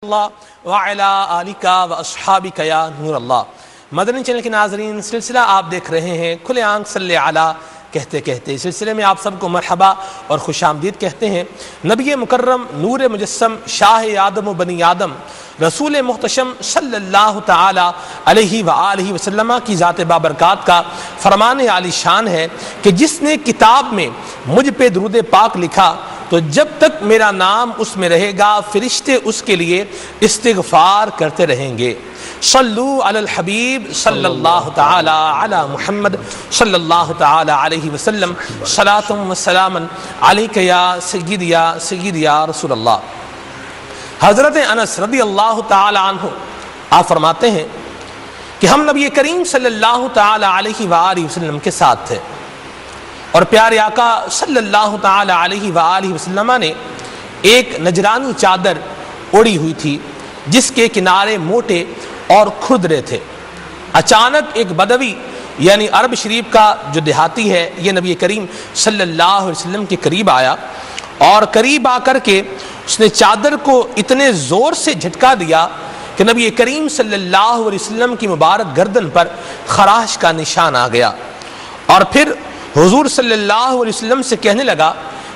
اللہ وعلا آلکا و اصحابک یا نور اللہ۔ مدنی چینل کے ناظرین، سلسلہ آپ دیکھ رہے ہیں کھلے آنکھ صلی علی کہتے کہتے۔ اس سلسلے میں آپ سب کو مرحبا اور خوش آمدید کہتے ہیں۔ نبی مکرم نور مجسم شاہ آدم و بنی آدم رسول محتشم صلی اللہ تعالی علیہ وآلہ وسلم کی ذات بابرکات کا فرمان عالی شان ہے کہ جس نے کتاب میں مجھ پہ درود پاک لکھا تو جب تک میرا نام اس میں رہے گا فرشتے اس کے لیے استغفار کرتے رہیں گے۔ صلو علی الحبیب صلی اللہ تعالی علی محمد صلی اللہ تعالی علیہ وسلم، صلاۃ و سلام علیک یا سید یا رسول اللہ۔ حضرت انس رضی اللہ تعالی عنہ آپ فرماتے ہیں کہ ہم نبی کریم صلی اللہ تعالی علیہ وآلہ وسلم کے ساتھ تھے اور پیارے آقا صلی اللہ تعالی علیہ وآلہ وسلم نے ایک نجرانی چادر اوڑی ہوئی تھی جس کے کنارے موٹے اور کھردرے تھے۔ اچانک ایک بدوی یعنی عرب شریف کا جو دیہاتی ہے یہ نبی کریم صلی اللہ علیہ وسلم کے قریب آیا اور قریب آ کر کے اس نے چادر کو اتنے زور سے جھٹکا دیا کہ نبی کریم صلی اللہ علیہ وسلم کی مبارک گردن پر خراش کا نشان آ گیا، اور پھر حضور صلی اللہ علیہ وسلم سے کہنے لگا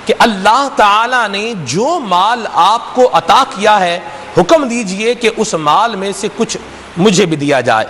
کہ اللہ تعالیٰ نے جو مال آپ کو عطا کیا ہے حکم دیجئے کہ اس مال میں سے کچھ مجھے بھی دیا جائے۔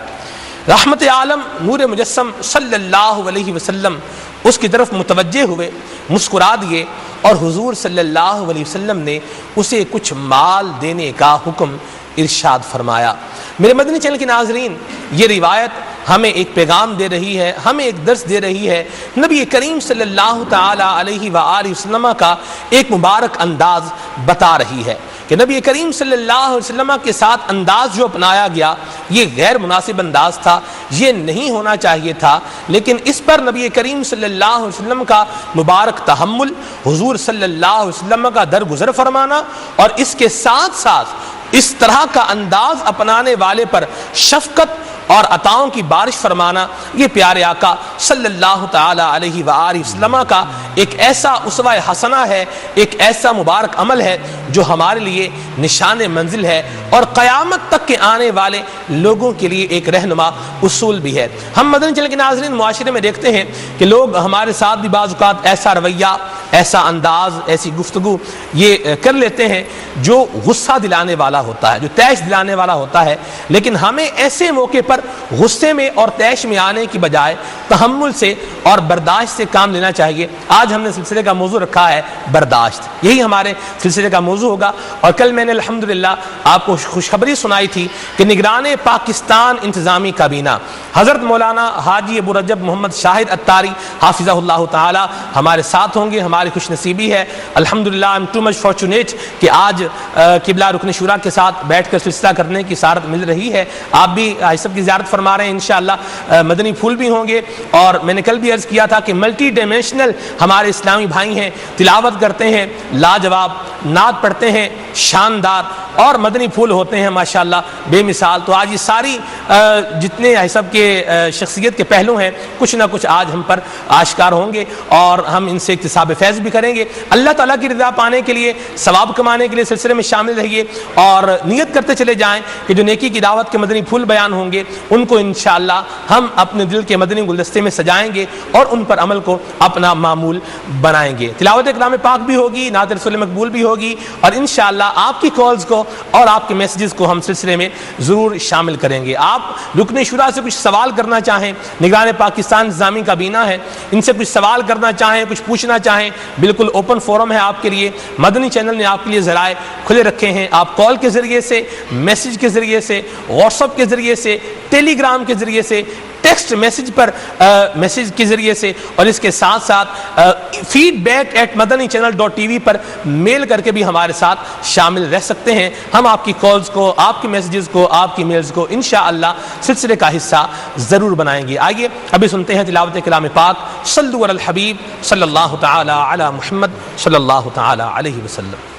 رحمت عالم نور مجسم صلی اللہ علیہ وسلم اس کی طرف متوجہ ہوئے، مسکرا دیے اور حضور صلی اللہ علیہ وسلم نے اسے کچھ مال دینے کا حکم ارشاد فرمایا۔ میرے مدنی چینل کے ناظرین، یہ روایت ہمیں ایک پیغام دے رہی ہے، ہمیں ایک درس دے رہی ہے۔ نبی کریم صلی اللہ تعالی علیہ وآلہ وسلم کا ایک مبارک انداز بتا رہی ہے کہ نبی کریم صلی اللہ علیہ وسلم کے ساتھ انداز جو اپنایا گیا یہ غیر مناسب انداز تھا، یہ نہیں ہونا چاہیے تھا، لیکن اس پر نبی کریم صلی اللہ علیہ وسلم کا مبارک تحمل، حضور صلی اللہ علیہ وسلم کا درگزر فرمانا اور اس کے ساتھ ساتھ اس طرح کا انداز اپنانے والے پر شفقت اور عطاؤں کی بارش فرمانا، یہ پیارے آقا صلی اللہ تعالی علیہ وآلہ وسلم کا ایک ایسا اسوہ حسنہ ہے، ایک ایسا مبارک عمل ہے جو ہمارے لیے نشان منزل ہے اور قیامت تک کے آنے والے لوگوں کے لیے ایک رہنما اصول بھی ہے۔ ہم مدنی چینل کے ناظرین معاشرے میں دیکھتے ہیں کہ لوگ ہمارے ساتھ بھی بعض اوقات ایسا رویہ، ایسا انداز، ایسی گفتگو یہ کر لیتے ہیں جو غصہ دلانے والا ہوتا ہے، جو طیش دلانے والا ہوتا ہے، لیکن ہمیں ایسے موقع پر غصے میں اور طیش میں آنے کی بجائے تحمل سے اور برداشت سے کام لینا چاہیے۔ آج ہم نے سلسلے کا موضوع رکھا ہے برداشت، یہی ہمارے سلسلے کا موضوع ہوگا۔ اور کل میں نے الحمدللہ آپ کو خوشخبری سنائی تھی کہ نگران پاکستان انتظامی کابینہ حضرت مولانا حاجی ابو رجب محمد شاہد اتاری حافظہ اللہ تعالی ہمارے ساتھ ہوں گے۔ ہماری خوش نصیبی ہے الحمدللہ، I'm too much fortunate کہ آج قبلہ رکن شورا کے ساتھ بیٹھ کر سلسلہ کرنے کی سعادت مل رہی ہے۔ آپ بھی سب کی زیارت فرما رہے ہیں، انشاءاللہ مدنی پھول بھی ہوں گے، اور میں نے کل بھی عرض کیا تھا کہ ملٹی ڈائمینشنل ہمارے اسلامی بھائی ہیں، تلاوت کرتے ہیں لاجواب، نعت پڑھتے ہیں شاندار، اور مدنی پھول ہوتے ہیں ماشاءاللہ بے مثال۔ تو آج یہ ساری جتنے سب کے شخصیت کے پہلو ہیں کچھ نہ کچھ آج ہم پر آشکار ہوں گے اور ہم ان سے اکتساب فیض بھی کریں گے۔ اللہ تعالیٰ کی رضا پانے کے لیے، ثواب کمانے کے لیے سلسلے میں شامل رہیے اور نیت کرتے چلے جائیں کہ جو نیکی کی دعوت کے مدنی پھول بیان ہوں گے ان کو انشاءاللہ ہم اپنے دل کے مدنی گلدستے میں سجائیں گے اور ان پر عمل کو اپنا معمول بنائیں گے۔ تلاوت کلام پاک بھی ہوگی، نعت رسول مقبول بھی ہوگی، اور انشاءاللہ آپ کی کالز کو اور آپ کے میسیجز کو ہم سلسلے میں ضرور شامل کریں گے۔ آپ رکن شورا سے کچھ سوال کرنا چاہیں، نگران پاکستان انتظامی کابینہ ہے، ان سے کچھ سوال کرنا چاہیں، کچھ پوچھنا چاہیں، بالکل اوپن فورم ہے آپ کے لیے۔ مدنی چینل نے آپ کے لیے ذرائع کھلے رکھے ہیں، آپ کال کے ذریعے سے، میسیج کے ذریعے سے، واٹس ایپ کے ذریعے سے، ٹیلی گرام کے ذریعے سے، ٹیکسٹ میسیج پر میسیج کے ذریعے سے، اور اس کے ساتھ ساتھ feedback@madanichannel.tv پر میل کر کے بھی ہمارے ساتھ شامل رہ سکتے ہیں۔ ہم آپ کی کالز کو، آپ کی میسیجز کو، آپ کی میلز کو انشاءاللہ سلسلے کا حصہ ضرور بنائیں گے۔ آئیے ابھی سنتے ہیں تلاوت کلام پاک۔ صلو علی الحبیب صلی اللہ تعالی علی محمد صلی اللہ تعالی علیہ وسلم۔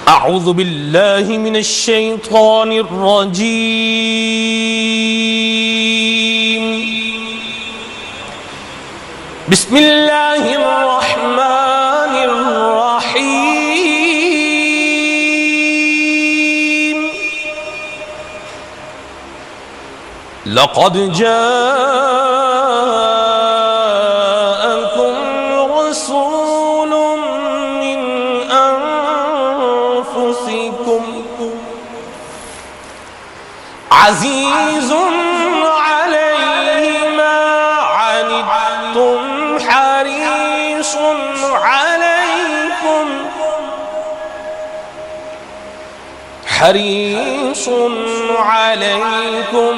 اعوذ باللہ من الشیطان الرجیم، بسم اللہ الرحمن الرحیم۔ لقد جاءكم رسول من أنفسكم عزيز عليه ما عنتم حريص عليكم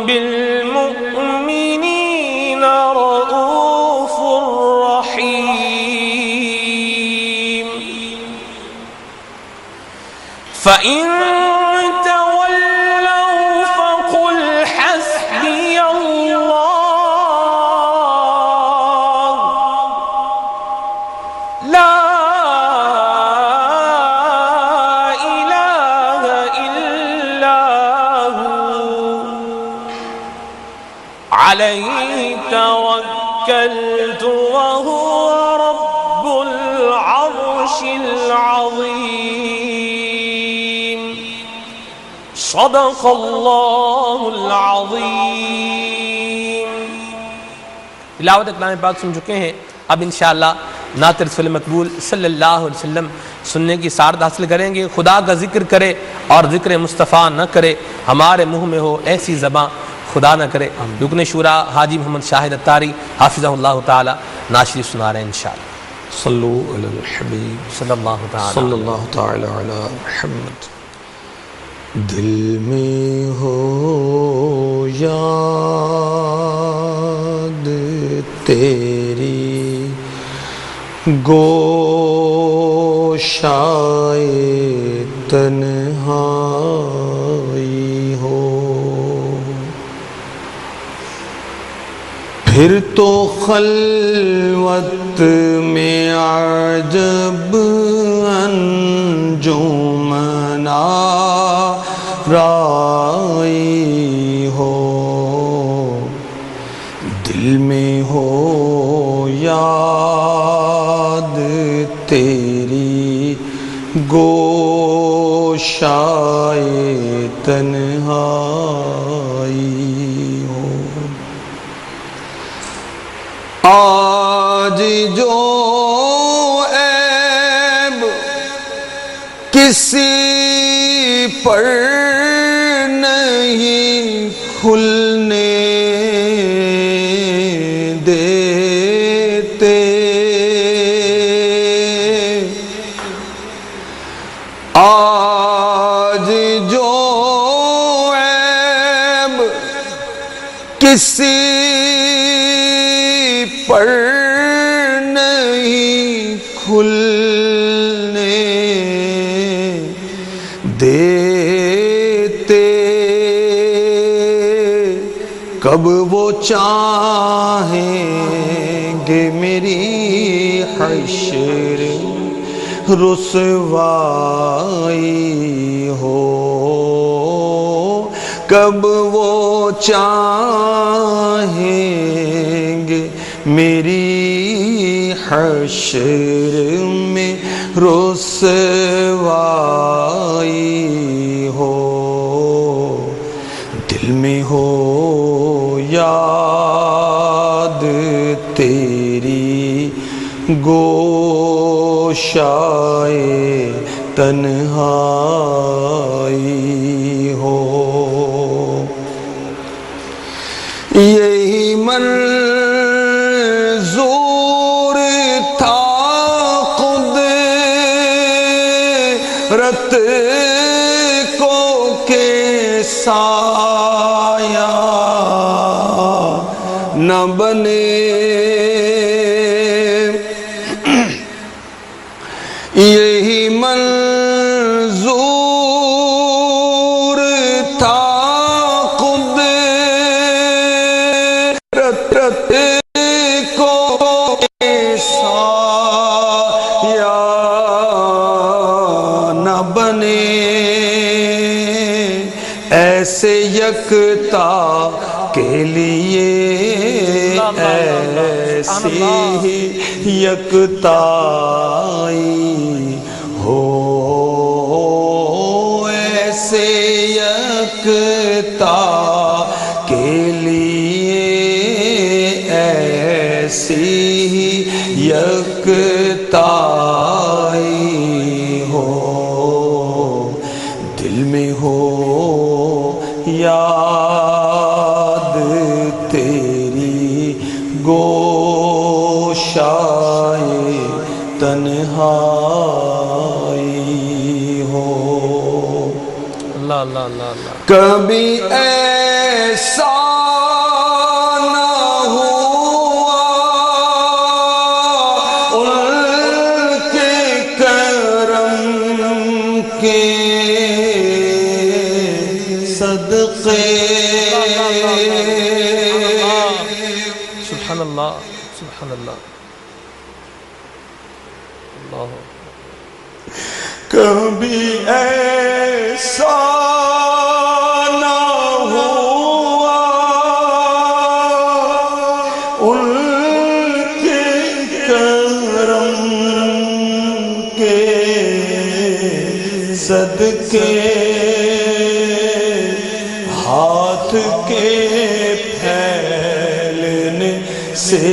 بالمؤمنين رؤوف رحيم فإن تولوا فقل حسبي الله لا عليه توكلت وهو رب العرش العظيم صدق اللہ العظیم۔ تلاوت کلام پاک سن چکے ہیں، اب انشاءاللہ نعت رسول مقبول صلی اللہ علیہ وسلم سننے کی سعادت حاصل کریں گے۔ خدا کا ذکر کرے اور ذکر مصطفیٰ نہ کرے، ہمارے منہ میں ہو ایسی زباں خدا نہ کرے۔ رکن شورا حاجی محمد شاہد اتاری حافظہ اللہ تعالی ناشری سنا رہے ہیں انشاءاللہ۔ صلو علی الحبیب صلی اللہ تعالی علی محمد۔ دل میں ہو یاد تیری گوشائے تنہائی ہو، پھر تو خلوت میں عجب انجمن آرائی ہو، دل میں ہو یاد تیری گوشائے تنہائی ہو۔ آج جو عیب کسی پر نہیں کھلنے دیتے، آج جو عیب کسی پر نہیں کھلنے دیتے، کب وہ چاہیں گے میری حشر رسوائی ہو، کب وہ چاہیں گے میری حشر میں رسوائی ہو، دل میں ہو یاد تیری گوشائے تنہائی ہو، یہی منظور تھا قدرت کو کہ سایہ نہ بنے، یہی منظور تھا قدرت کو سایہ نہ بنے، ایسے یکتا کے لیے ایسی ہی یکتائی ہو، ایسے یکتا کے یاد تیری گوشائے تنہائی ہو. اللہ اللہ اللہ اللہ. کبھی ایسا نہ ہوا ان کے کرم کے صدقے. سبحان اللہ سبحان اللہ. اللہ. کبھی ایسا نہ ہوا ان کے کرم کے صدقے. ہاتھ کے پھیلنے سے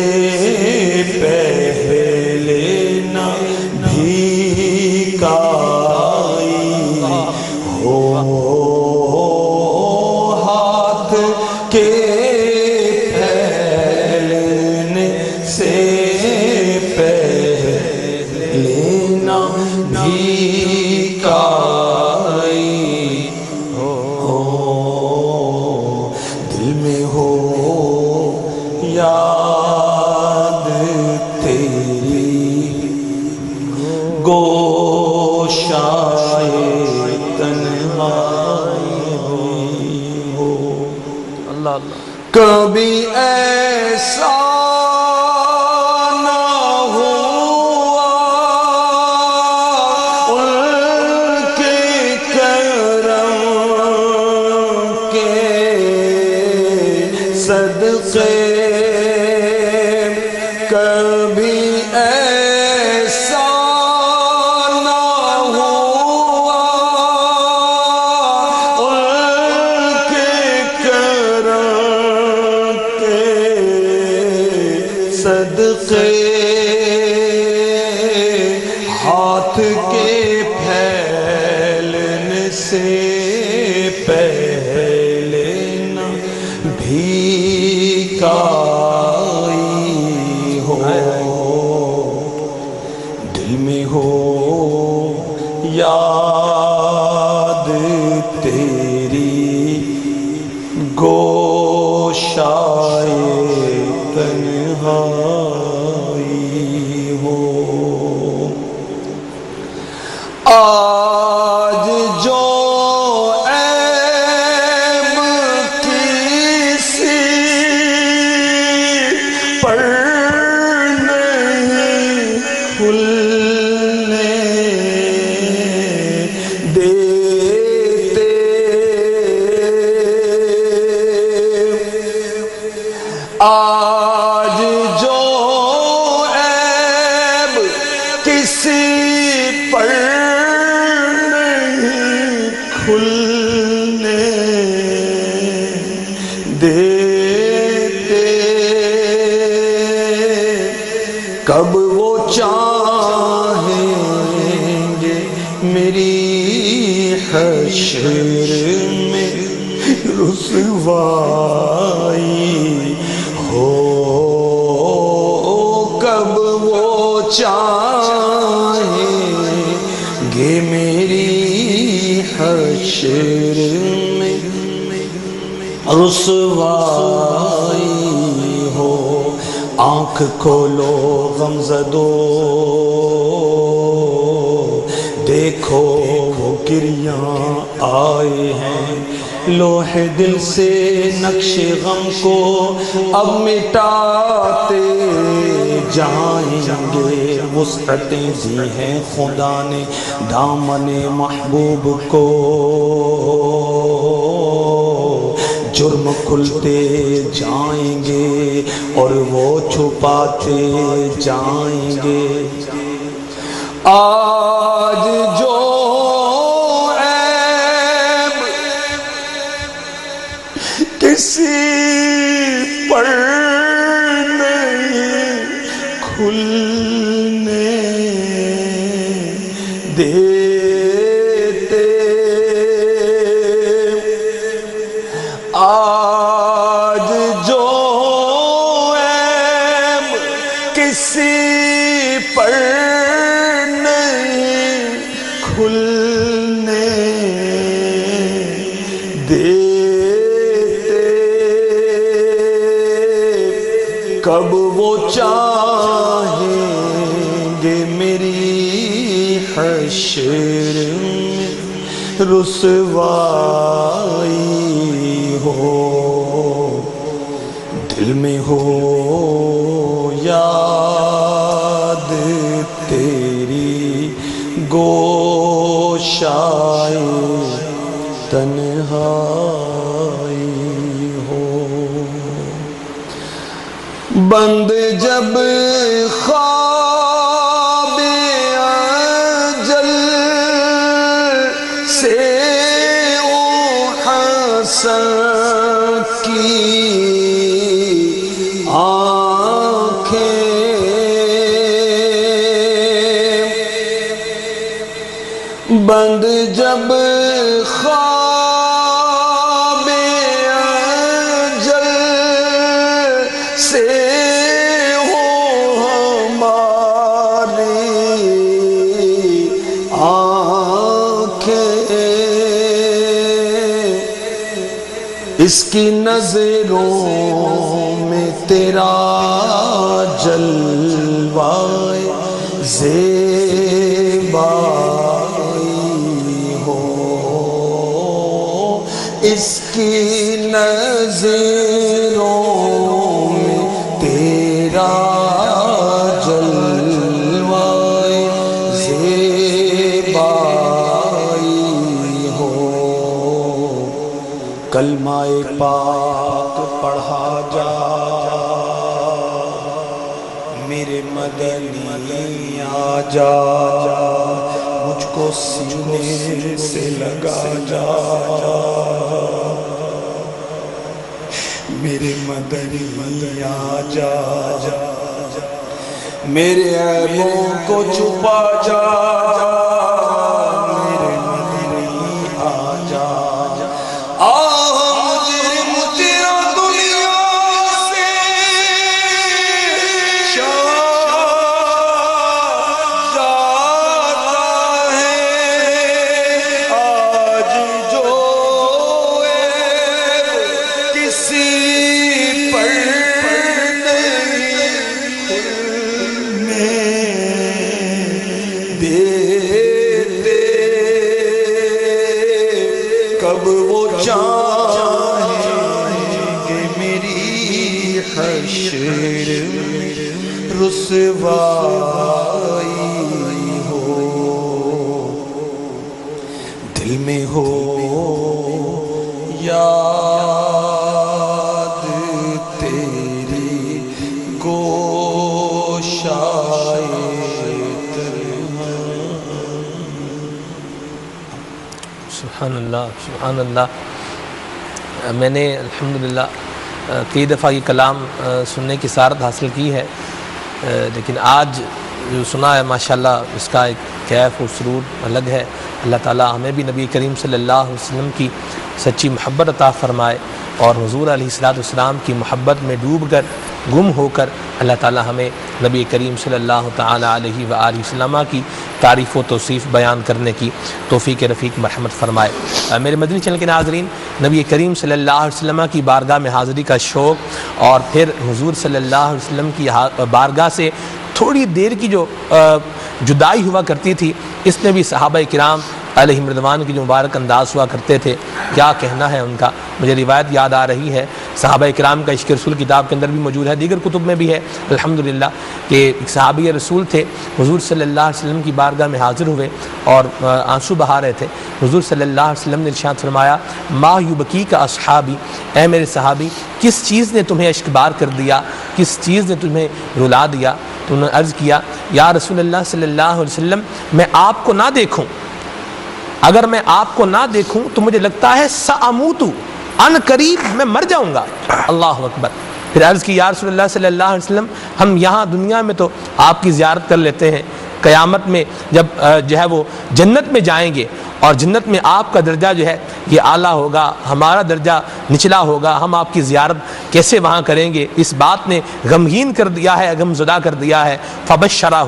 پہلے نہ بھیکائی ہو. ہاتھ کے پھیلنے سے پہلے نہ بھیکائی ہو. دل میں ہو یاد تیری گوشائے تنہائی ہو. اللہ اللہ. کبھی ایسا نہ ہوا ان کے کرم کے صدقے. کبھی ایسا نہ ہوا ان کے کرم کے صدقے. ہاتھ کے پھیلنے سے پہلے نہ بھیکائی ہو. دل میں ہو یاد تیری گوشائے تنہائی ہو. آج جو عیب کسی پر نہیں کھلنے دیتے. آج جو عیب کسی پر نہیں کھلنے دیتے. کب وہ چاہیں گے میری حشر میں رسوائی ہو. کب وہ چاہیں گے میری حشر میں رسوائی ہو. آنکھ کھولو غمزدو دیکھو وہ گریاں آئے ہیں. لوح دل سے نقش غم کو اب مٹاتے جائیں گے. وسعتیں دی ہیں خدا نے دامن محبوب کو. جرم کھلتے جائیں گے اور وہ چھپاتے جائیں گے. آج جو عیب کسی پر نہیں کھلنے دیتے دیتے کب وہ چاہیں گے میری حشر میں رسوائی ہو، دل میں ہو یاد تیری گوشائے تنہائی ہو، بند جب خواب اجل سے او حسن کی آنکھیں بند جب خواب اجل سے ہو ہماری آنکھیں، اس کی نظروں میں تیرا جلوہ زیبائی ہو، اس کی نظروں میں تیرا جلوہ زیبائی ہو، کلمہ پاک پڑھا جا میرے مدنی آ جا، مجھ کو سینے سے لگا جا میرے مدنی آ جا، میرے عیبوں کو چھپا جا میرے مدنی آ جا، کب وہ چاہیں گے میری حشر میں رسوائی ہو، دل میں ہو یاد تیری گوشائے سبحان اللہ سبحان اللہ۔ میں نے الحمدللہ کئی دفعہ یہ کلام سننے کی سعادت حاصل کی ہے، لیکن آج جو سنا ہے ماشاءاللہ اس کا ایک کیف و سرور الگ ہے۔ اللہ تعالیٰ ہمیں بھی نبی کریم صلی اللہ علیہ وسلم کی سچی محبت عطا فرمائے، اور حضور علیہ السلام کی محبت میں ڈوب کر گم ہو کر اللہ تعالیٰ ہمیں نبی کریم صلی اللہ تعالیٰ علیہ وآلہ وسلم کی تعریف و توصیف بیان کرنے کی توفیق رفیق مرحمت فرمائے۔ میرے مدنی چینل کے ناظرین، نبی کریم صلی اللہ علیہ وسلم کی بارگاہ میں حاضری کا شوق، اور پھر حضور صلی اللہ علیہ وسلم کی بارگاہ سے تھوڑی دیر کی جو جدائی ہوا کرتی تھی، اس میں بھی صحابہ کرام علیہم رضوان کی جو مبارک انداز ہوا کرتے تھے، کیا کہنا ہے ان کا۔ مجھے روایت یاد آ رہی ہے، صحابہ کرام کا عشق رسول کتاب کے اندر بھی موجود ہے، دیگر کتب میں بھی ہے الحمدللہ، کہ ایک صحابی رسول تھے، حضور صلی اللہ علیہ وسلم کی بارگاہ میں حاضر ہوئے اور آنسو بہا رہے تھے۔ حضور صلی اللہ علیہ وسلم نے ارشاد فرمایا، ما یبکیک اصحابی، اے میرے صحابی کس چیز نے تمہیں اشک بار کر دیا، کس چیز نے تمہیں رلا دیا؟ تو انہوں نے عرض کیا، یا رسول اللہ صلی اللہ علیہ وسلم میں آپ کو نہ دیکھوں، اگر میں آپ کو نہ دیکھوں تو مجھے لگتا ہے سأموتو، ان قریب میں مر جاؤں گا۔ اللہ اکبر۔ پھر عرض کی، یا رسول اللہ صلی اللہ علیہ وسلم ہم یہاں دنیا میں تو آپ کی زیارت کر لیتے ہیں، قیامت میں جب جو ہے وہ جنت میں جائیں گے اور جنت میں آپ کا درجہ جو ہے یہ اعلیٰ ہوگا، ہمارا درجہ نچلا ہوگا، ہم آپ کی زیارت کیسے وہاں کریں گے؟ اس بات نے غمگین کر دیا ہے، غمزدہ کر دیا ہے۔ فبشرہ،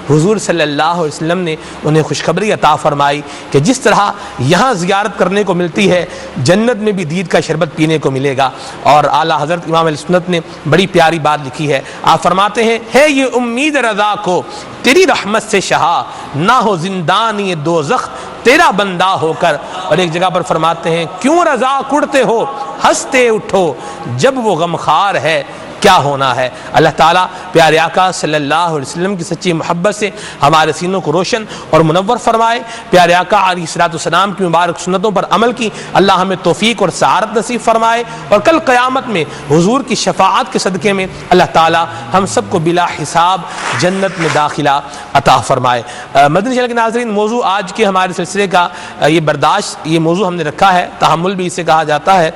حضور صلی اللہ علیہ وسلم نے انہیں خوشخبری عطا فرمائی کہ جس طرح یہاں زیارت کرنے کو ملتی ہے، جنت میں بھی دید کا شربت پینے کو ملے گا۔ اور اعلیٰ حضرت امام اہل سنت نے بڑی پیاری بات لکھی ہے، آپ فرماتے ہیں ہے یہ امید رضا کو تیری رحمت سے شہا، نہ ہو زندانی دوزخ تیرا بندہ ہو کر۔ اور ایک جگہ پر فرماتے ہیں کیوں رضا کڑتے ہو ہنستے اٹھو جب وہ غمخوار ہے کیا ہونا ہے۔ اللہ تعالیٰ پیارے آقا صلی اللہ علیہ وسلم کی سچی محبت سے ہمارے سینوں کو روشن اور منور فرمائے۔ پیارے آقا علیہ الصلوۃ والسلام کی مبارک سنتوں پر عمل کی اللہ ہمیں توفیق اور سعادت نصیب فرمائے، اور کل قیامت میں حضور کی شفاعت کے صدقے میں اللہ تعالیٰ ہم سب کو بلا حساب جنت میں داخلہ عطا فرمائے۔ مدنی چینل کے ناظرین، موضوع آج کے ہمارے سلسلے کا یہ برداشت، یہ موضوع ہم نے رکھا ہے، تحمل بھی اسے کہا جاتا ہے،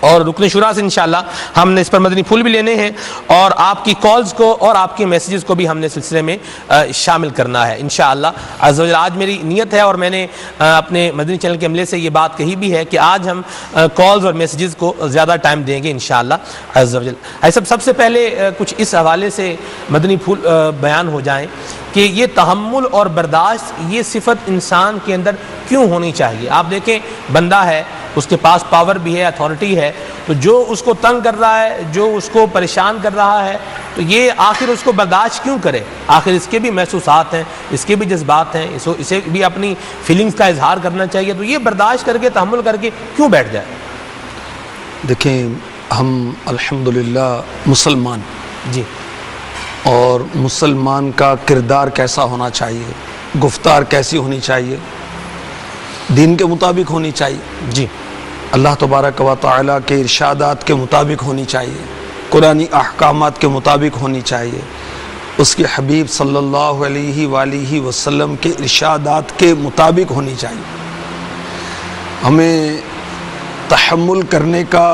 اور رکن شورا سے انشاءاللہ ہم نے اس پر مدنی پھول بھی لینے ہیں، اور آپ کی کالز کو اور آپ کے میسیجز کو بھی ہم نے سلسلے میں شامل کرنا ہے انشاءاللہ عز و جل۔ آج میری نیت ہے اور میں نے اپنے مدنی چینل کے عملے سے یہ بات کہی بھی ہے کہ آج ہم کالز اور میسیجز کو زیادہ ٹائم دیں گے انشاءاللہ عز و جل۔ سب سے پہلے کچھ اس حوالے سے مدنی پھول بیان ہو جائیں کہ یہ تحمل اور برداشت، یہ صفت انسان کے اندر کیوں ہونی چاہیے؟ آپ دیکھیں بندہ ہے، اس کے پاس پاور بھی ہے، اتھارٹی ہے، تو جو اس کو تنگ کر رہا ہے، جو اس کو پریشان کر رہا ہے، تو یہ آخر اس کو برداشت کیوں کرے؟ آخر اس کے بھی محسوسات ہیں، اس کے بھی جذبات ہیں، اسے بھی اپنی فیلنگز کا اظہار کرنا چاہیے، تو یہ برداشت کر کے تحمل کر کے کیوں بیٹھ جائے؟ دیکھیں، ہم الحمدللہ مسلمان، جی، اور مسلمان کا کردار کیسا ہونا چاہیے، گفتار کیسی ہونی چاہیے، دین کے مطابق ہونی چاہیے، جی، اللہ تبارک و تعالیٰ کے ارشادات کے مطابق ہونی چاہیے، قرآنی احکامات کے مطابق ہونی چاہیے، اس کے حبیب صلی اللہ علیہ وآلہ وسلم کے ارشادات کے مطابق ہونی چاہیے۔ ہمیں تحمل کرنے کا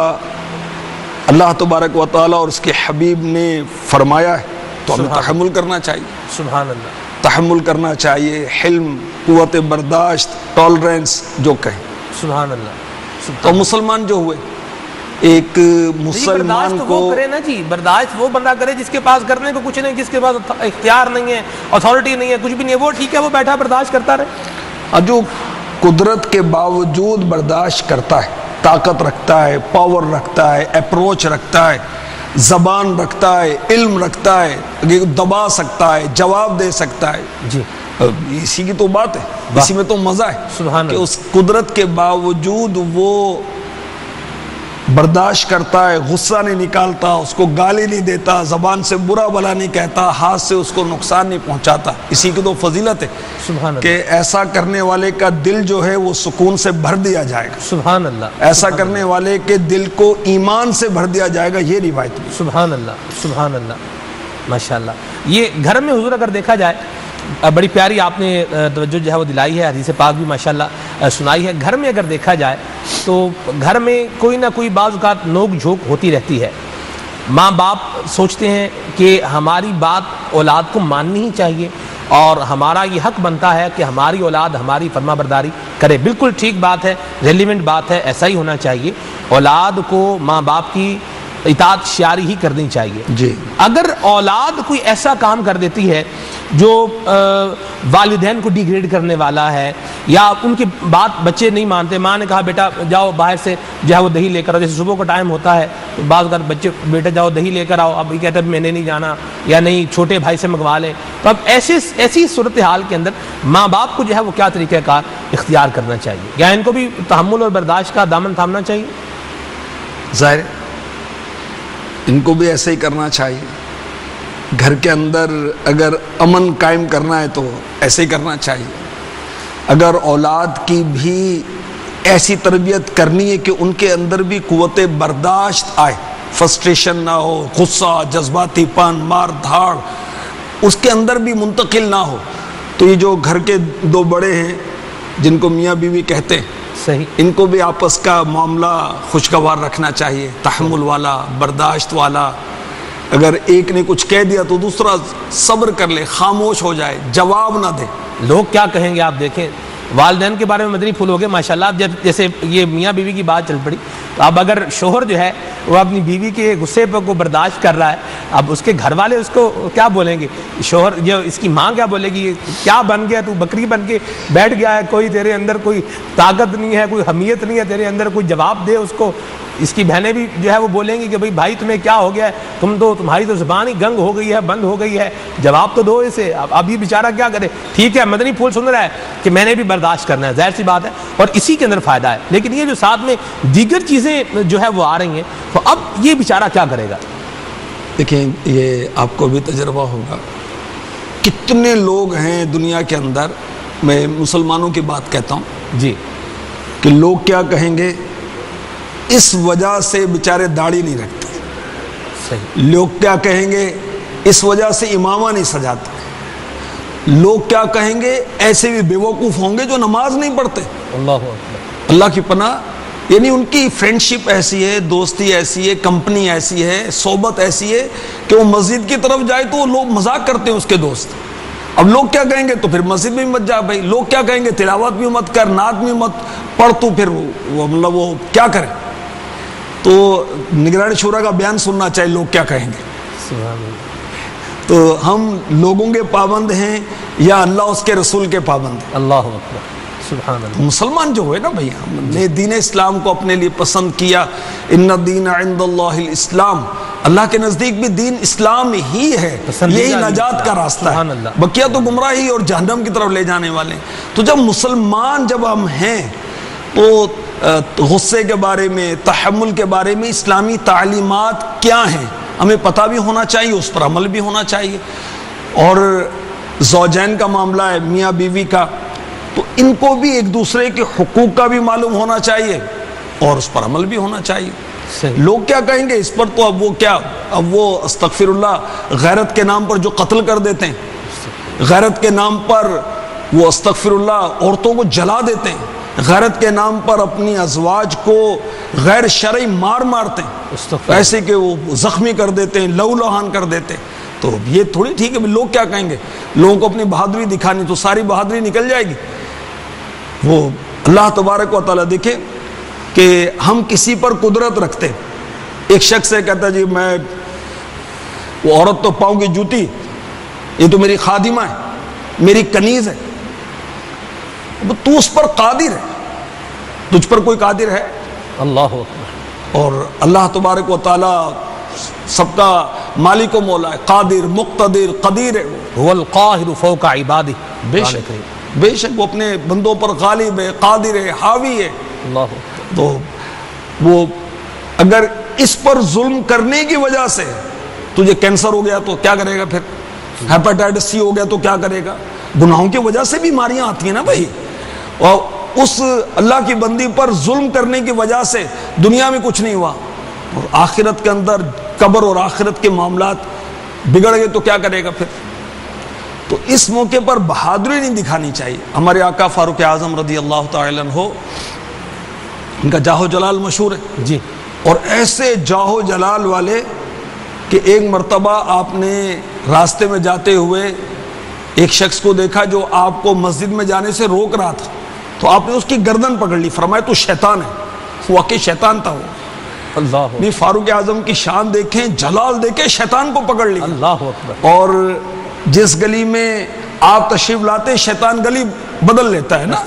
اللہ تبارک و تعالیٰ اور اس کے حبیب نے فرمایا ہے، تو ہمیں تحمل کرنا چاہیے، سبحان اللہ، تحمل کرنا چاہیے، حلم، قوت برداشت، ٹالرنس جو کہیں۔ سبحان اللہ۔ تو مسلمان جو ہوئے، ایک مسلمان کو وہ کرے نا جی، برداشت وہ بندہ کرے جس کے پاس کرنے کو کچھ نہیں، جس کے پاس اختیار نہیں ہے، اتھارٹی نہیں ہے، کچھ بھی نہیں ہے، وہ ٹھیک ہے، وہ بیٹھا برداشت کرتا رہے۔ جو قدرت کے باوجود برداشت کرتا ہے، طاقت رکھتا ہے، پاور رکھتا ہے، اپروچ رکھتا ہے، زبان رکھتا ہے، علم رکھتا ہے، دبا سکتا ہے، جواب دے سکتا ہے، جی، اسی کی تو بات ہے، اسی میں تو مزہ ہے سبحان کہ اللہ۔ اس قدرت کے باوجود وہ برداشت کرتا ہے، غصہ نہیں نکالتا، اس کو گالی نہیں دیتا، زبان سے برا بلا نہیں کہتا، ہاتھ سے اس کو نقصان نہیں پہنچاتا، اسی کی تو فضیلت ہے سبحان اللہ، کہ ایسا کرنے والے کا دل جو ہے وہ سکون سے بھر دیا جائے گا، سبحان اللہ، ایسا کرنے والے کے دل کو ایمان سے بھر دیا جائے گا، یہ روایت بھی۔ سبحان اللہ، سبحان اللہ، ماشاءاللہ۔ یہ گھر میں حضور اگر دیکھا جائے، بڑی پیاری آپ نے توجہ جو ہے وہ دلائی ہے، حدیث پاک بھی ماشاءاللہ سنائی ہے۔ گھر میں اگر دیکھا جائے تو گھر میں کوئی نہ کوئی بعض اوقات نوک جھوک ہوتی رہتی ہے۔ ماں باپ سوچتے ہیں کہ ہماری بات اولاد کو ماننی ہی چاہیے، اور ہمارا یہ حق بنتا ہے کہ ہماری اولاد ہماری فرما برداری کرے۔ بالکل ٹھیک بات ہے، ریلیونٹ بات ہے، ایسا ہی ہونا چاہیے، اولاد کو ماں باپ کی اطاعت شعاری ہی کرنی چاہیے۔ جی، اگر اولاد کوئی ایسا کام کر دیتی ہے جو والدین کو ڈیگریڈ کرنے والا ہے، یا ان کی بات بچے نہیں مانتے، ماں نے کہا بیٹا جاؤ باہر سے جو ہے وہ دہی لے کر آؤ، جیسے صبح کا ٹائم ہوتا ہے تو بعض اوقات بچے بیٹا جاؤ دہی لے کر آؤ، اب یہ کہتا ہے میں نے نہیں جانا، یا نہیں چھوٹے بھائی سے منگوا لیں، تو اب ایسی صورتحال کے اندر ماں باپ کو جو ہے وہ کیا طریقہ کار اختیار کرنا چاہیے؟ یا ان کو بھی تحمل اور برداشت کا دامن تھامنا چاہیے؟ ظاہر ان کو بھی ایسے ہی کرنا چاہیے۔ گھر کے اندر اگر امن قائم کرنا ہے تو ایسے ہی کرنا چاہیے۔ اگر اولاد کی بھی ایسی تربیت کرنی ہے کہ ان کے اندر بھی قوت برداشت آئے، فرسٹریشن نہ ہو، غصہ، جذباتی پن، مار دھاڑ اس کے اندر بھی منتقل نہ ہو، تو یہ جو گھر کے دو بڑے ہیں جن کو میاں بیوی کہتے ہیں، صحیح، ان کو بھی آپس کا معاملہ خوشگوار رکھنا چاہیے، تحمل والا، برداشت والا۔ اگر ایک نے کچھ کہہ دیا تو دوسرا صبر کر لے، خاموش ہو جائے، جواب نہ دے۔ لوگ کیا کہیں گے آپ دیکھیں، والدین کے بارے میں مدنی پھول ہو گئے ماشاءاللہ. اب جب جیسے یہ میاں بیوی کی بات چل پڑی تو اب اگر شوہر جو ہے وہ اپنی بیوی کے غصے کو برداشت کر رہا ہے, اب اس کے گھر والے اس کو کیا بولیں گے؟ شوہر جو اس کی ماں کیا بولے گی, کیا بن گیا تو بکری بن کے بیٹھ گیا ہے, کوئی تیرے اندر کوئی طاقت نہیں ہے, کوئی حمیت نہیں ہے تیرے اندر, کوئی جواب دے اس کو. اس کی بہنیں بھی جو ہے وہ بولیں گی کہ بھائی تمہیں کیا ہو گیا ہے, تمہاری تو زبان ہی گنگ ہو گئی ہے, بند ہو گئی ہے, جواب تو دو اسے. اب یہ بیچارہ کیا کرے؟ ٹھیک ہے مدنی پھول سن رہا ہے کہ میں نے بھی برداشت کرنا ہے, ظاہر سی بات ہے, اور اسی کے اندر فائدہ ہے. لیکن یہ جو ساتھ میں دیگر چیزیں جو ہے وہ آ رہی ہیں تو اب یہ بیچارہ کیا کرے گا؟ دیکھیں یہ آپ کو بھی تجربہ ہوگا, کتنے لوگ ہیں دنیا کے اندر, میں مسلمانوں کی بات کہتا ہوں جی, کہ لوگ کیا کہیں گے اس وجہ سے بیچارے داڑھی نہیں رکھتے, صحیح, لوگ کیا کہیں گے اس وجہ سے امامہ نہیں سجاتے, لوگ کیا کہیں گے ایسے بھی بیوقوف ہوں گے جو نماز نہیں پڑھتے. اللہ اکبر, اللہ کی پناہ, یعنی ان کی فرینڈشپ ایسی ہے, دوستی ایسی ہے, کمپنی ایسی ہے, صحبت ایسی ہے کہ وہ مسجد کی طرف جائے تو لوگ مذاق کرتے ہیں اس کے دوست. اب لوگ کیا کہیں گے تو پھر مسجد میں مت جا بھائی, لوگ کیا کہیں گے تلاوت بھی مت کر, نعت بھی مت پڑھ, تو پھر وہ کیا کرے؟ تو نگران شورا کا بیان سننا چاہیے لوگ کیا کہیں گے. سبحان اللہ. تو ہم لوگوں کے پابند ہیں یا اللہ اس کے رسول کے پابند ہیں؟ اللہ اکبر, سبحان اللہ. مسلمان جو ہوئے نا بھائی, ہم نے دین اسلام کو اپنے لیے پسند کیا, ان الدین عند اللہ الاسلام, اللہ کے نزدیک بھی دین اسلام ہی ہے, یہی نجات کا راستہ ہے, بقیہ تو گمراہی اور جہنم کی طرف لے جانے والے ہیں. تو جب مسلمان جب ہم ہیں تو غصے کے بارے میں, تحمل کے بارے میں اسلامی تعلیمات کیا ہیں ہمیں پتہ بھی ہونا چاہیے, اس پر عمل بھی ہونا چاہیے. اور زوجین کا معاملہ ہے, میاں بیوی کا, تو ان کو بھی ایک دوسرے کے حقوق کا بھی معلوم ہونا چاہیے اور اس پر عمل بھی ہونا چاہیے. لوگ کیا کہیں گے اس پر؟ تو اب وہ استغفر اللہ غیرت کے نام پر جو قتل کر دیتے ہیں, غیرت کے نام پر وہ استغفر اللہ عورتوں کو جلا دیتے ہیں, غیرت کے نام پر اپنی ازواج کو غیر شرعی مارتے ہیں, ایسے کہ وہ زخمی کر دیتے ہیں, لہو لہان کر دیتے ہیں. تو یہ تھوڑی ٹھیک ہے, لوگ کیا کہیں گے؟ لوگوں کو اپنی بہادری دکھانی تو ساری بہادری نکل جائے گی. وہ اللہ تبارک و تعالیٰ دیکھے کہ ہم کسی پر قدرت رکھتے, ایک شخص سے کہتا ہے جی میں, وہ عورت تو پاؤں کی جوتی, یہ تو میری خادمہ ہے, میری کنیز ہے. تو اس پر قادر ہے, تجھ پر کوئی قادر ہے؟ اللہ اکبر. اور اللہ تبارک و تعالیٰ سب کا مالک و مولا ہے, قادر, مقتدر, قدیر ہے, هو القاہر فوق عبادہ. بے شک وہ اپنے بندوں پر غالب ہے, قادر ہے, حاوی ہے. اللہ. تو وہ اگر اس پر ظلم کرنے کی وجہ سے تجھے کینسر ہو گیا تو کیا کرے گا؟ پھر ہیپاٹائٹس سی ہو گیا تو کیا کرے گا؟ گناہوں کی وجہ سے بیماریاں آتی ہیں نا بھائی. اور اس اللہ کی بندی پر ظلم کرنے کی وجہ سے دنیا میں کچھ نہیں ہوا, اور آخرت کے اندر قبر اور آخرت کے معاملات بگڑ گئے تو کیا کرے گا پھر؟ تو اس موقع پر بہادری نہیں دکھانی چاہیے. ہمارے آقا فاروق اعظم رضی اللہ تعالی عنہ, ان کا جاہ و جلال مشہور ہے جی, اور ایسے جاہ و جلال والے کہ ایک مرتبہ آپ نے راستے میں جاتے ہوئے ایک شخص کو دیکھا جو آپ کو مسجد میں جانے سے روک رہا تھا, تو آپ نے اس کی گردن پکڑ لی, فرمایا تو شیطان ہے. واقعی شیطان تھا وہ. اللہ. نہیں, فاروق اعظم کی شان دیکھیں, جلال دیکھیں, شیطان کو پکڑ لی. اللہ اکبر. اور جس گلی میں آپ تشریف لاتے شیطان گلی بدل لیتا ہے نا,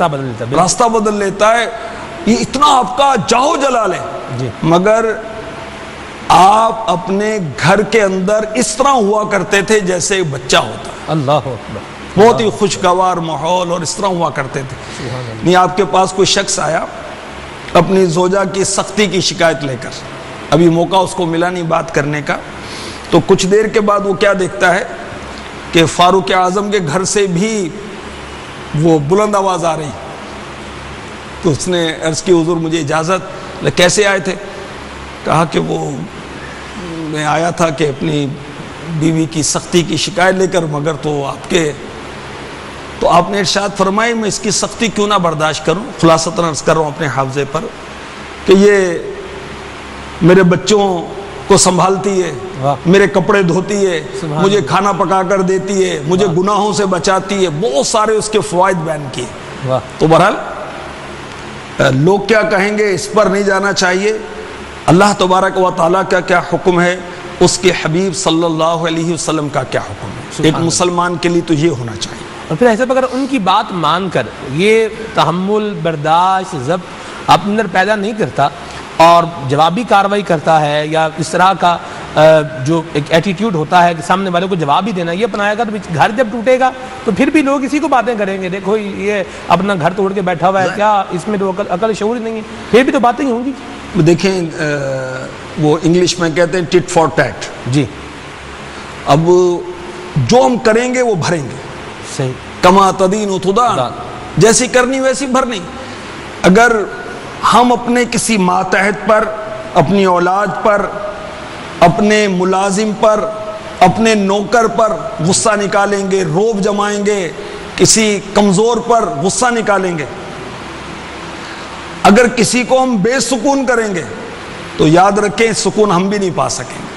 راستہ بدل لیتا ہے. یہ اتنا آپ کا جاہو جلال ہے جی. مگر آپ اپنے گھر کے اندر اس طرح ہوا کرتے تھے جیسے بچہ ہوتا ہے. اللہ اکبر. بہت ہی خوشگوار ماحول اور اس طرح ہوا کرتے تھے. نہیں, آپ کے پاس کوئی شخص آیا اپنی زوجہ کی سختی کی شکایت لے کر, ابھی موقع اس کو ملا نہیں بات کرنے کا, تو کچھ دیر کے بعد وہ کیا دیکھتا ہے کہ فاروق اعظم کے گھر سے بھی وہ بلند آواز آ رہی. تو اس نے عرض کی حضور مجھے اجازت. کیسے آئے تھے؟ کہا کہ وہ میں آیا تھا کہ اپنی بیوی کی سختی کی شکایت لے کر, مگر تو آپ کے, تو آپ نے ارشاد فرمائی میں اس کی سختی کیوں نہ برداشت کروں. خلاصتاً عرض کر رہا ہوں اپنے حافظے پر کہ یہ میرے بچوں کو سنبھالتی ہے, میرے کپڑے دھوتی ہے, مجھے کھانا پکا کر دیتی ہے, مجھے گناہوں سے بچاتی ہے, بہت سارے اس کے فوائد بیان کیے. واہ تو بہرحال لوگ کیا کہیں گے اس پر نہیں جانا چاہیے. اللہ تبارک و تعالیٰ کا کیا حکم ہے, اس کے حبیب صلی اللہ علیہ وسلم کا کیا حکم ہے, ایک مسلمان کے لیے تو یہ ہونا چاہیے. اور پھر ایسا اگر ان کی بات مان کر یہ تحمل برداشت ضبط اپنے اندر پیدا نہیں کرتا اور جوابی کارروائی کرتا ہے یا اس طرح کا جو ایک ایٹیٹیوڈ ہوتا ہے کہ سامنے والے کو جواب ہی دینا, یہ اپنائے گا تو گھر جب ٹوٹے گا تو پھر بھی لوگ اسی کو باتیں کریں گے, دیکھو یہ اپنا گھر توڑ کے بیٹھا ہوا ہے, کیا اس میں تو عقل شعور ہی نہیں ہے, پھر بھی تو باتیں ہی ہوں گی. دیکھیں وہ انگلش میں کہتے ہیں ٹٹ فار ٹیٹ. جی اب جو ہم کریں گے وہ بھریں گے. صحیح. کما تدین تدان, جیسی کرنی ویسی بھرنی. اگر ہم اپنے کسی ماتحت پر, اپنی اولاد پر, اپنے ملازم پر, اپنے نوکر پر غصہ نکالیں گے, روب جمائیں گے, کسی کمزور پر غصہ نکالیں گے, اگر کسی کو ہم بے سکون کریں گے تو یاد رکھیں سکون ہم بھی نہیں پا سکیں گے.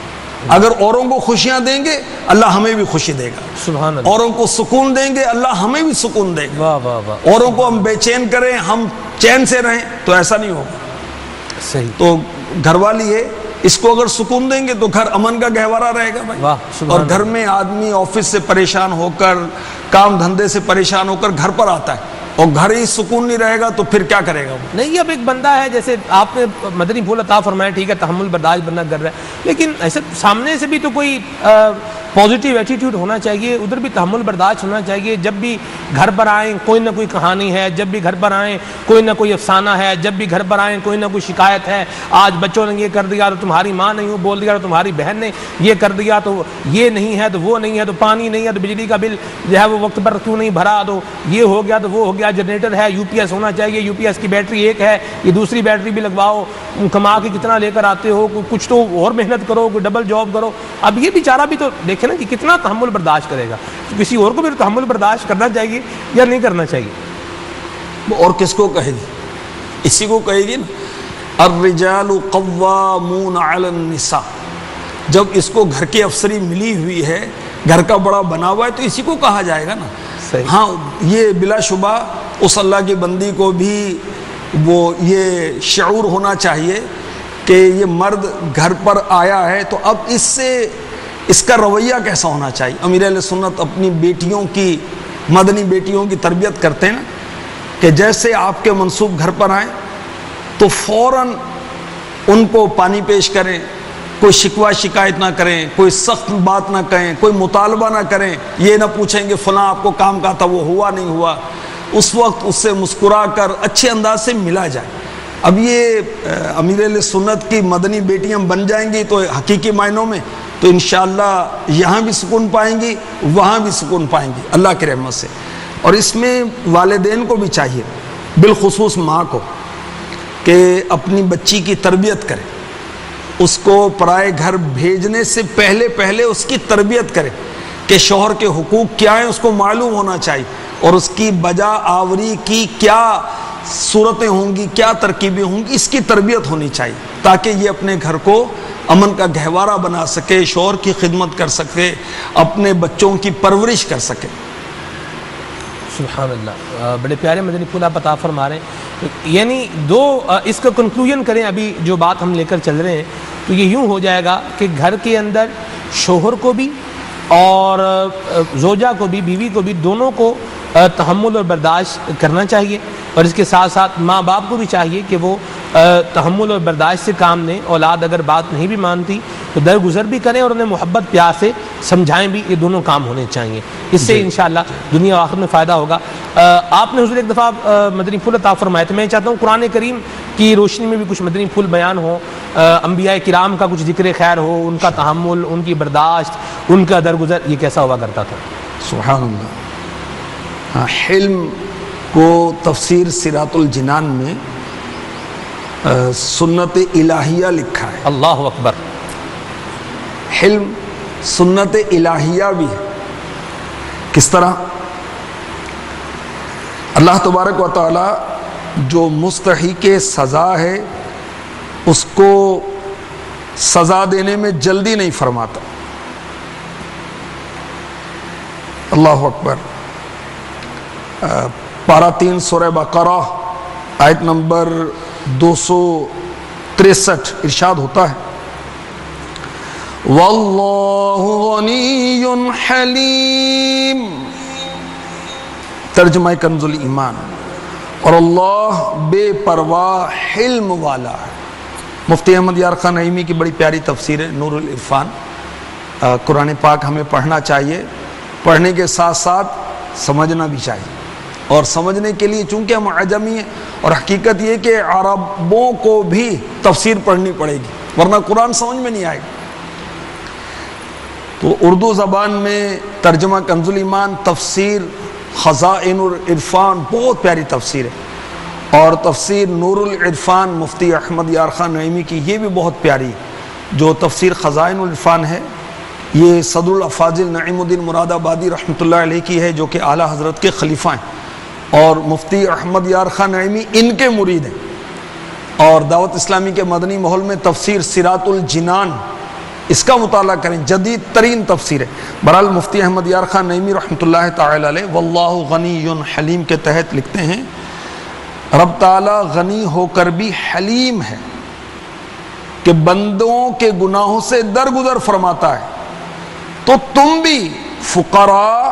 اگر اوروں کو خوشیاں دیں گے اللہ ہمیں بھی خوشی دے گا. سبحان اللہ. اوروں کو سکون دیں گے اللہ ہمیں بھی سکون دے گا. واہ واہ واہ. اوروں کو ہم بے چین کریں ہم چین سے رہیں تو ایسا نہیں ہوگا. صحیح. تو گھر والی ہے, اس کو اگر سکون دیں گے تو گھر امن کا گہوارہ رہے گا بھائی. واہ. اور گھر میں آدمی آفس سے پریشان ہو کر, کام دھندے سے پریشان ہو کر گھر پر آتا ہے اور گھر ہی سکون نہیں رہے گا تو پھر کیا کرے گا وہ. نہیں, اب ایک بندہ ہے جیسے آپ نے مدنی پھول عطا فرمایا, ٹھیک ہے تحمل برداشت بندہ کر رہا ہے, لیکن ایسے سامنے سے بھی تو کوئی پازیٹیو ایٹیٹیوڈ ہونا چاہیے, ادھر بھی تحمل برداشت ہونا چاہیے. جب بھی گھر پر آئیں کوئی نہ کوئی کہانی ہے, جب بھی گھر پر آئیں کوئی نہ کوئی افسانہ ہے, جب بھی گھر پر آئیں کوئی نہ کوئی شکایت ہے, آج بچوں نے یہ کر دیا تو تمہاری ماں نے یوں بول دیا, تو تمہاری بہن نے یہ کر دیا, تو یہ نہیں ہے تو وہ نہیں ہے, تو پانی نہیں ہے تو بجلی کا بل جو ہے وہ وقت پر کیوں نہیں بھرا, تو یہ ہو گیا تو وہ ہو گیا, جنریٹر ہے یو پی ایس ہونا چاہیے, یو پی ایس کی بیٹری ایک ہے, یہ دوسری بیٹری بھی لگواؤ, کما کے کتنا لے کر آتے ہو, کچھ تو اور محنت کرو, کوئی ڈبل جاب کرو. اب یہ بیچارہ بھی تو دیکھیں نا کہ کتنا تحمل برداشت کرے گا. تو کسی اور کو بھی تحمل برداشت کرنا چاہیے یا نہیں کرنا چاہیے؟ اور کس کو کہے گی, اسی کو کہے گی نا, الرجال قوامون علی النساء. جب اس کو گھر کی افسری ملی ہوئی ہے, گھر کا بڑا بنا ہوا ہے, تو اسی کو کہا جائے گا نا. ہاں یہ بلا شبہ اس اللہ کی بندی کو بھی وہ یہ شعور ہونا چاہیے کہ یہ مرد گھر پر آیا ہے تو اب اس سے اس کا رویہ کیسا ہونا چاہیے. امیر اہل سنت اپنی بیٹیوں کی, مدنی بیٹیوں کی تربیت کرتے ہیں نا کہ جیسے آپ کے منسوب گھر پر آئیں تو فوراً ان کو پانی پیش کریں, کوئی شکوہ شکایت نہ کریں, کوئی سخت بات نہ کہیں, کوئی مطالبہ نہ کریں, یہ نہ پوچھیں کہ فلاں آپ کو کام کہا تھا وہ ہوا نہیں ہوا. اس وقت اس سے مسکرا کر اچھے انداز سے ملا جائے. اب یہ امیر اہل سنت کی مدنی بیٹیاں بن جائیں گی تو حقیقی معنوں میں تو انشاءاللہ یہاں بھی سکون پائیں گی, وہاں بھی سکون پائیں گی اللہ کی رحمت سے. اور اس میں والدین کو بھی چاہیے, بالخصوص ماں کو, کہ اپنی بچی کی تربیت کرے, اس کو پرائے گھر بھیجنے سے پہلے اس کی تربیت کرے کہ شوہر کے حقوق کیا ہیں اس کو معلوم ہونا چاہیے, اور اس کی بجا آوری کی کیا صورتیں ہوں گی, کیا ترکیبیں ہوں گی, اس کی تربیت ہونی چاہیے تاکہ یہ اپنے گھر کو امن کا گہوارہ بنا سکے, شوہر کی خدمت کر سکے, اپنے بچوں کی پرورش کر سکے. سبحان اللہ. بڑے پیارے مدنی پھول آپ عطا فرما رہے ہیں. یعنی دو اس کا کنکلوژن کریں ابھی جو بات ہم لے کر چل رہے ہیں تو یہ یوں ہو جائے گا کہ گھر کے اندر شوہر کو بھی اور زوجہ کو بھی, بیوی کو بھی, دونوں کو تحمل اور برداشت کرنا چاہیے, اور اس کے ساتھ ساتھ ماں باپ کو بھی چاہیے کہ وہ تحمل اور برداشت سے کام لیں. اولاد اگر بات نہیں بھی مانتی تو درگزر بھی کریں اور انہیں محبت پیار سے سمجھائیں بھی. یہ دونوں کام ہونے چاہیے, اس سے انشاءاللہ دنیا و آخرت میں فائدہ ہوگا. آپ نے حضور ایک دفعہ مدنی پھول عطا فرمائے تھے, میں چاہتا ہوں قرآن کریم کی روشنی میں بھی کچھ مدنی پھول بیان ہو, انبیاء کرام کا کچھ ذکر خیر ہو, ان کا تحمل, ان کی برداشت, ان کا درگزر, یہ کیسا ہوا کرتا تھا. سبحان اللہ. حلم کو تفسیر سیرات الجنان میں سنت الہیہ لکھا ہے. اللہ اکبر. حلم سنت الہیہ بھی ہے. کس طرح؟ اللہ تبارک و تعالی جو مستحق سزا ہے اس کو سزا دینے میں جلدی نہیں فرماتا. اللہ اکبر. پارہ 3 سورہ بقرہ آیت نمبر 263 ارشاد ہوتا ہے واللہ غنی حلیم، ترجمہ کنز الایمان، اور اللہ بے پرواہ حلم والا ہے۔ مفتی احمد یار خان نعیمی کی بڑی پیاری تفسیر ہے نور العرفان۔ قرآن پاک ہمیں پڑھنا چاہیے، پڑھنے کے ساتھ ساتھ سمجھنا بھی چاہیے، اور سمجھنے کے لیے چونکہ ہم عجمی ہیں، اور حقیقت یہ کہ عربوں کو بھی تفسیر پڑھنی پڑے گی ورنہ قرآن سمجھ میں نہیں آئے گا۔ تو اردو زبان میں ترجمہ کنز الایمان، تفسیر خزائن العرفان بہت پیاری تفسیر ہے، اور تفسیر نور العرفان مفتی احمد یار خان نعیمی کی یہ بھی بہت پیاری ہے۔ جو تفسیر خزائن العرفان ہے یہ صدر الافاضل نعیم الدین مراد آبادی رحمۃ اللہ علیہ کی ہے، جو کہ اعلیٰ حضرت کے خلیفہ ہیں، اور مفتی احمد یار خان نعیمی ان کے مرید ہیں۔ اور دعوت اسلامی کے مدنی ماحول میں تفسیر صراط الجنان، اس کا مطالعہ کریں، جدید ترین تفسیر ہے۔ بہرحال مفتی احمد یار خان نعیمی رحمۃ اللہ تعالی علیہ واللہ غنی حلیم کے تحت لکھتے ہیں رب تعالی غنی ہو کر بھی حلیم ہے کہ بندوں کے گناہوں سے درگزر فرماتا ہے، تو تم بھی فقراء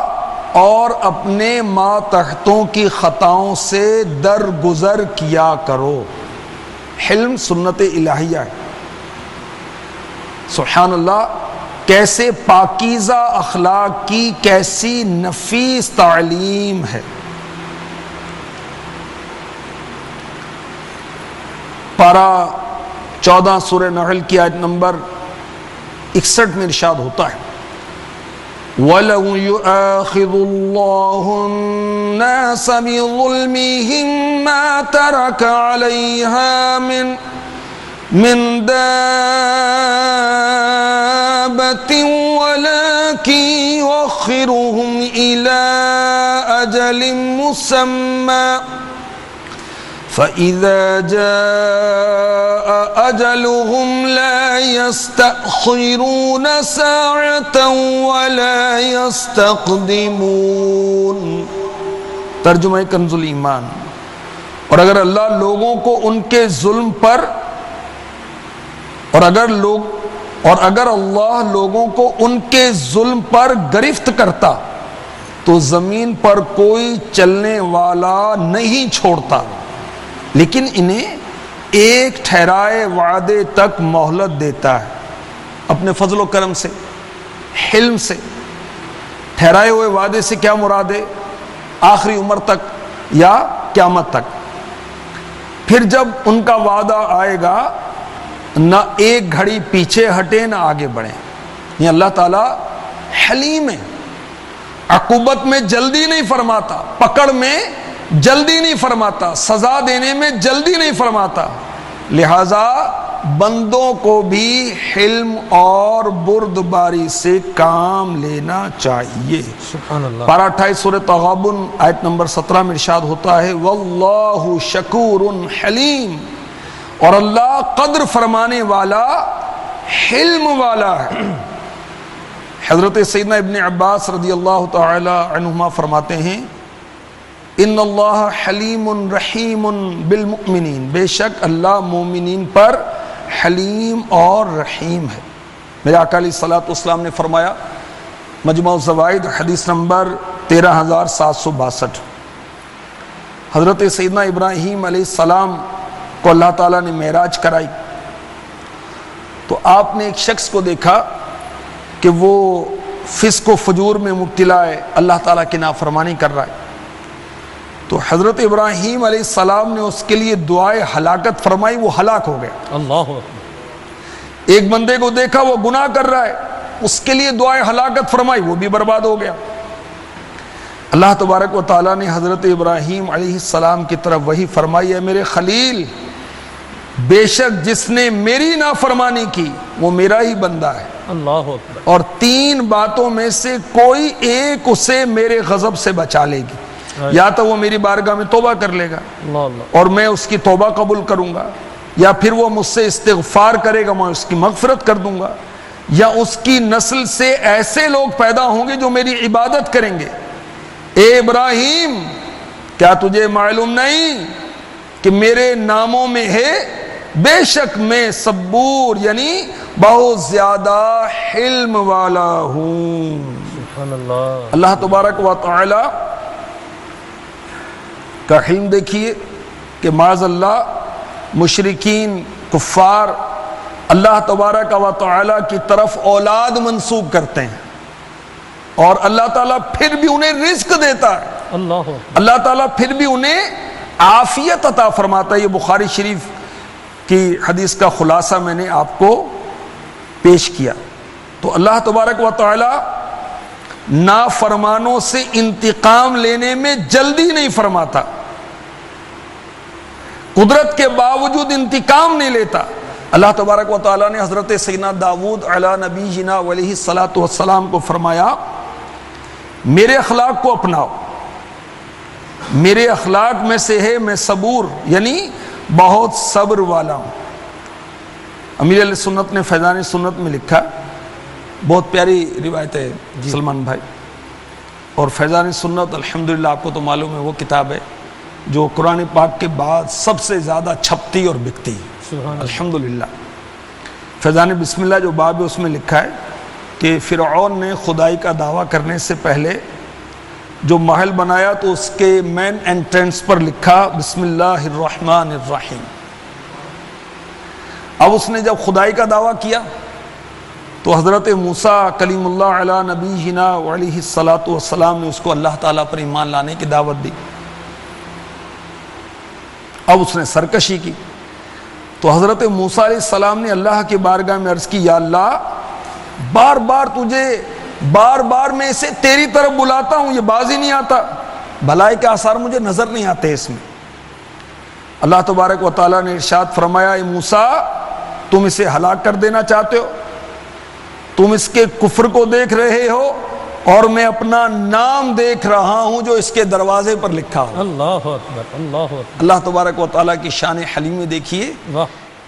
اور اپنے ماتحتوں کی خطاؤں سے درگزر کیا کرو۔ حلم سنت الہیہ ہے۔ سبحان اللہ، کیسے پاکیزہ اخلاق کی کیسی نفیس تعلیم ہے۔ پارہ 14 سورہ نحل کی آیت نمبر 61 میں ارشاد ہوتا ہے وَلَوْ يُؤَاخِذُ اللَّهُ النَّاسَ بِظُلْمِهِمْ مَا تَرَكَ عَلَيْهَا مِنْ دَابَّةٍ وَلَكِنْ يُؤَخِّرُهُمْ إِلَىٰ أَجَلٍ مُّسَمًّى فَإِذَا جَاءَ أَجَلُهُمْ لَا يَسْتَأْخِرُونَ سَاعَةً وَلَا يَسْتَقْدِمُونَ۔ ترجمہ کنز الایمان۔ اور اگر اللہ لوگوں کو ان کے ظلم پر اور اگر اللہ لوگوں کو ان کے ظلم پر گرفت کرتا تو زمین پر کوئی چلنے والا نہیں چھوڑتا، لیکن انہیں ایک ٹھہرائے وعدے تک مہلت دیتا ہے اپنے فضل و کرم سے، حلم سے۔ ٹھہرائے ہوئے وعدے سے کیا مراد ہے؟ آخری عمر تک یا قیامت تک۔ پھر جب ان کا وعدہ آئے گا نہ ایک گھڑی پیچھے ہٹے نہ آگے بڑھے۔ یہ اللہ تعالیٰ حلیم ہے، عقوبت میں جلدی نہیں فرماتا، پکڑ میں جلدی نہیں فرماتا، سزا دینے میں جلدی نہیں فرماتا، لہذا بندوں کو بھی حلم اور بردباری سے کام لینا چاہیے۔ سبحان اللہ۔ پارہ 28 سورہ تغابن آیت نمبر 17 میں ارشاد ہوتا ہے واللہ شکور حلیم، اور اللہ قدر فرمانے والا حلم والا ہے۔ حضرت سیدنا ابن عباس رضی اللہ تعالی عنہما فرماتے ہیں ان اللہ حلیم رحیم بالمؤمنین، بے شک اللہ مومنین پر حلیم اور رحیم ہے۔ میرے آقا علیہ الصلوۃ والسلام نے فرمایا، مجموع الزوائد حدیث نمبر 13762، حضرت سیدنا ابراہیم علیہ السلام کو اللہ تعالیٰ نے معراج کرائی تو آپ نے ایک شخص کو دیکھا کہ وہ فسق و فجور میں مبتلا ہے، اللہ تعالیٰ کی نافرمانی کر رہا ہے۔ تو حضرت ابراہیم علیہ السلام نے اس کے لیے دعائے ہلاکت فرمائی، وہ ہلاک ہو گیا۔ اللہ۔ ایک بندے کو دیکھا وہ گناہ کر رہا ہے، اس کے لیے دعائے ہلاکت فرمائی، وہ بھی برباد ہو گیا۔ اللہ تبارک و تعالیٰ نے حضرت ابراہیم علیہ السلام کی طرف وہی فرمائی ہے میرے خلیل، بے شک جس نے میری نافرمانی کی وہ میرا ہی بندہ ہے، اللہ اکبر۔ اور 3 باتوں میں سے کوئی ایک اسے میرے غضب سے بچا لے گی، یا تو وہ میری بارگاہ میں توبہ کر لے گا اللہ اللہ۔ اور میں اس کی توبہ قبول کروں گا، یا پھر وہ مجھ سے استغفار کرے گا، میں اس کی مغفرت کر دوں گا، یا اس کی نسل سے ایسے لوگ پیدا ہوں گے جو میری عبادت کریں گے۔ اے ابراہیم، کیا تجھے معلوم نہیں کہ میرے ناموں میں ہے بے شک میں صبور یعنی بہت زیادہ حلم والا ہوں. سبحان اللہ. اللہ تبارک و تعالی کا حلم دیکھیے کہ معاذ اللہ مشرکین کفار اللہ تبارک و تعالی کی طرف اولاد منسوب کرتے ہیں اور اللہ تعالیٰ پھر بھی انہیں رزق دیتا ہے. اللہ تعالیٰ پھر بھی انہیں عافیت عطا فرماتا ہے. یہ بخاری شریف کی حدیث کا خلاصہ میں نے آپ کو پیش کیا. تو اللہ تبارک و تعالی نافرمانوں سے انتقام لینے میں جلدی نہیں فرماتا, قدرت کے باوجود انتقام نہیں لیتا. اللہ تبارک و تعالی نے حضرت سیدنا داؤد علی نبینا علیہ الصلوۃ والسلام کو فرمایا میرے اخلاق کو اپناؤ, میرے اخلاق میں سے ہے میں صبور یعنی بہت صبر والا ہوں. امیر علیہ سنت نے فیضان سنت میں لکھا, بہت پیاری روایت ہے سلمان بھائی, اور فیضان سنت الحمدللہ آپ کو تو معلوم ہے وہ کتاب ہے جو قرآن پاک کے بعد سب سے زیادہ چھپتی اور بکتی الحمدللہ. فیضان بسم اللہ جو باب ہے اس میں لکھا ہے کہ فرعون نے خدائی کا دعویٰ کرنے سے پہلے جو محل بنایا تو اس کے مین انٹرنس پر لکھا بسم اللہ الرحمن الرحیم. اب اس نے جب خدائی کا دعویٰ کیا تو حضرت موسیٰ کلیم اللہ علی نبینا علیہ الصلوۃ والسلام نے اس کو اللہ تعالیٰ پر ایمان لانے کی دعوت دی. اب اس نے سرکشی کی تو حضرت موسیٰ علیہ السلام نے اللہ کی بارگاہ میں عرض کی یا اللہ بار بار میں اسے تیری طرف بلاتا ہوں, یہ باز ہی نہیں آتا, بھلائی کے آثار مجھے نظر نہیں آتے اس میں. اللہ تبارک و تعالیٰ نے ارشاد فرمایا اے موسیٰ تم اسے ہلاک کر دینا چاہتے ہو, تم اس کے کفر کو دیکھ رہے ہو اور میں اپنا نام دیکھ رہا ہوں جو اس کے دروازے پر لکھا ہو. اللہ اکبر, اللہ اکبر. اللہ تبارک و تعالیٰ کی شان حلیم میں دیکھیے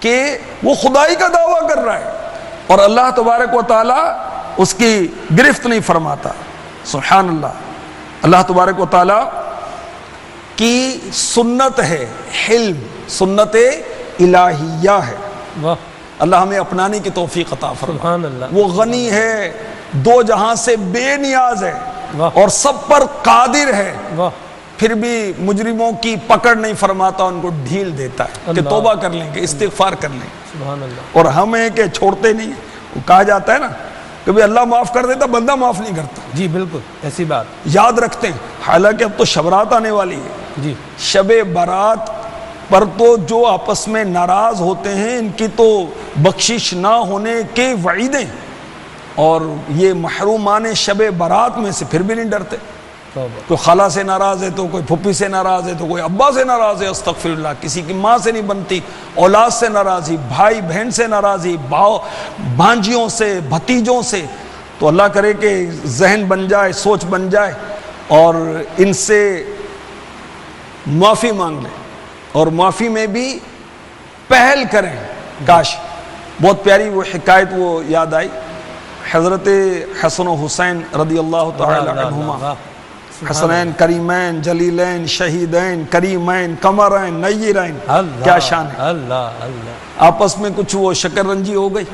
کہ وہ خدائی کا دعویٰ کر رہا ہے اور اللہ تبارک و تعالیٰ اس کی گرفت نہیں فرماتا. سبحان اللہ. اللہ تبارک و تعالیٰ کی سنت ہے حلم, سنت الہیہ ہے. اللہ ہمیں اپنانے کی توفیق عطا فرمائے. وہ غنی ہے, دو جہاں سے بے نیاز ہے اور سب پر قادر ہے, پھر بھی مجرموں کی پکڑ نہیں فرماتا, ان کو ڈھیل دیتا ہے کہ توبہ کر لیں گے, استغفار کر لیں گے. اور ہمیں کہ چھوڑتے نہیں. وہ کہا جاتا ہے نا کبھی اللہ معاف کر دیتا بندہ معاف نہیں کرتا. جی بالکل ایسی بات یاد رکھتے ہیں. حالانکہ اب تو شبرات آنے والی ہے. جی شب برات پر تو جو آپس میں ناراض ہوتے ہیں ان کی تو بخشش نہ ہونے کے وعیدیں, اور یہ محرومان شب برات میں سے پھر بھی نہیں ڈرتے. کوئی خالہ سے ناراض ہے تو کوئی پھپھی سے ناراض ہے تو کوئی ابا سے ناراض ہے, استغفر اللہ. کسی کی ماں سے نہیں بنتی, اولاد سے ناراضی, بھائی بہن سے ناراضی, بھانجیوں سے, بھتیجوں سے. تو اللہ کرے کہ ذہن بن جائے, سوچ بن جائے اور ان سے معافی مانگ لیں اور معافی میں بھی پہل کریں. کاش بہت پیاری وہ حکایت وہ یاد آئی, حضرت حسن و حسین رضی اللہ تعالی عنہما, حسنین کریمین جلیلین شہیدین کریمین قمرین نیرین, کیا شان ہے. آپس میں کچھ وہ شکر رنجی ہو گئی.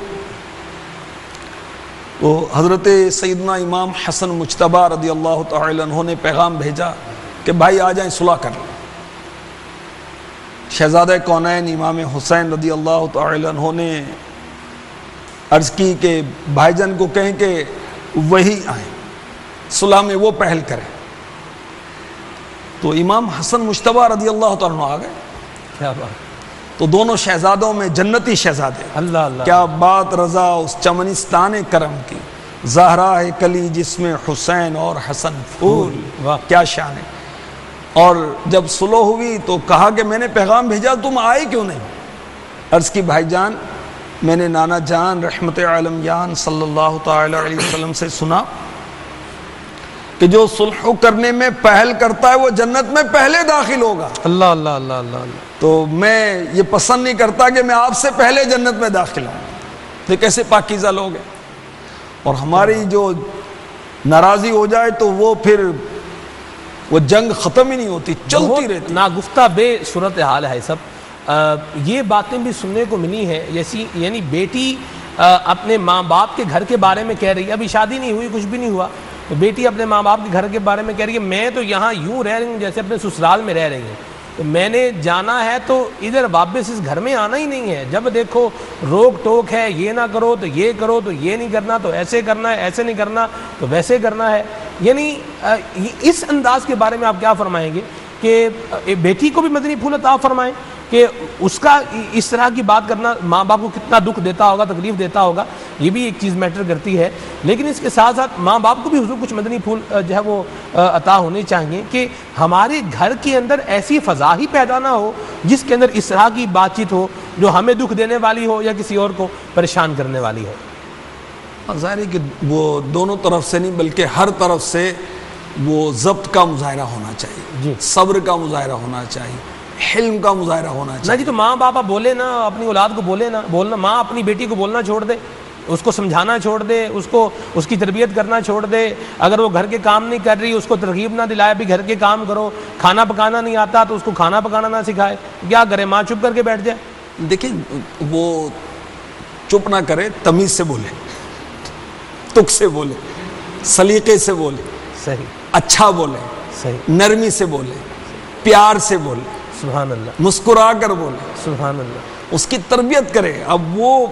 وہ حضرت سیدنا امام حسن مجتبی رضی اللہ تعالی عنہ نے پیغام بھیجا کہ بھائی آ جائیں صلح کر لیں. شہزادہ کونین امام حسین رضی اللہ تعالی عنہ نے عرض کی کہ بھائی جان کو کہیں کہ وہی آئیں, صلح میں وہ پہل کریں. تو امام حسن مجتبی رضی اللہ تعالیٰ عنہ آ گئے. کیا بات. تو دونوں شہزادوں میں جنتی شہزادے. اللہ اللہ. کیا بات رضا اس چمنستان کرم کی, زہرا ہے کلی جس میں حسین اور حسن پھول. کیا شان ہے. اور جب صلح ہوئی تو کہا کہ میں نے پیغام بھیجا تم آئے کیوں نہیں. عرض کی بھائی جان میں نے نانا جان رحمت عالم جان صلی اللہ تعالی علیہ وسلم سے سنا کہ جو صلح کرنے میں پہل کرتا ہے وہ جنت میں پہلے داخل ہوگا. اللہ اللہ اللہ اللہ. تو میں یہ پسند نہیں کرتا کہ میں آپ سے پہلے جنت میں داخل ہوں. یہ کیسے پاکیزہ لوگ ہیں. اور ہماری جو ناراضی ہو جائے تو وہ پھر وہ جنگ ختم ہی نہیں ہوتی، چلتی بہت رہتی۔ ناگفتہ بے صورتحال ہے سب۔ یہ باتیں بھی سننے کو ملی ہیں، جیسی یعنی بیٹی اپنے ماں باپ کے گھر کے بارے میں کہہ رہی ہے، ابھی شادی نہیں ہوئی، کچھ بھی نہیں ہوا، تو بیٹی اپنے ماں باپ کے گھر کے بارے میں کہہ رہی ہے میں تو یہاں یوں رہ رہی ہوں جیسے اپنے سسرال میں رہ رہی ہوں، تو میں نے جانا ہے تو ادھر واپس اس گھر میں آنا ہی نہیں ہے، جب دیکھو روک ٹوک ہے، یہ نہ کرو تو یہ کرو، تو یہ نہیں کرنا تو ایسے کرنا ہے، ایسے نہیں کرنا تو ویسے کرنا ہے۔ یعنی اس انداز کے بارے میں آپ کیا فرمائیں گے کہ بیٹی کو بھی مدنی پھول عطا فرمائیں کہ اس کا اس طرح کی بات کرنا ماں باپ کو کتنا دکھ دیتا ہوگا، تکلیف دیتا ہوگا، یہ بھی ایک چیز میٹر کرتی ہے، لیکن اس کے ساتھ ساتھ ماں باپ کو بھی حضور کچھ مدنی پھول جو ہے وہ عطا ہونے چاہیے کہ ہمارے گھر کے اندر ایسی فضا ہی پیدا نہ ہو جس کے اندر اس طرح کی بات چیت ہو جو ہمیں دکھ دینے والی ہو یا کسی اور کو پریشان کرنے والی ہو۔ ظاہر ہے کہ وہ دونوں طرف سے نہیں بلکہ ہر طرف سے وہ ضبط کا مظاہرہ ہونا چاہیے، جی، صبر کا مظاہرہ ہونا چاہیے، حلم کا مظاہرہ ہونا نہ چاہیے۔ جی، تو ماں باپ بولے نا، اپنی اولاد کو بولے نا، بولنا، ماں اپنی بیٹی کو بولنا چھوڑ دے، اس کو سمجھانا چھوڑ دے، اس کو اس کی تربیت کرنا چھوڑ دے، اگر وہ گھر کے کام نہیں کر رہی اس کو ترغیب نہ دلائے بھی گھر کے کام کرو، کھانا پکانا نہیں آتا تو اس کو کھانا پکانا نہ سکھائے، کیا کرے؟ ماں چپ کر کے بیٹھ جائے؟ دیکھیں وہ چپ نہ کرے، تمیز سے بولے، تک سے بولے، سلیقے سے بولے، صحیح، اچھا بولے، صحیح، نرمی سے بولے، پیار سے بولے، سبحان اللہ، مسکرا کر بولے، سبحان اللہ، اس کی تربیت کرے۔ اب وہ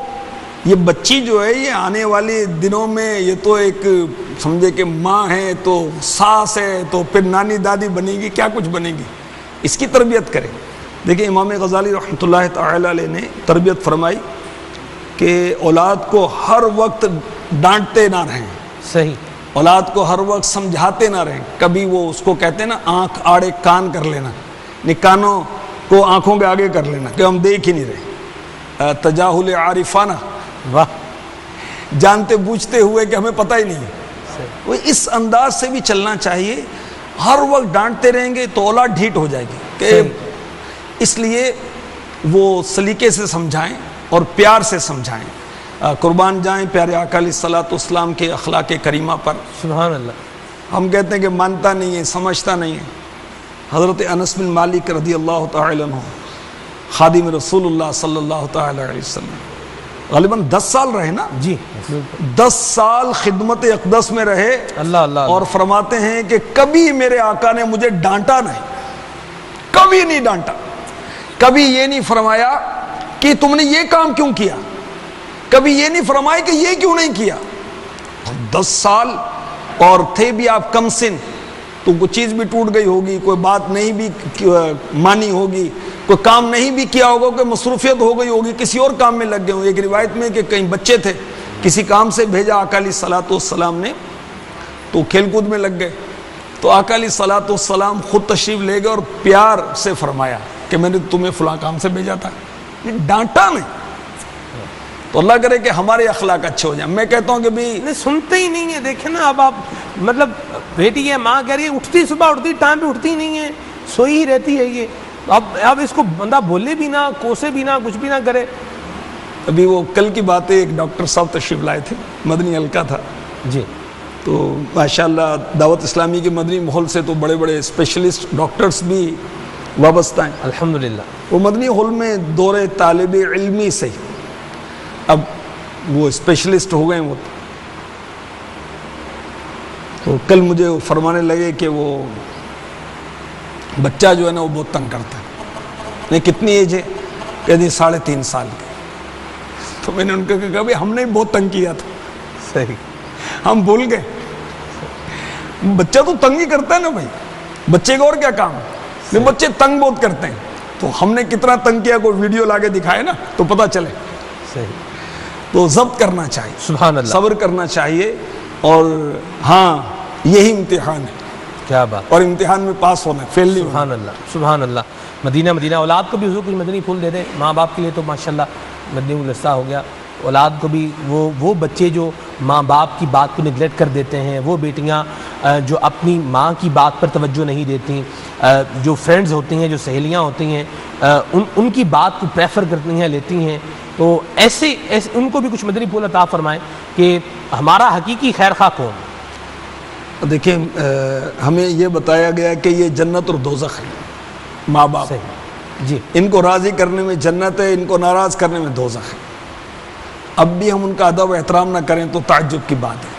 یہ بچی جو ہے یہ آنے والے دنوں میں یہ تو ایک سمجھے کہ ماں ہے تو ساس ہے تو پھر نانی دادی بنے گی، کیا کچھ بنے گی، اس کی تربیت کرے۔ دیکھیں امام غزالی رحمۃ اللہ تعالی علیہ نے تربیت فرمائی کہ اولاد کو ہر وقت ڈانٹتے نہ رہیں، صحیح، اولاد کو ہر وقت سمجھاتے نہ رہیں، کبھی وہ اس کو کہتے ہیں نا آنکھ آڑے کان کر لینا، کانوں کو آنکھوں کے آگے کر لینا کہ ہم دیکھ ہی نہیں رہے، تجاہل عارفانہ، واہ، جانتے بوجھتے ہوئے کہ ہمیں پتہ ہی نہیں ہے، وہ اس انداز سے بھی چلنا چاہیے۔ ہر وقت ڈانٹتے رہیں گے تو اولاد ڈھیٹ ہو جائے گی، کہ اس لیے وہ سلیقے سے سمجھائیں اور پیار سے سمجھائیں۔ قربان جائیں پیارے آقا علیہ الصلوۃ والسلام کے اخلاق کریمہ پر۔ سبحان اللہ، ہم کہتے ہیں کہ مانتا نہیں ہے، سمجھتا نہیں ہے۔ حضرت انس بن مالک رضی اللہ تعالی عنہ خادم رسول اللہ صلی اللہ تعالی علیہ وسلم غالباً 10 سال رہے نا، جی، 10 سال خدمت اقدس میں رہے، اللہ اللہ، اور فرماتے ہیں کہ کبھی میرے آقا نے مجھے ڈانٹا نہیں، کبھی نہیں ڈانٹا، کبھی یہ نہیں فرمایا کہ تم نے یہ کام کیوں کیا، کبھی یہ نہیں فرمایا کہ یہ کیوں نہیں کیا۔ 10 سال اور تھے بھی آپ کم سن، تو کوئی چیز بھی ٹوٹ گئی ہوگی، کوئی بات نہیں بھی مانی ہوگی، کوئی کام نہیں بھی کیا ہوگا، کوئی مصروفیت ہو گئی ہوگی، کسی اور کام میں لگ گئے ہوں۔ ایک روایت میں کہ کہیں بچے تھے، کسی کام سے بھیجا آقا علیہ الصلوۃ والسلام نے، تو کھیل کود میں لگ گئے، تو آقا علیہ الصلوۃ والسلام خود تشریف لے گئے اور پیار سے فرمایا کہ میں نے تمہیں فلاں کام سے بھیجا تھا، ڈانٹا نہیں۔ تو اللہ کرے کہ ہمارے اخلاق اچھے ہو جائیں۔ میں کہتا ہوں کہ بھی نہیں سنتے ہی نہیں ہے، دیکھیں نا، اب آپ مطلب بیٹی ہے، ماں کہہ رہی ہے اٹھتی، صبح اٹھتی، ٹائم پہ اٹھتی نہیں ہے، سوئی ہی رہتی ہے یہ، اب اس کو بندہ بولے بھی نہ، کوسے بھی نہ، کچھ بھی نہ کرے۔ ابھی وہ کل کی بات ہے، ایک ڈاکٹر صاحب تشریف لائے تھے، مدنی حلقہ تھا، جی، تو ماشاءاللہ دعوت اسلامی کے مدنی ماحول سے تو بڑے بڑے اسپیشلسٹ ڈاکٹرز بھی وابستہ ہیں۔ الحمدللہ، وہ مدنی ہال میں دور طالب علمی سے اب وہ اسپیشلسٹ ہو گئے، وہ تو کل مجھے فرمانے لگے کہ وہ بچہ جو ہے نا وہ بہت تنگ کرتا ہے۔ نہیں کتنی ایج ہے؟ کہتے 3.5 سال کے۔ تو میں نے ان کو کہا کہ ہم نے بہت تنگ کیا تھا، صحیح، ہم بھول گئے۔ بچہ تو تنگ ہی کرتا ہے نا بھائی، بچے کا اور کیا کام ہے؟ بچے تنگ بہت کرتے ہیں، تو ہم نے کتنا تنگ کیا، کوئی ویڈیو لا کے دکھائے نا تو پتہ چلے۔ صحیح، تو ضبط کرنا چاہیے، سبحان اللہ، صبر کرنا چاہیے، اور ہاں یہی امتحان ہے، کیا بات، اور امتحان میں پاس ہونا ہے، فیل نہیں ہونا۔ سبحان اللہ، سبحان اللہ۔ مدینہ اولاد کو بھی حضور کچھ مدنی پھول دے دیں، ماں باپ کے لیے تو ماشاءاللہ مدنی گلدستہ ہو گیا، اولاد کو بھی وہ بچے جو ماں باپ کی بات کو نگلیکٹ کر دیتے ہیں، وہ بیٹیاں جو اپنی ماں کی بات پر توجہ نہیں دیتی، جو فرینڈز ہوتی ہیں، جو سہیلیاں ہوتی ہیں، ان کی بات کو پریفر کرتی ہیں، لیتی ہیں، تو ایسے ان کو بھی کچھ مدنی پھول عطا فرمائیں کہ ہمارا حقیقی خیر خواہ کون، دیکھیں ہمیں یہ بتایا گیا کہ یہ جنت اور دوزخ ہے، ماں باپ صحیح جی ان کو راضی کرنے میں جنت ہے، ان کو ناراض کرنے میں دوزخ ہے. اب بھی ہم ان کا ادب و احترام نہ کریں تو تعجب کی بات ہے.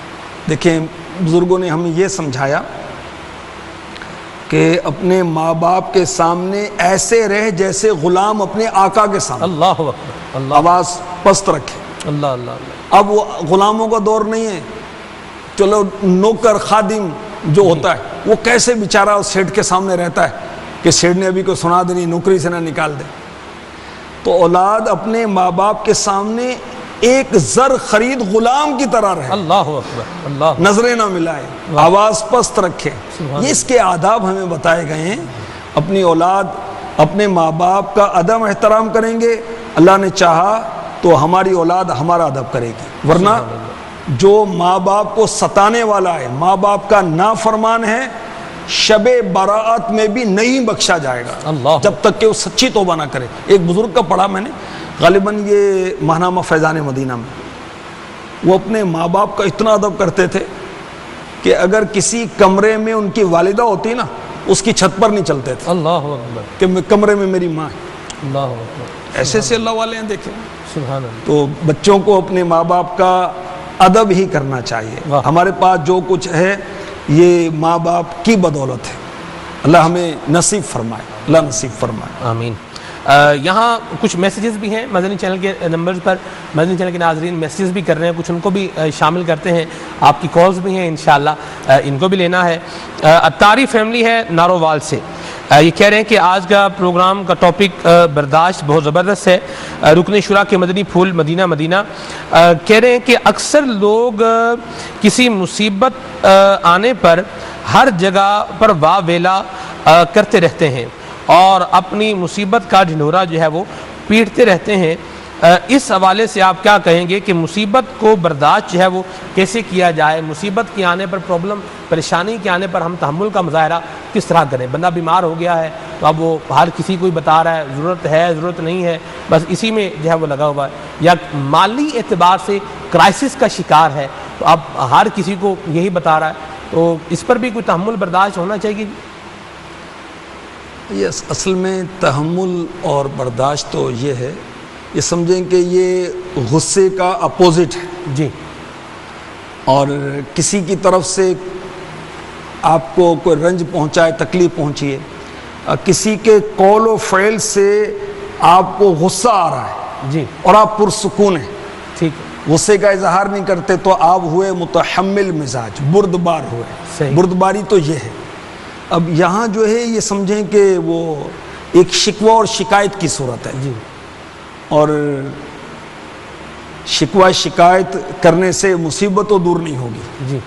دیکھیں بزرگوں نے ہمیں یہ سمجھایا کہ اپنے ماں باپ کے سامنے ایسے رہ جیسے غلام اپنے آقا کے سامنے، اللہ اکبر، اللہ آواز پست رکھے. اللہ اللہ اللہ. اب وہ غلاموں کا دور نہیں ہے. چلو نوکر خادم جو ہوتا ہے وہ کیسے بیچارہ اس سیٹ کے سامنے رہتا ہے کہ سیٹ نے ابھی کوئی سنا دینی، نوکری سے نہ نکال دے. تو اولاد اپنے ماں باپ کے سامنے ایک زر خرید غلام کی طرح رہے، اللہ اکبر، اللہ نظریں نہ ملائے، آواز پست رکھے. یہ اس کے آداب ہمیں بتائے گئے ہیں. اپنی اولاد اپنے ماں باپ کا ادب احترام کریں گے، اللہ نے چاہا تو ہماری اولاد ہمارا ادب کرے گی. ورنہ جو ماں باپ کو ستانے والا ہے، ماں باپ کا نافرمان ہے، شب براعت میں بھی نہیں بخشا جائے گا اللہ، جب تک کہ وہ سچی توبہ نہ کرے. ایک بزرگ کا پڑھا میں نے، غالباً یہ ماہنامہ فیضان مدینہ میں، وہ اپنے ماں باپ کا اتنا ادب کرتے تھے کہ اگر کسی کمرے میں ان کی والدہ ہوتی نا اس کی چھت پر نہیں چلتے تھے اللہ اکبر، کہ کمرے میں میری ماں ہے. اللہ اکبر، ایسے سے اللہ والے ہیں. دیکھیں سبحان اللہ. تو بچوں کو اپنے ماں باپ کا ادب ہی کرنا چاہیے. واہ. ہمارے پاس جو کچھ ہے یہ ماں باپ کی بدولت ہے. اللہ ہمیں نصیب فرمائے، اللہ نصیب فرمائے. آمین. یہاں کچھ میسیجز بھی ہیں مدنی چینل کے نمبرز پر، مدنی چینل کے ناظرین میسیجز بھی کر رہے ہیں، کچھ ان کو بھی شامل کرتے ہیں. آپ کی کالز بھی ہیں انشاءاللہ، ان کو بھی لینا ہے. اتاری فیملی ہے نارووال سے، یہ کہہ رہے ہیں کہ آج کا پروگرام کا ٹاپک برداشت بہت زبردست ہے. رکن شورا کے مدنی پھول مدینہ مدینہ کہہ رہے ہیں کہ اکثر لوگ کسی مصیبت آنے پر ہر جگہ پر واہ ویلا کرتے رہتے ہیں اور اپنی مصیبت کا ڈھنڈورا جو ہے وہ پیٹتے رہتے ہیں. اس حوالے سے آپ کیا کہیں گے کہ مصیبت کو برداشت جو ہے وہ کیسے کیا جائے؟ مصیبت کے آنے پر، پرابلم پریشانی کے آنے پر ہم تحمل کا مظاہرہ کس طرح کریں؟ بندہ بیمار ہو گیا ہے تو اب وہ ہر کسی کو بتا رہا ہے ضرورت ہے ضرورت نہیں ہے، بس اسی میں جو ہے وہ لگا ہوا ہے، یا مالی اعتبار سے کرائسس کا شکار ہے تو اب ہر کسی کو یہی بتا رہا ہے، تو اس پر بھی کوئی تحمل برداشت ہونا چاہیے. یس، اصل میں تحمل اور برداشت تو یہ ہے، یہ سمجھیں کہ یہ غصے کا اپوزٹ ہے. جی. اور کسی کی طرف سے آپ کو کوئی رنج پہنچائے، تکلیف پہنچی ہے، کسی کے قول و فعل سے آپ کو غصہ آ رہا ہے جی اور آپ پرسکون ہیں، ٹھیک ہے، غصے کا اظہار نہیں کرتے تو آپ ہوئے متحمل مزاج، بردبار ہوئے. صحیح. بردباری تو یہ ہے. اب یہاں جو ہے یہ سمجھیں کہ وہ ایک شکوہ اور شکایت کی صورت ہے، جی اور شکوہ شکایت کرنے سے مصیبت تو دور نہیں ہوگی، جی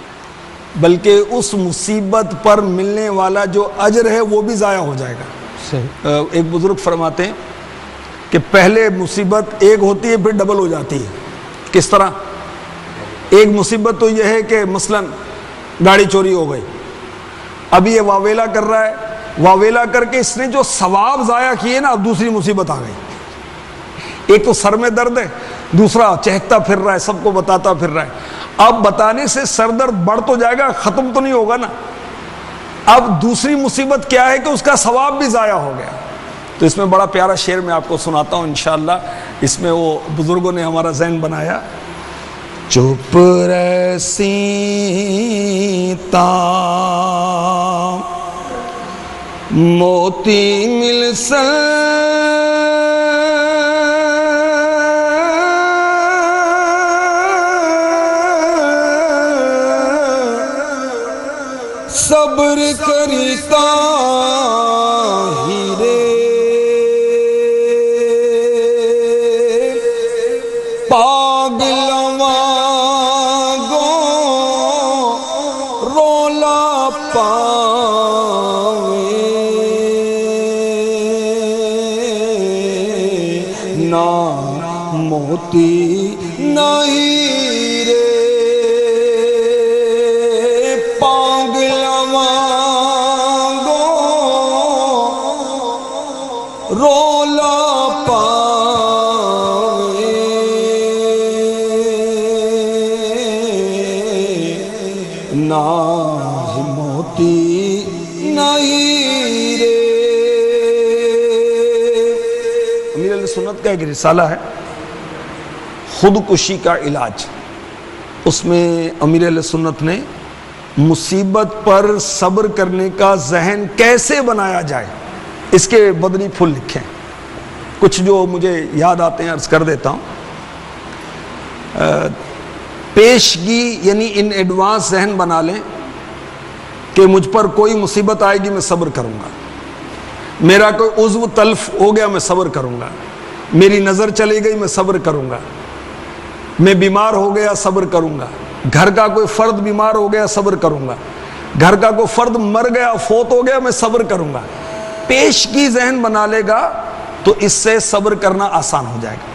بلکہ اس مصیبت پر ملنے والا جو اجر ہے وہ بھی ضائع ہو جائے گا. صحیح. ایک بزرگ فرماتے ہیں کہ پہلے مصیبت ایک ہوتی ہے پھر ڈبل ہو جاتی ہے. کس طرح؟ ایک مصیبت تو یہ ہے کہ مثلا گاڑی چوری ہو گئی، اب یہ واویلا کر رہا ہے، واویلا کر کے اس نے جو ثواب ضائع کیے نا اب دوسری مصیبت آ گئی. ایک تو سر میں درد ہے، دوسرا چہکتا پھر رہا ہے، سب کو بتاتا پھر رہا ہے. اب بتانے سے سر درد بڑھ تو جائے گا، ختم تو نہیں ہوگا نا. اب دوسری مصیبت کیا ہے کہ اس کا ثواب بھی ضائع ہو گیا. تو اس میں بڑا پیارا شعر میں آپ کو سناتا ہوں انشاءاللہ. اس میں وہ بزرگوں نے ہمارا ذہن بنایا. چپ رسی تا موتی مل صبر کرتا ہیرے پاگلواں گو رولا پاوے نا موتی نا ہیرے رولا پاوے نا نہیں رے. امیر علیہ سنت کا ایک رسالہ ہے خودکشی کا علاج. اس میں امیر علیہ سنت نے مصیبت پر صبر کرنے کا ذہن کیسے بنایا جائے اس کے بدنی پھول لکھے ہیں. کچھ جو مجھے یاد آتے ہیں عرض کر دیتا ہوں. پیشگی یعنی ان ایڈوانس ذہن بنا لیں کہ مجھ پر کوئی مصیبت آئے گی میں صبر کروں گا, میرا کوئی عضو تلف ہو گیا میں صبر کروں گا, میری نظر چلی گئی میں صبر کروں گا, میں بیمار ہو گیا صبر کروں گا, گھر کا کوئی فرد بیمار ہو گیا صبر کروں گا, گھر کا کوئی فرد مر گیا فوت ہو گیا میں صبر کروں گا. پیشگی ذہن بنا لے گا تو اس سے صبر کرنا آسان ہو جائے گا.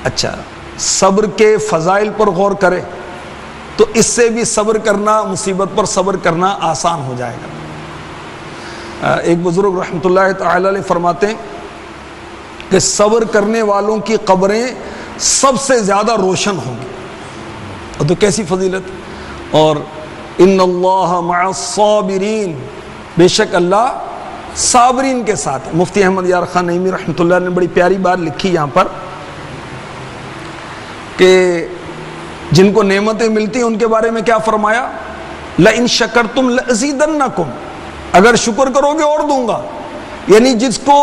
اچھا, صبر کے فضائل پر غور کرے تو اس سے بھی صبر کرنا, مصیبت پر صبر کرنا آسان ہو جائے گا. ایک بزرگ رحمۃ اللہ تعالی علیہ فرماتے ہیں کہ صبر کرنے والوں کی قبریں سب سے زیادہ روشن ہوں گی. تو کیسی فضیلت. اور ان اللہ مع الصابرین, بے شک اللہ صابرین کے ساتھ. مفتی احمد یار خان نعیمی رحمۃ اللہ نے بڑی پیاری بات لکھی یہاں پر کہ جن کو نعمتیں ملتی ہیں ان کے بارے میں کیا فرمایا, لئن شکرتم لازیدنکم, اگر شکر کرو گے اور دوں گا. یعنی جس کو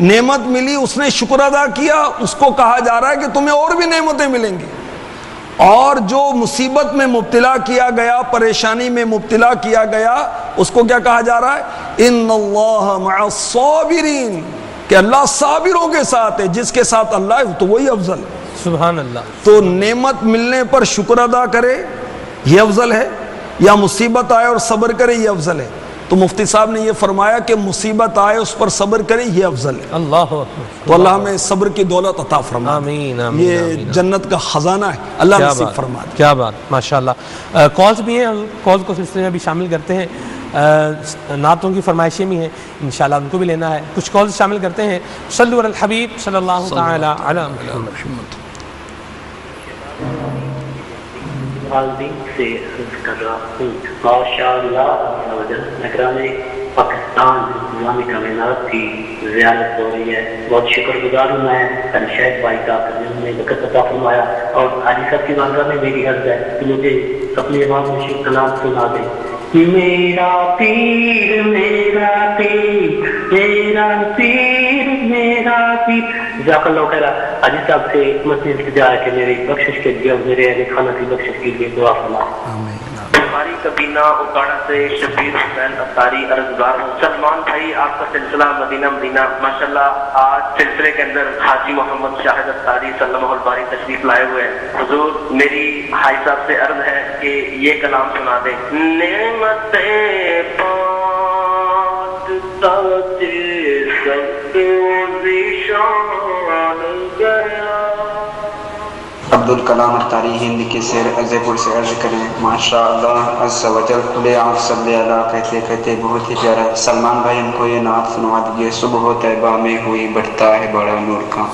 نعمت ملی اس نے شکر ادا کیا, اس کو کہا جا رہا ہے کہ تمہیں اور بھی نعمتیں ملیں گی. اور جو مصیبت میں مبتلا کیا گیا, پریشانی میں مبتلا کیا گیا, اس کو کیا کہا جا رہا ہے, ان اللہ مع الصابرین, کہ اللہ صابروں کے ساتھ ہے. جس کے ساتھ اللہ ہے تو وہی افضل ہے. سبحان اللہ. تو نعمت ملنے پر شکر ادا کرے یہ افضل ہے, یا مصیبت آئے اور صبر کرے یہ افضل ہے. تو مفتی صاحب نے یہ فرمایا کہ مصیبت آئے اس پر صبر کرے یہ افضل ہے. اللہ تو اللہ ہمیں صبر کی دولت عطا فرما. آمین آمین. یہ آمین. جنت کا خزانہ ہے, اللہ نصیب فرما دے. کیا بات, ماشاءاللہ. کالز بھی ہیں, کالز کو سلسلے میں بھی شامل کرتے ہیں. نعتوں کی فرمائشیں بھی ہیں, انشاءاللہ ان کو بھی لینا ہے. کچھ کالز شامل کرتے ہیں. صلو علی الحبیب صلی اللہ تعالی علی محمد. والدین سے عرض کر رہا ہوں, ماشاءاللہ نگران پاکستان اسلامی کائنات کی زیارت ہو رہی ہے. بہت شکر گزار ہوں میں شیخ بھائی کا جنہوں نے برکت عطا فرمایا. اور حاجی صاحب کی بارگاہ میں میری عرض ہے کہ مجھے اپنی آواز میں شیخ کلام سنا دیں. میرا پیر میرا پیر میرا پیر میرا پیر. جزاک اللہ خیر. حاجی صاحب سے مزید التجا ہے کہ میری بخشش کے لیے, میرے اہل خانہ کی بخشش کے لیے دعا فرمائیں. ہماری کبینہ اکاڑا سے شبیر حسین اتاری عرضگار ہوں. سلمان بھائی, آپ کا سلسلہ مدینہ مدینہ ماشاءاللہ آج سلسلے کے اندر حاجی محمد شاہد اتاری صلی اللہ الباری تشریف لائے ہوئے ہیں. حضور میری بھائی صاحب سے عرض ہے کہ یہ کلام سنا دیں. نعمتیں پاک سچے سب ذیشان گیا. عبدالکلام اتاری ہند کے سیر عزے پور سے عرض کریں. ماشاء اللہ عز و جل کھلے آنکھ صلی اللہ کہتے کہتے بہت ہی پیارا. سلمان بھائی ان کو یہ نعت سنوا دیجیے. صبح طیبہ میں ہوئی بڑھتا ہے بڑا نور کا.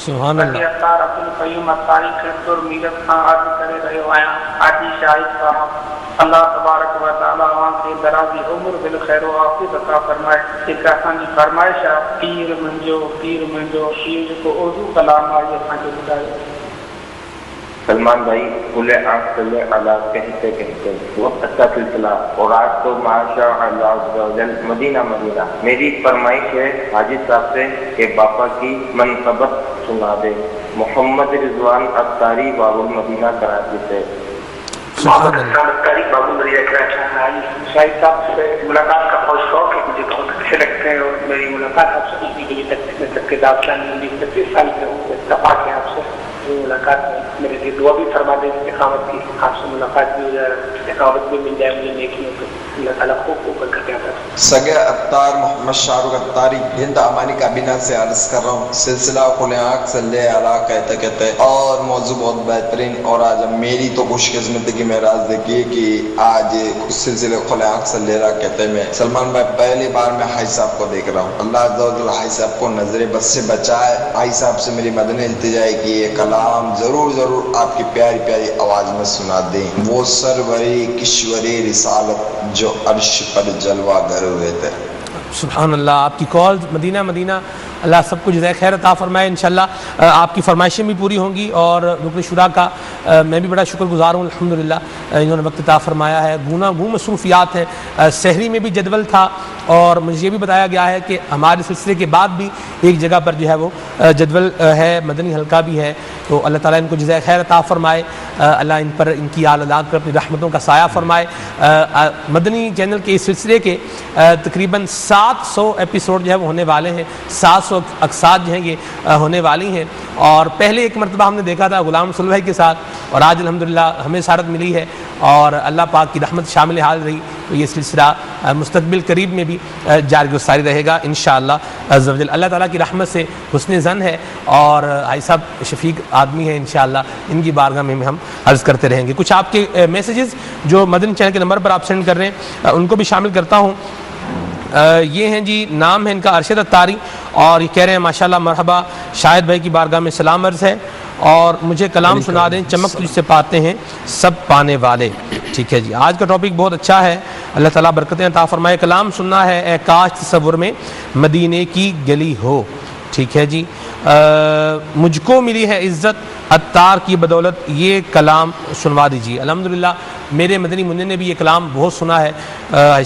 سبحان اللہ. اتار عبدالقیوم اتاری کھڑتور میلت خان عرض کرے رہے ہوئے حاجی شاہد صاحب, اللہ تبارک و تعالیٰ وہاں کے درازی عمر بالخیر و عافیت عطا فرمائے. ایک اسان جی فرمائش ہے, پیر منجو پیر پیر کو اردو کلام آئی اسان کے بتائے. سلمان بھائی کھلے آنکھ صلی اللہ کہتے کہتے وقت کا سلسلہ, اور آج تو ماشاء اللہ عز و جل مدینہ مدینہ. میری فرمائش ہے حاجی صاحب سے کہ باپا کی منقبت سنا دے. محمد رضوان اتاری باب المدینہ کراچی سے. سبحان اللہ. اتاری باب المدینہ کراچی. شاہد صاحب سے ملاقات کا بہت شوق ہے, مجھے بہت اچھے لگتے ہیں, اور میری ملاقات آپ سے اسی کے لیے تک کے داستان 36 سال سے ہوں اتفاق ہے آپ سے. ملاقات میں میرے لیے دعا بھی فرما دیں استقامت کی, آپ سے ملاقات بھی ہو جائے, استقامت بھی مل جائے مجھے نیکیوں کو. اللہ تعالیٰ خوب خوب برکت عطا فرمائے. سگے اتار محمد شاہ رخ اتاری ہند امانی کابینہ سے عرض کر رہا ہوں. سلسلہ کھلے آنکھ صلی اللہ کہتے کہتے, اور موضوع بہت بہترین. اور آج میری تو خوش قسمتی میں راز دیکھیے کہ آج سلسلے کھلے آنکھ صلی اللہ کہتے میں سلمان بھائی پہلی بار میں حاج صاحب کو دیکھ رہا ہوں. اللہ عز و جل حاج صاحب کو نظر بد سے بچائے. حاج صاحب سے میری مدنی التجا ہے کہ یہ کلام کلام ضرور آپ کی پیاری پیاری آواز میں سنا دیں. وہ سرورے کشورے رسالت جو عرش پر جلوہ گر ہوئے تھے. سبحان اللہ. آپ کی کال مدینہ اللہ سب کو جزائے خیر عطا فرمائے. انشاءاللہ آپ کی فرمائشیں بھی پوری ہوں گی. اور رکن شورا کا میں بھی بڑا شکر گزار ہوں الحمدللہ, انہوں نے وقت عطا فرمایا ہے. گوناگوں مصروفیات ہیں. سحری میں بھی جدول تھا اور مجھے یہ بھی بتایا گیا ہے کہ ہمارے سلسلے کے بعد بھی ایک جگہ پر جو ہے وہ جدول ہے, مدنی حلقہ بھی ہے. تو اللہ تعالیٰ ان کو جزائے خیر عطا فرمائے. اللہ ان پر ان کی اولاد پر اپنی رحمتوں کا سایہ فرمائے. مدنی چینل کے اس سلسلے کے تقریباً 700 ایپیسوڈ جو ہے وہ ہونے والے ہیں. 700 اقساط جو ہیں یہ ہونے والی ہیں. اور پہلے ایک مرتبہ ہم نے دیکھا تھا غلام رسول بھائی کے ساتھ, اور آج الحمدللہ ہمیں سعادت ملی ہے اور اللہ پاک کی رحمت شامل حال رہی. تو یہ سلسلہ مستقبل قریب میں بھی جاری و ساری رہے گا انشاءاللہ عز و جل. اللہ تعالیٰ کی رحمت سے حسن ظن ہے اور بھائی صاحب شفیق آدمی ہیں انشاءاللہ, ان کی بارگاہ میں ہم عرض کرتے رہیں گے. کچھ آپ کے میسیجز جو مدنی چینل کے نمبر پر آپ سینڈ کر رہے ہیں ان کو بھی شامل کرتا ہوں. یہ ہیں جی, نام ہے ان کا ارشد اتاری, اور یہ کہہ رہے ہیں ماشاءاللہ مرحبا, شاہد بھائی کی بارگاہ میں سلام عرض ہے اور مجھے کلام سنا دیں, چمک تجھ سے پاتے ہیں سب پانے والے. ٹھیک ہے جی, آج کا ٹاپک بہت اچھا ہے, اللہ تعالیٰ برکتیں عطا فرمائے. کلام سننا ہے اے کاش تصور میں مدینے کی گلی ہو. ٹھیک ہے جی, مجھ کو ملی ہے عزت عطار کی بدولت, یہ کلام سنوا دیجیے. الحمدللہ میرے مدنی منع نے بھی یہ کلام بہت سنا ہے,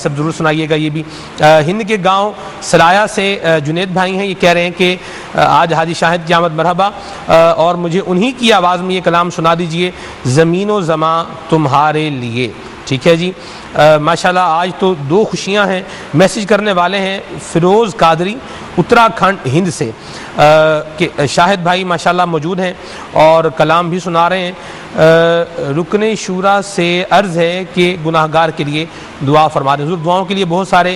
سب ضرور سنائیے گا. یہ بھی ہند کے گاؤں سرایا سے جنید بھائی ہیں, یہ کہہ رہے ہیں کہ آج حاجی شاہد کی آمد مرحبا, اور مجھے انہی کی آواز میں یہ کلام سنا دیجیے, زمین و زماں تمہارے لیے. ٹھیک ہے جی, ماشاءاللہ آج تو 2 خوشیاں ہیں. میسیج کرنے والے ہیں فیروز قادری اتراکھنڈ ہند سے, کہ شاہد بھائی ماشاءاللہ موجود ہیں اور کلام بھی سنا رہے ہیں. رکن شورا سے عرض ہے کہ گناہگار کے لیے دعا فرما دیں. حضور دعاؤں کے لیے بہت سارے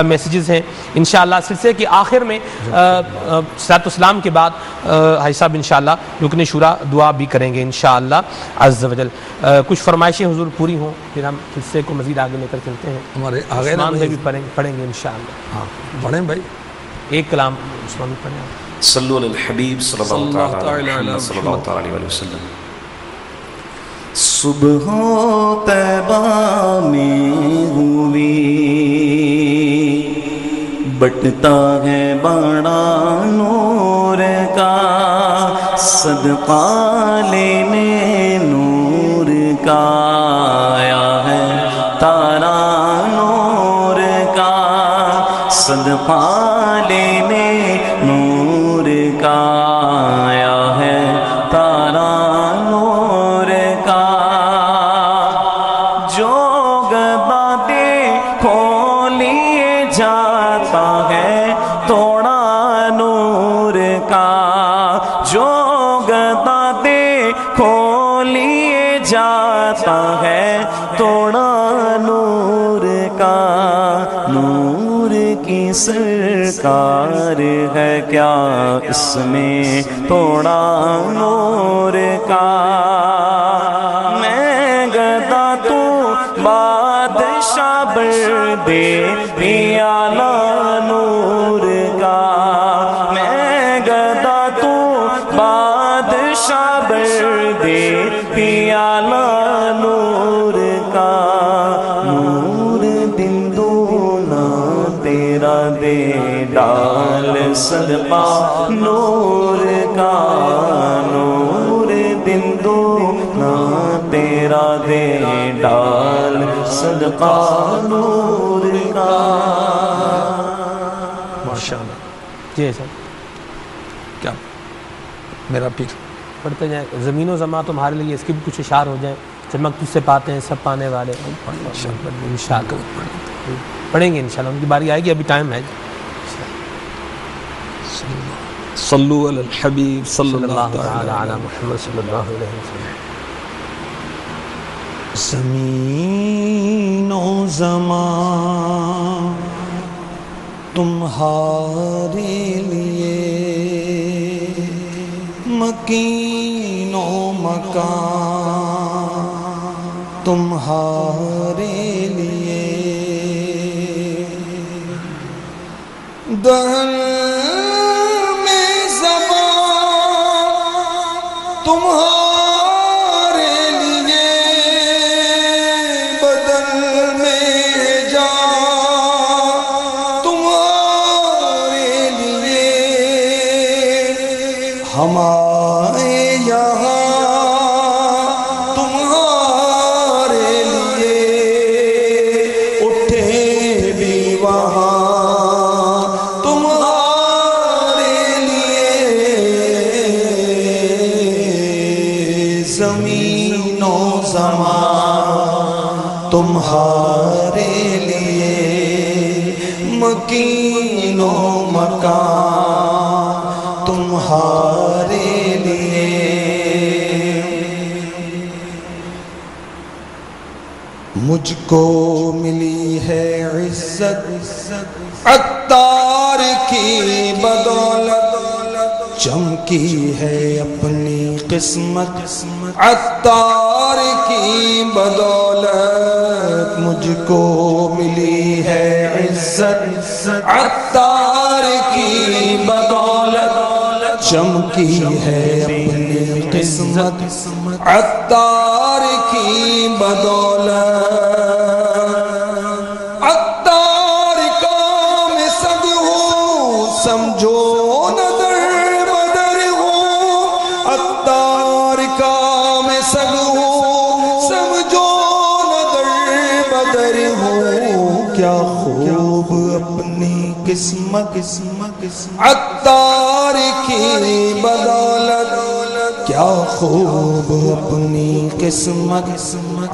میسیجز ہیں. انشاءاللہ سلسلے کے آخر میں صلاۃ والسلام کے بعد حاجی صاحب انشاءاللہ رکن شورا دعا بھی کریں گے انشاءاللہ عز و جل. کچھ فرمائشیں حضور پوری ہوں پھر ہم سلسلے کو مزید آگے لے کر چلتے ہیں. ہمارے آگے عثمان میں بھی پڑھیں گے انشاءاللہ. ہاں پڑھیں بھائی, ایک کلام عثمان بھی پڑھیں. صلو علی الحبیب صلی اللہ تعالی علیہ وسلم. صبح طیبہ میں ہوئی بٹتا ہے بڑا نور کا, صدقہ لینے نور کا آیا ہے تارا نور کا, صدقہ لینے نور کا آیا ہے تارا نور کا. جو گدا دیکھو لیے جاتا ہے توڑا نور کا, جو گدا دیکھو لیے جاتا ہے توڑا نور کا. نور کی سرکار ہے کیا اس میں توڑا نور کا. میں گدا تو بادشاہ بردے پیالہ نور کا, میں گدا تو بادشاہ بردے پیالہ نور کا. نور دن دونا تیرا دے ڈال صدقہ نور کا, نور دن دونا تیرا دے ڈال صدقہ نور کا. ماشاءاللہ جی صاحب کیا میرا پیر پڑھتے جائیں. زمین و زماں تمہارے لیے, اس کی بھی کچھ اشعار ہو جائیں. چمک تجھ سے پاتے ہیں سب پانے والے. انشاءاللہ پڑھیں گے انشاءاللہ, ان کی باری آئے گی, ابھی ٹائم ہے. صلو علی الحبیب صلی اللہ تعالی علی محمد صلی اللہ علیہ وسلم. زمین و زمان تمہارے لیے, مکین و مکان تمہارے لیے, دہر میں زبان تمہارے لیے بدل میں جان، تمہارے لیے ہم آئے یہاں، تمہارے لیے اٹھے بھی وہاں، تمہارے لیے زمین و زمان، تمہارے لیے مکین و مکان، تمہارے لیے مجھ کو ملی ہے عزت عطار کی بدولت، چمکی ہے اپنی قسمت عطار کی بدولت، مجھ کو ملی ہے عزت عطار کی بدولت، چمکی ہے اپنی قسمت عطار کی بدولت، عطار کام سب ہوں سمجھو نہ در بدر ہوں، عطار کام سب ہوں سمجھو نہ در بدر ہوں، کیا خوب اپنی قسمت عطار کی بدولت، کیا خوب اپنی قسمت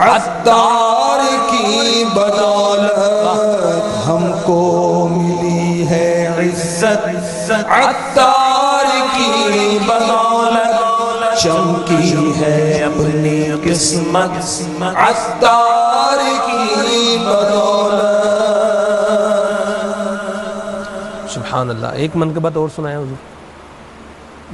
عطار کی بدولت، ہم کو ملی ہے عزت عطار کی بدولت، چمکی ہے اپنی قسمت عطار کی بدولت۔ سبحان اللہ۔ ایک منقبت اور سنایا حضور۔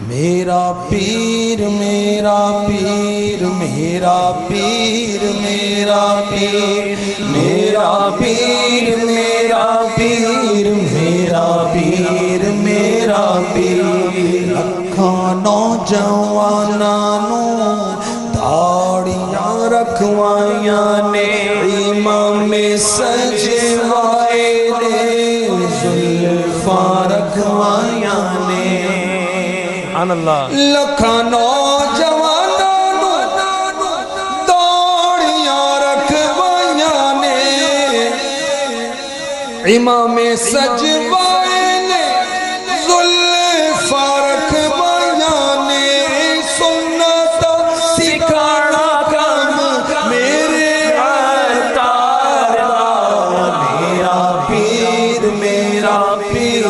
میرا پیر میرا پیر میرا پیر میرا پیر میرا پیر میرا پیر میرا پیر میرا پیر، اکھاں نوجوانانو داڑیاں رکھوائیاں نے، امام سجوائے نے زلفاں رکھوائیاں نے، سبحان اللہ۔ لکھاں نوجوانانو داڑیاں رکھوائیاں نے، امام سجوائے نے زلفاں رکھوائیاں نے، سنت سکھانا کم میرے عطار دا، میرا پیر میرا پیر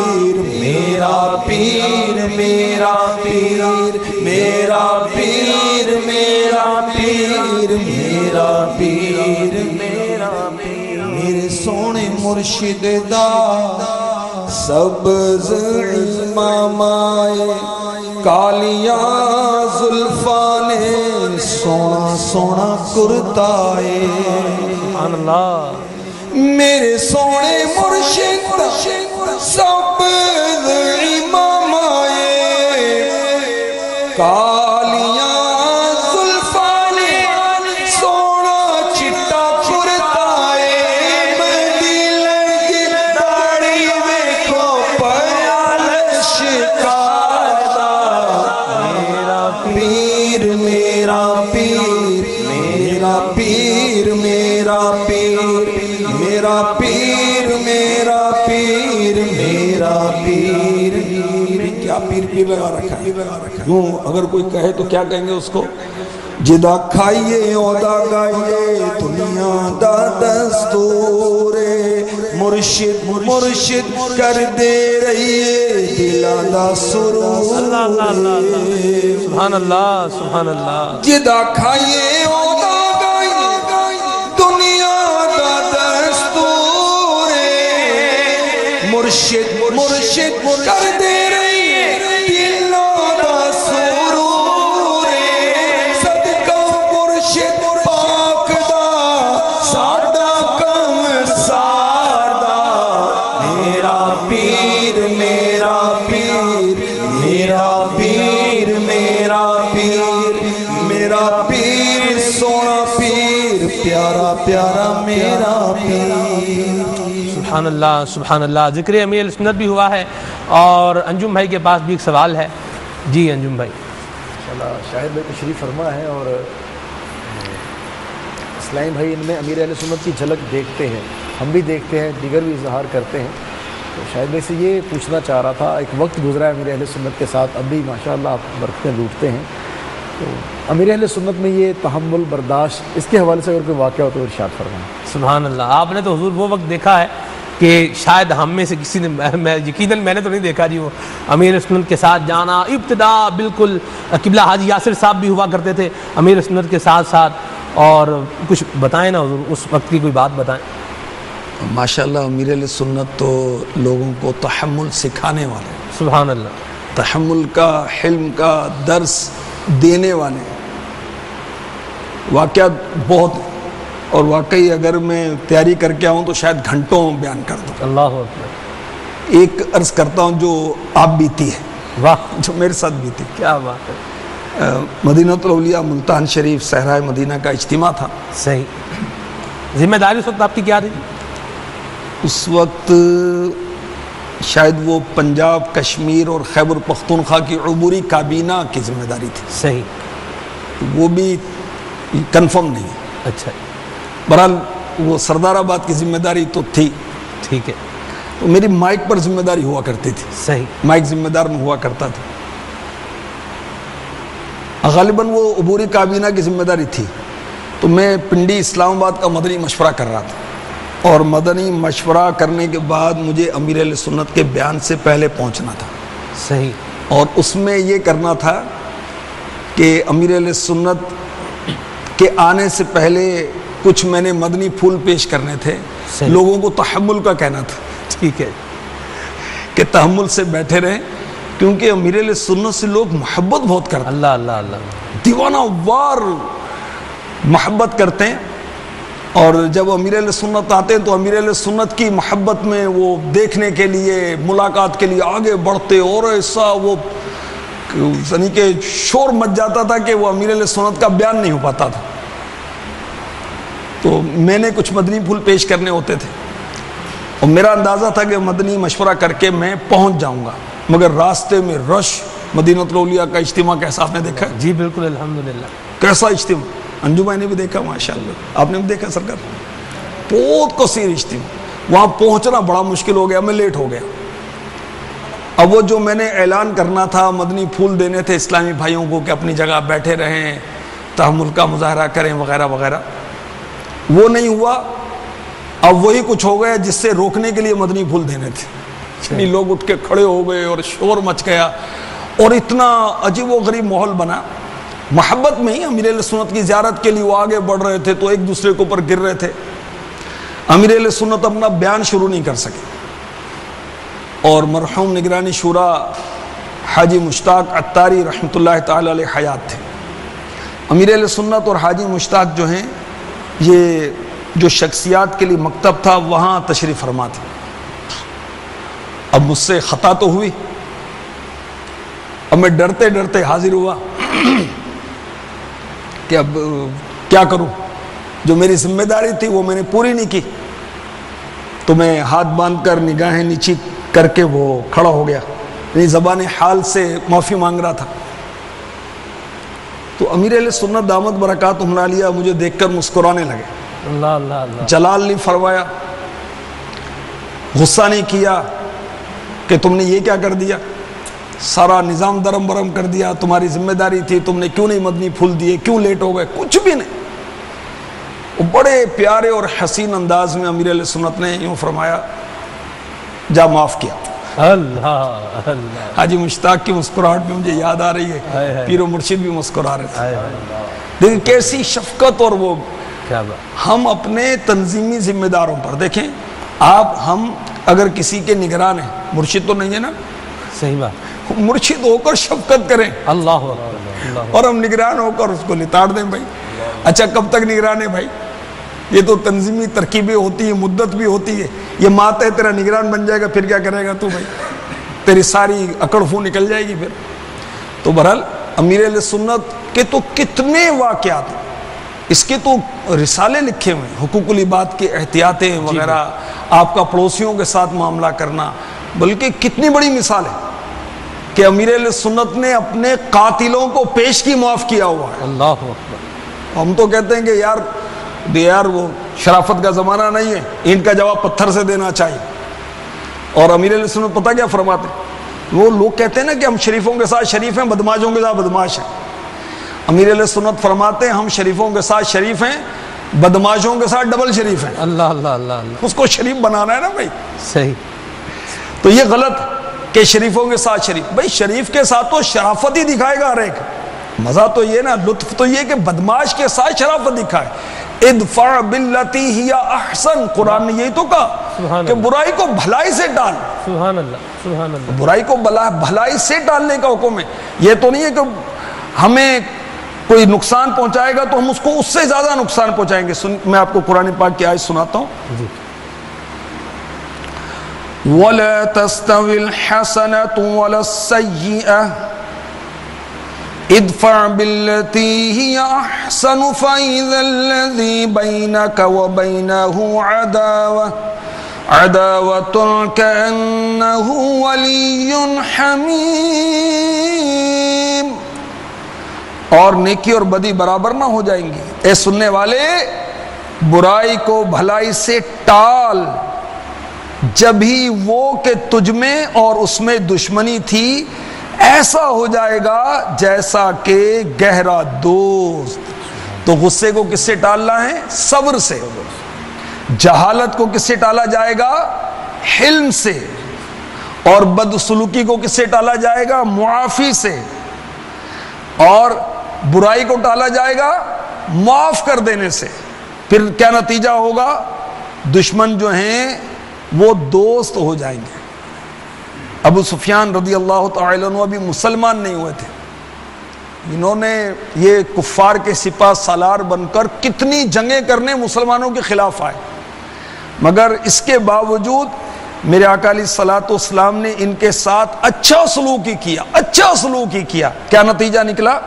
میرا پیر میرا پیر میرا پیر میرا پیر میرا پیر میرا پیر، میرے سونے مرشد دا سبز امام آئے، کالیاں زلفاں نے سونا سونا کرتا ہے، سبحان اللہ۔ میرے سونے مرشد سبز امام آئے، کالیاں زلفاں نے سونا چٹا کرتا ہے، مہندی لڑکی داڑھی ویکھو پیا لشکار دا، میرا پیر میرا پیر میرا پیر میرا پیر میرا پیر میرا پیر میرا پیر، کیا پیر پیر لگا رکھا ہے؟ یوں اگر کوئی کہے تو کیا کہیں گے اس کو؟ جدا کھائیے اودا گائیے دنیا دا دستور، مرشد مرشد کر دے رہیے دلا دا سرور، سبحان اللہ سبحان اللہ۔ جدا کھائیے اودا گائیے دنیا دا دستور، مرشد مرشد کر دے رہی ہے دلا دا سرور، صدقہ مرشد پاک دا ساڈا کم ساردا، میرا پیر میرا پیر میرا پیر میرا پیر میرا پیر سونا پیر پیارا پیارا میرا پیر. سبحان اللہ سبحان اللہ. ذکر امیر علیہ سنت بھی ہوا ہے. اور انجم بھائی کے پاس بھی ایک سوال ہے. جی انجم بھائی. شاہد بھائی تشریف فرما ہے اور اسلام بھائی ان میں امیر اہل سنت کی جھلک دیکھتے ہیں, ہم بھی دیکھتے ہیں, دیگر بھی اظہار کرتے ہیں. تو شاہد بھائی سے یہ پوچھنا چاہ رہا تھا, ایک وقت گزرا ہے امیر اہل سنت کے ساتھ, اب بھی ماشاءاللہ آپ برکتیں لوٹتے ہیں, تو امیر اہل سنت میں یہ تحمل برداشت اس کے حوالے سے اگر کوئی واقعہ ہو تو ارشاد فرمائیں. سبحان اللہ. آپ نے تو حضور وہ وقت دیکھا ہے کہ شاید ہم میں سے کسی نے, یقیناً میں نے تو نہیں دیکھا جی, وہ امیر سنت کے ساتھ جانا ابتدا بالکل. قبلہ حاجی یاسر صاحب بھی ہوا کرتے تھے امیر سنت کے ساتھ ساتھ, اور کچھ بتائیں نا حضور اس وقت کی کوئی بات بتائیں. ماشاءاللہ امیر علیہ سنت تو لوگوں کو تحمل سکھانے والے, سبحان اللہ, تحمل کا حلم کا درس دینے والے. واقعات بہت ہیں, اور واقعی اگر میں تیاری کر کے آؤں تو شاید گھنٹوں بیان کر دوں. اللہ اکبر. ایک عرض کرتا ہوں جو آپ بیتی ہے, واہ جو میرے ساتھ بیتی. کیا بات ہے. مدینۃ الاولیاء ملتان شریف صحرائے مدینہ کا اجتماع تھا. صحیح. ذمہ داری اس وقت آپ کی کیا تھی؟ اس وقت شاید وہ پنجاب, کشمیر اور خیبر پختونخوا کی عبوری کابینہ کی ذمہ داری تھی. صحیح. وہ بھی کنفرم نہیں. اچھا. بہرحال وہ سردار آباد کی ذمہ داری تو تھی. ٹھیک ہے. تو میری مائک پر ذمہ داری ہوا کرتی تھی. صحیح. مائک ذمہ دار میں ہوا کرتا تھا. غالباً وہ عبوری کابینہ کی ذمہ داری تھی. تو میں پنڈی اسلام آباد کا مدنی مشورہ کر رہا تھا, اور مدنی مشورہ کرنے کے بعد مجھے امیر اہل سنت کے بیان سے پہلے پہنچنا تھا. صحیح. اور اس میں یہ کرنا تھا کہ امیر اہل سنت کے آنے سے پہلے کچھ میں نے مدنی پھول پیش کرنے تھے. لوگوں کو تحمل کا کہنا تھا. ٹھیک ہے. کہ تحمل سے بیٹھے رہیں, کیونکہ امیر علیہ سنت سے لوگ محبت بہت کرتے ہیں. اللہ اللہ اللہ. دیوانہ وار محبت کرتے ہیں. اور جب امیر علیہ سنت آتے ہیں تو امیر علیہ سنت کی محبت میں وہ دیکھنے کے لیے, ملاقات کے لیے آگے بڑھتے, اور ایسا وہ یعنی کہ شور مچ جاتا تھا کہ وہ امیر علیہ سنت کا بیان نہیں ہو پاتا تھا. تو میں نے کچھ مدنی پھول پیش کرنے ہوتے تھے, اور میرا اندازہ تھا کہ مدنی مشورہ کر کے میں پہنچ جاؤں گا, مگر راستے میں رش. مدینۃ الاولیاء کا اجتماع کیسا آپ نے دیکھا؟ جی بالکل الحمدللہ. کیسا اجتماع, انجم بھائی نے بھی دیکھا ماشاءاللہ, آپ نے بھی دیکھا سرکار, بہت کثیر اجتماع. وہاں پہنچنا بڑا مشکل ہو گیا, میں لیٹ ہو گیا. اب وہ جو میں نے اعلان کرنا تھا, مدنی پھول دینے تھے اسلامی بھائیوں کو کہ اپنی جگہ بیٹھے رہیں, تحمل کا مظاہرہ کریں وغیرہ وغیرہ, وہ نہیں ہوا. اب وہی کچھ ہو گیا جس سے روکنے کے لیے مدنی پھول دینے تھے. یعنی لوگ اٹھ کے کھڑے ہو گئے اور شور مچ گیا, اور اتنا عجیب و غریب ماحول بنا. محبت میں ہی امیر علیہ سنت کی زیارت کے لیے وہ آگے بڑھ رہے تھے تو ایک دوسرے کے اوپر گر رہے تھے. امیر علیہ سنت اپنا بیان شروع نہیں کر سکے, اور مرحوم نگرانی شورا حاجی مشتاق عطاری رحمۃ اللہ تعالی علیہ حیات تھے. امیر علیہ سنت اور حاجی مشتاق جو ہیں, یہ جو شخصیات کے لیے مکتب تھا وہاں تشریف فرما تھے. اب مجھ سے خطا تو ہوئی, اب میں ڈرتے ڈرتے حاضر ہوا کہ اب کیا کروں. جو میری ذمہ داری تھی وہ میں نے پوری نہیں کی, تو میں ہاتھ باندھ کر نگاہیں نیچی کر کے وہ کھڑا ہو گیا, یعنی زبان حال سے معافی مانگ رہا تھا. تو امیر علیہ سنت دامت برکاتہم العالیہ مجھے دیکھ کر مسکرانے لگے. اللہ اللہ اللہ. جلال نہیں فرمایا, غصہ نہیں کیا کہ تم نے یہ کیا کر دیا, سارا نظام درم برم کر دیا, تمہاری ذمہ داری تھی, تم نے کیوں نہیں مدنی پھول دیے, کیوں لیٹ ہو گئے, کچھ بھی نہیں. وہ بڑے پیارے اور حسین انداز میں امیر علیہ سنت نے یوں فرمایا, جا معاف کیا. اللہ اللہ. حاجی مشتاق کی مسکراہٹ بھی مجھے یاد آ رہی ہے, پیر و مرشد بھی مسکرا رہے تھے. دیکھیں کیسی شفقت. اور وہ کیا بات. ہم اپنے تنظیمی ذمہ داروں پر دیکھیں, آپ ہم اگر کسی کے نگران ہیں, مرشد تو نہیں ہے نا, صحیح بات, مرشد ہو کر شفقت کریں, اللہ اللہ. اور ہم نگران ہو کر اس کو لتاڑ دیں. بھائی اچھا کب تک نگران ہے بھائی, یہ تو تنظیمی ترکیبیں ہوتی ہیں, مدت بھی ہوتی ہے. یہ مات ہے تیرا نگران بن جائے گا, پھر کیا کرے گا تو بھائی, تیری ساری اکڑ فو نکل جائے گی پھر. تو بہرحال امیر اہل سنت کے تو کتنے واقعات ہیں، اس کے تو رسالے لکھے ہوئے ہیں، حقوق العباد کی احتیاطیں وغیرہ، آپ کا پڑوسیوں کے ساتھ معاملہ کرنا، بلکہ کتنی بڑی مثال ہے کہ امیر اہل سنت نے اپنے قاتلوں کو پیش کی معاف کیا ہوا ہے۔ اللہ اکبر۔ ہم تو کہتے ہیں کہ یار وہ شرافت کا زمانہ نہیں ہے، اینٹ کا جواب پتھر سے دینا چاہیے، اور امیر علیہ السلام پتہ کیا فرماتے ہیں؟ وہ لوگ کہتے ہیں نا کہ ہم شریفوں کے ساتھ شریف ہیں، بدماشوں کے ساتھ بدماش ہیں۔ امیر علیہ سنت فرماتے ہیں ہم شریفوں کے ساتھ شریف ہیں، بدماشوں کے ساتھ ڈبل شریف ہیں۔ اللہ اللہ اللہ اللہ، اس کو شریف بنانا ہے نا بھائی، صحیح۔ تو یہ غلط کہ شریفوں کے ساتھ شریف، بھائی شریف کے ساتھ تو شرافت ہی دکھائے گا ہر ایک، مزہ تو یہ نا، لطف تو یہ کہ بدماش کے ساتھ شرافت دکھائے۔ ادفع باللتی ہی احسن، قرآن نے یہی تو کہا کہ برائی کو بھلائی سے ٹال۔ سبحان اللہ سبحان اللہ، برائی کو بھلائی سے ٹالنے کا حکم ہے۔ یہ تو نہیں ہے کہ ہمیں کوئی نقصان پہنچائے گا تو ہم اس کو اس سے زیادہ نقصان پہنچائیں گے۔ میں آپ کو قرآن پاک کی آیت سناتا ہوں۔ وَلَا تَسْتَوِي الْحَسَنَةُ وَلَا السَّيِّئَةُ ادفع بالتي هي احسن فاذا الذي بينك وبينه عداوة كأنه ولي حميم، اور نیکی اور بدی برابر نہ ہو جائیں گی۔ اے سننے والے، برائی کو بھلائی سے ٹال، جبھی وہ کہ تجھ میں اور اس میں دشمنی تھی، ایسا ہو جائے گا جیسا کہ گہرا دوست۔ تو غصے کو کس سے ٹالنا ہے؟ صبر سے۔ جہالت کو کس سے ٹالا جائے گا؟ حلم سے۔ اور بدسلوکی کو کس سے ٹالا جائے گا؟ معافی سے۔ اور برائی کو ٹالا جائے گا معاف کر دینے سے۔ پھر کیا نتیجہ ہوگا؟ دشمن جو ہیں وہ دوست ہو جائیں گے۔ ابو سفیان رضی اللہ تعالیٰ عنہ ابھی مسلمان نہیں ہوئے تھے، انہوں نے یہ کفار کے سپاہ سالار بن کر کتنی جنگیں کرنے مسلمانوں کے خلاف آئے، مگر اس کے باوجود میرے آقا علیہ الصلوۃ والسلام نے ان کے ساتھ اچھا سلوک ہی کیا۔ کیا نتیجہ نکلا؟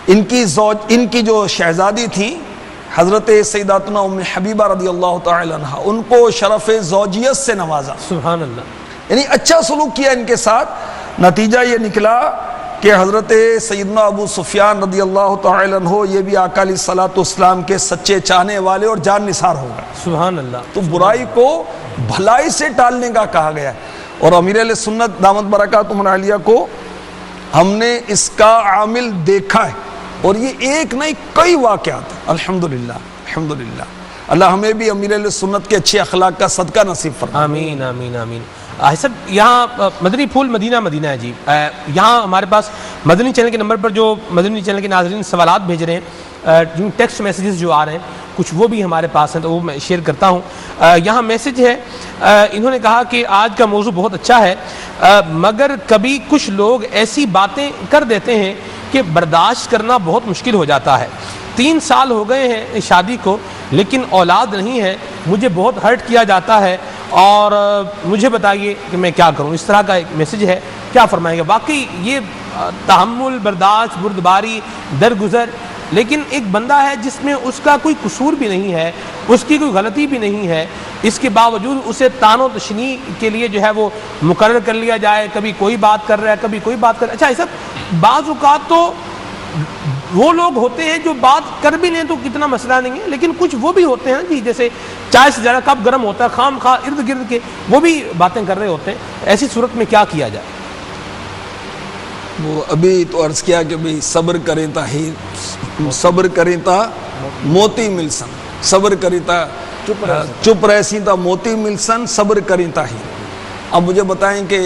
ان کی جو شہزادی تھی حضرت سیداتنا ام حبیبہ رضی اللہ تعالی عنہ، ان کو شرف زوجیت سے نوازا۔ سبحان اللہ، یعنی اچھا سلوک کیا ان کے ساتھ، نتیجہ یہ نکلا کہ حضرت سیدنا ابو سفیان رضی اللہ تعالی عنہ یہ بھی آقا علیہ الصلوۃ والسلام کے سچے چاہنے والے اور جان نثار ہو گئے۔ سبحان اللہ۔ تو برائی کو بھلائی سے ٹالنے کا کہا گیا ہے، اور امیر اہل سنت دامت برکاتہم عالیہ کو ہم نے اس کا عامل دیکھا ہے، اور یہ ایک نہیں کئی واقعات ہیں۔ الحمدللہ اللہ ہمیں بھی امیر اہل سنت کے اچھے اخلاق کا صدقہ نصیب فرمائے۔ آمین آمین آمین۔ صاحب یہاں مدنی پھول مدینہ ہے جی، یہاں ہمارے پاس مدنی چینل کے نمبر پر جو مدنی چینل کے ناظرین سوالات بھیج رہے ہیں، جو ٹیکسٹ میسیجز جو آ رہے ہیں کچھ وہ بھی ہمارے پاس ہیں تو وہ میں شیئر کرتا ہوں۔ یہاں میسیج ہے، انہوں نے کہا کہ آج کا موضوع بہت اچھا ہے، مگر کبھی کچھ لوگ ایسی باتیں کر دیتے ہیں کہ برداشت کرنا بہت مشکل ہو جاتا ہے۔ 3 سال ہو گئے ہیں شادی کو لیکن اولاد نہیں ہے، مجھے بہت ہرٹ کیا جاتا ہے، اور مجھے بتائیے کہ میں کیا کروں۔ اس طرح کا ایک میسیج ہے، کیا فرمائیں گے؟ واقعی یہ تحمل، برداشت، بردباری، درگزر، لیکن ایک بندہ ہے جس میں اس کا کوئی قصور بھی نہیں ہے، اس کی کوئی غلطی بھی نہیں ہے، اس کے باوجود اسے تان و تشنیع کے لیے جو ہے وہ مقرر کر لیا جائے، کبھی کوئی بات کر رہا ہے کبھی کوئی بات کر رہا ہے۔ اچھا یہ سب بعض اوقات تو وہ لوگ ہوتے ہیں جو بات کر بھی لیں تو کتنا مسئلہ نہیں ہے، لیکن کچھ وہ بھی ہوتے ہیں جی، جیسے چائے سے زیادہ کپ گرم ہوتا ہے، خام خواہ ارد گرد کے وہ بھی باتیں کر رہے ہوتے ہیں، ایسی صورت میں کیا کیا جائے؟ وہ ابھی تو عرض کیا کہ بھئی صبر کریں تا موتی ملسن، صبر کریں تا چپ رہسی تا موتی ملسن، صبر کریں تا ہی۔ اب مجھے بتائیں کہ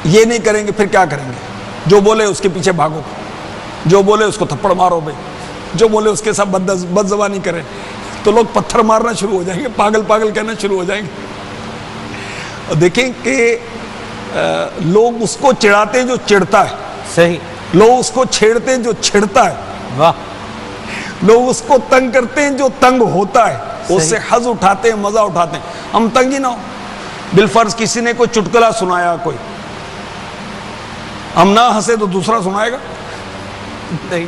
یہ نہیں کریں گے پھر کیا کریں گے؟ جو بولے اس کے پیچھے بھاگو، جو بولے اس کو تھپڑ مارو بھائی، جو بولے اس کے ساتھ بد زبانی کریں، تو لوگ پتھر مارنا شروع ہو جائیں گے، پاگل پاگل کہنا شروع ہو جائیں گے۔ اور دیکھیں کہ لوگ اس کو چڑھاتے ہیں جو چڑھتا ہے، صحیح، لوگ اس کو چھیڑتے ہیں جو چھڑتا ہے، واہ، لوگ اس کو تنگ کرتے ہیں جو تنگ ہوتا ہے، اس سے حظ اٹھاتے ہیں، مزہ اٹھاتے ہیں۔ ہم تنگ ہی نہ ہو، بالفرض کسی نے کوئی چٹکلا سنایا، کوئی ہم نہ ہنسے تو دوسرا سنائے گا؟ نہیں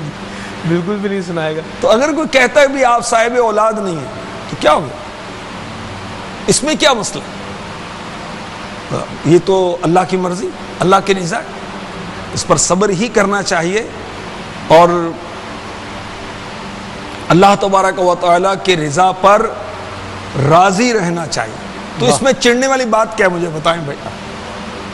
بالکل بھی نہیں سنائے گا. تو اگر کوئی کہتا ہے بھی آپ صاحب اولاد نہیں ہیں تو کیا ہوگا؟ اس میں کیا مسئلہ؟ یہ تو اللہ کی مرضی، اللہ کی رضا، اس پر صبر ہی کرنا چاہیے اور اللہ تبارک و تعالیٰ کے رضا پر راضی رہنا چاہیے. تو اس میں چڑھنے والی بات کیا مجھے بتائیں بھائی؟